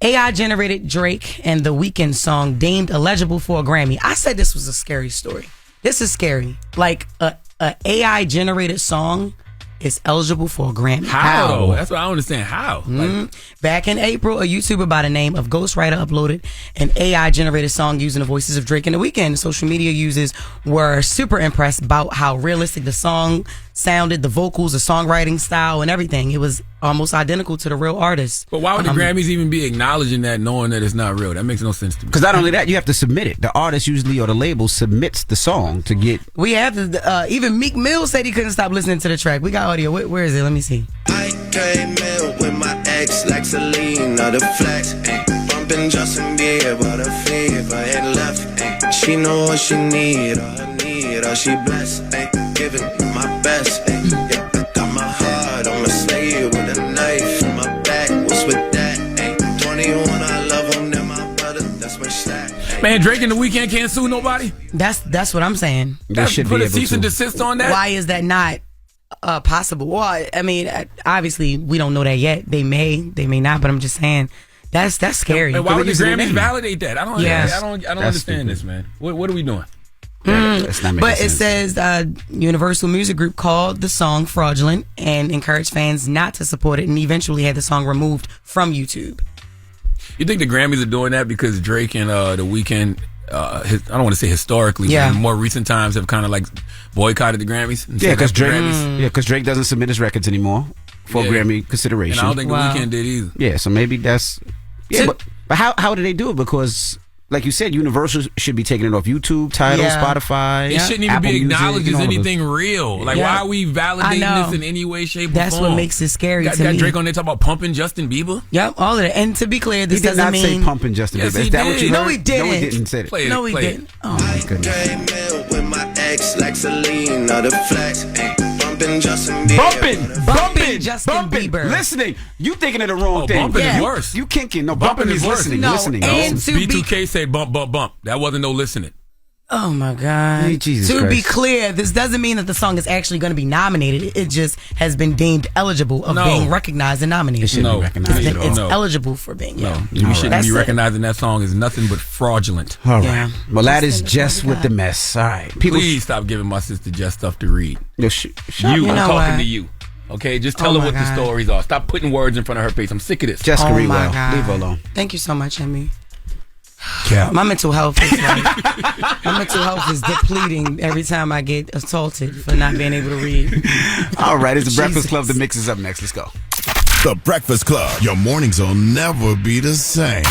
AI generated Drake and The Weeknd song deemed eligible for a Grammy. I said this was a scary story. This is scary. Like a AI generated song is eligible for a Grammy. How? That's what I don't understand. How? Back in April, a YouTuber by the name of Ghostwriter uploaded an AI generated song using the voices of Drake and The Weeknd. Social media users were super impressed about how realistic the song sounded, the vocals, the songwriting style, and everything. It was almost identical to the real artist. But why would the Grammys even be acknowledging that, knowing that it's not real? That makes no sense to me. Because not only that, you have to submit it. The artist usually or the label submits the song to get. We have to. Even Meek Mill said he couldn't stop listening to the track. We got audio. Where is it? Let me see. I came in with my ex like Selena, the flex, bumping Justin Bieber, the fever and left. She know what she need, all she blessed. Giving my best. Yeah, I got my heart on my sleeve with a knife in my back. What's with that? 21, I love him, then my brother, that's my stack. Man, Drake and The Weeknd can't sue nobody? That's what I'm saying. They should put be a able cease to. and desist on that? Why is that not possible? Well, I mean, obviously we don't know that yet. They may not, but I'm just saying that's scary. And why would the Grammys validate that? I don't Yes. understand this, man. What are we doing? That's not making But it sense. says Universal Music Group called the song fraudulent and encouraged fans not to support it, and eventually had the song removed from YouTube. You think the Grammys are doing that because Drake and The Weeknd, I don't want to say historically, but in more recent times have kind of like boycotted the Grammys? Yeah, because Drake doesn't submit his records anymore for Grammy consideration. And I don't think The Weeknd did either. Yeah, so maybe that's... Yeah, but how do they do it? Because... Like you said, Universal should be taking it off YouTube, Tidal, Spotify. It shouldn't even Apple be acknowledged Music, as anything real. Like, why are we validating this in any way, shape, or form? That's what makes it scary to me. Got Drake on there talking about pumping Justin Bieber? Yep, all of that. And to be clear, this he did doesn't not mean... say pumping Justin Bieber. Is that what you heard? No, he didn't. No, he didn't say it. No, he didn't. Oh, my goodness. With my ex, like Celine, or the flex, bumping Justin Bieber. Bumping Justin Bieber. Listening. You thinking of the wrong thing. Bumping is worse. You kinking. No, bumping is worse. listening. Listening. And B2K said bump, bump, bump. That wasn't no listening. Oh my God. Hey, Jesus to be Christ. clear, this doesn't mean that the song is actually going to be nominated. It just has been deemed eligible of being recognized and nominated. It shouldn't be recognized at all. It's eligible for being. You shouldn't be recognizing that song as nothing but fraudulent. All right. Well, that is Jess with the mess. All right. Please stop giving my sister Jess stuff to read. Yo, I'm talking to you. Okay, just tell her what the stories are. Stop putting words in front of her face. I'm sick of this. Jessica Rewell, leave her alone. Thank you so much, Emmy. Yeah. My mental health is depleting every time I get assaulted for not being able to read. All right, it's the Breakfast Club. The mix is up next. Let's go. The Breakfast Club. Your mornings will never be the same.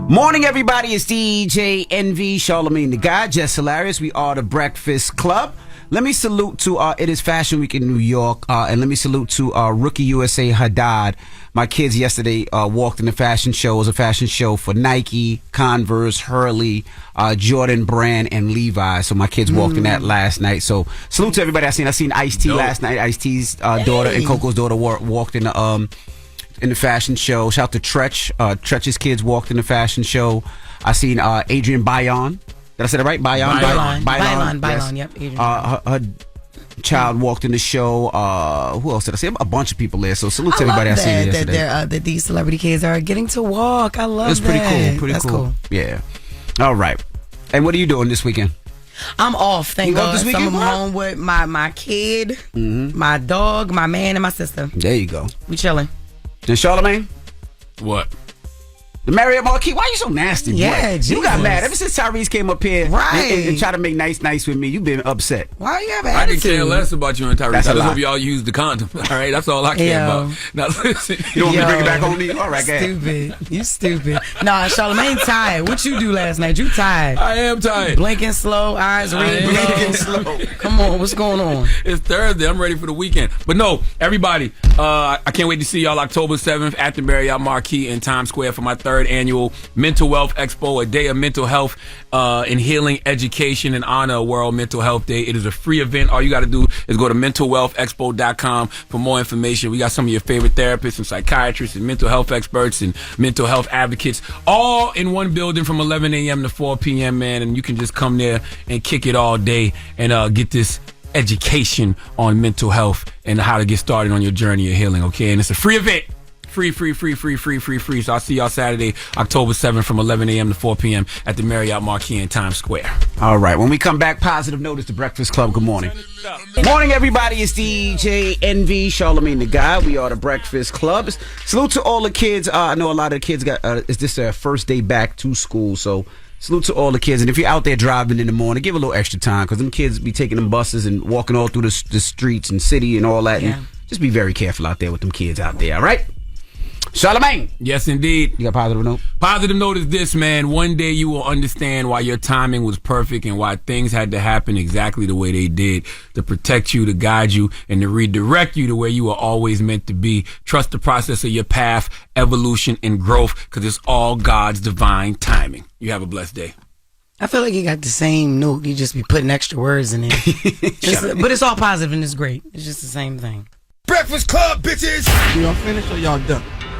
Morning, everybody. It's DJ NV, Charlamagne the God, Jess Hilarious. We are the Breakfast Club. Let me salute to it is Fashion Week in New York, and let me salute to Rookie USA Haddad. My kids yesterday walked in the fashion show. It was a fashion show for Nike, Converse, Hurley, Jordan Brand, and Levi. So my kids walked in that last night. So salute to everybody I seen Ice-T last night. Ice-T's daughter and Coco's daughter walked in the fashion show. Shout out to Tretch. Tretch's kids walked in the fashion show. I seen Adrienne Bayon. Did I say that right? Bayon. Yep. Her child walked in the show. Who else did I see? A bunch of people there. So salute to everybody I seen yesterday. That these celebrity kids are getting to walk. I love It's pretty cool. That's cool. Yeah. All right. And what are you doing this weekend? I'm off. Thank God. This weekend, I'm home with my kid, my dog, my man, and my sister. There you go. We chilling. And Charlamagne? What? The Marriott Marquis. Why you so nasty, boy? Yeah, you got mad ever since Tyrese came up here and tried to make nice with me. You've been upset. Why you have I attitude? can care less about you and Tyrese. That's I a just lie. hope y'all use the condom. All right, that's all I care about. Now listen, you want me to bring it back on me? All right, go ahead. Stupid. You stupid. Nah, Charlamagne tired. What you do last night? You tired? I am tired. Blinking slow, eyes red. Blinking slow. Come on, what's going on? It's Thursday. I'm ready for the weekend. But no, everybody, I can't wait to see y'all October 7th at the Marriott Marquis in Times Square for my 3rd annual Mental Wealth Expo, a day of mental health and healing education in honor of World Mental Health Day. It is a free event. All you got to do is go to mentalwealthexpo.com for more information. We got some of your favorite therapists and psychiatrists and mental health experts and mental health advocates all in one building from 11 a.m. to 4 p.m., man. And you can just come there and kick it all day and get this education on mental health and how to get started on your journey of healing, okay? And it's a free event. Free. So I'll see y'all Saturday, October 7th from 11 a.m. to 4 p.m. at the Marriott Marquis in Times Square. All right. When we come back, positive notice, the Breakfast Club. Good morning. Morning, everybody. It's DJ NV, Charlamagne the God. We are the Breakfast Club. Salute to all the kids. I know a lot of the kids got, it's this their first day back to school. So salute to all the kids. And if you're out there driving in the morning, give a little extra time because them kids be taking them buses and walking all through the streets and city and all that. Yeah. And just be very careful out there with them kids out there. All right? Charlamagne. Yes, indeed. You got a positive note? Positive note is this, man. One day you will understand why your timing was perfect and why things had to happen exactly the way they did to protect you, to guide you, and to redirect you to where you were always meant to be. Trust the process of your path, evolution, and growth because it's all God's divine timing. You have a blessed day. I feel like you got the same note. You just be putting extra words in it. But it's all positive and it's great. It's just the same thing. Breakfast Club, bitches! Y'all finished or y'all done?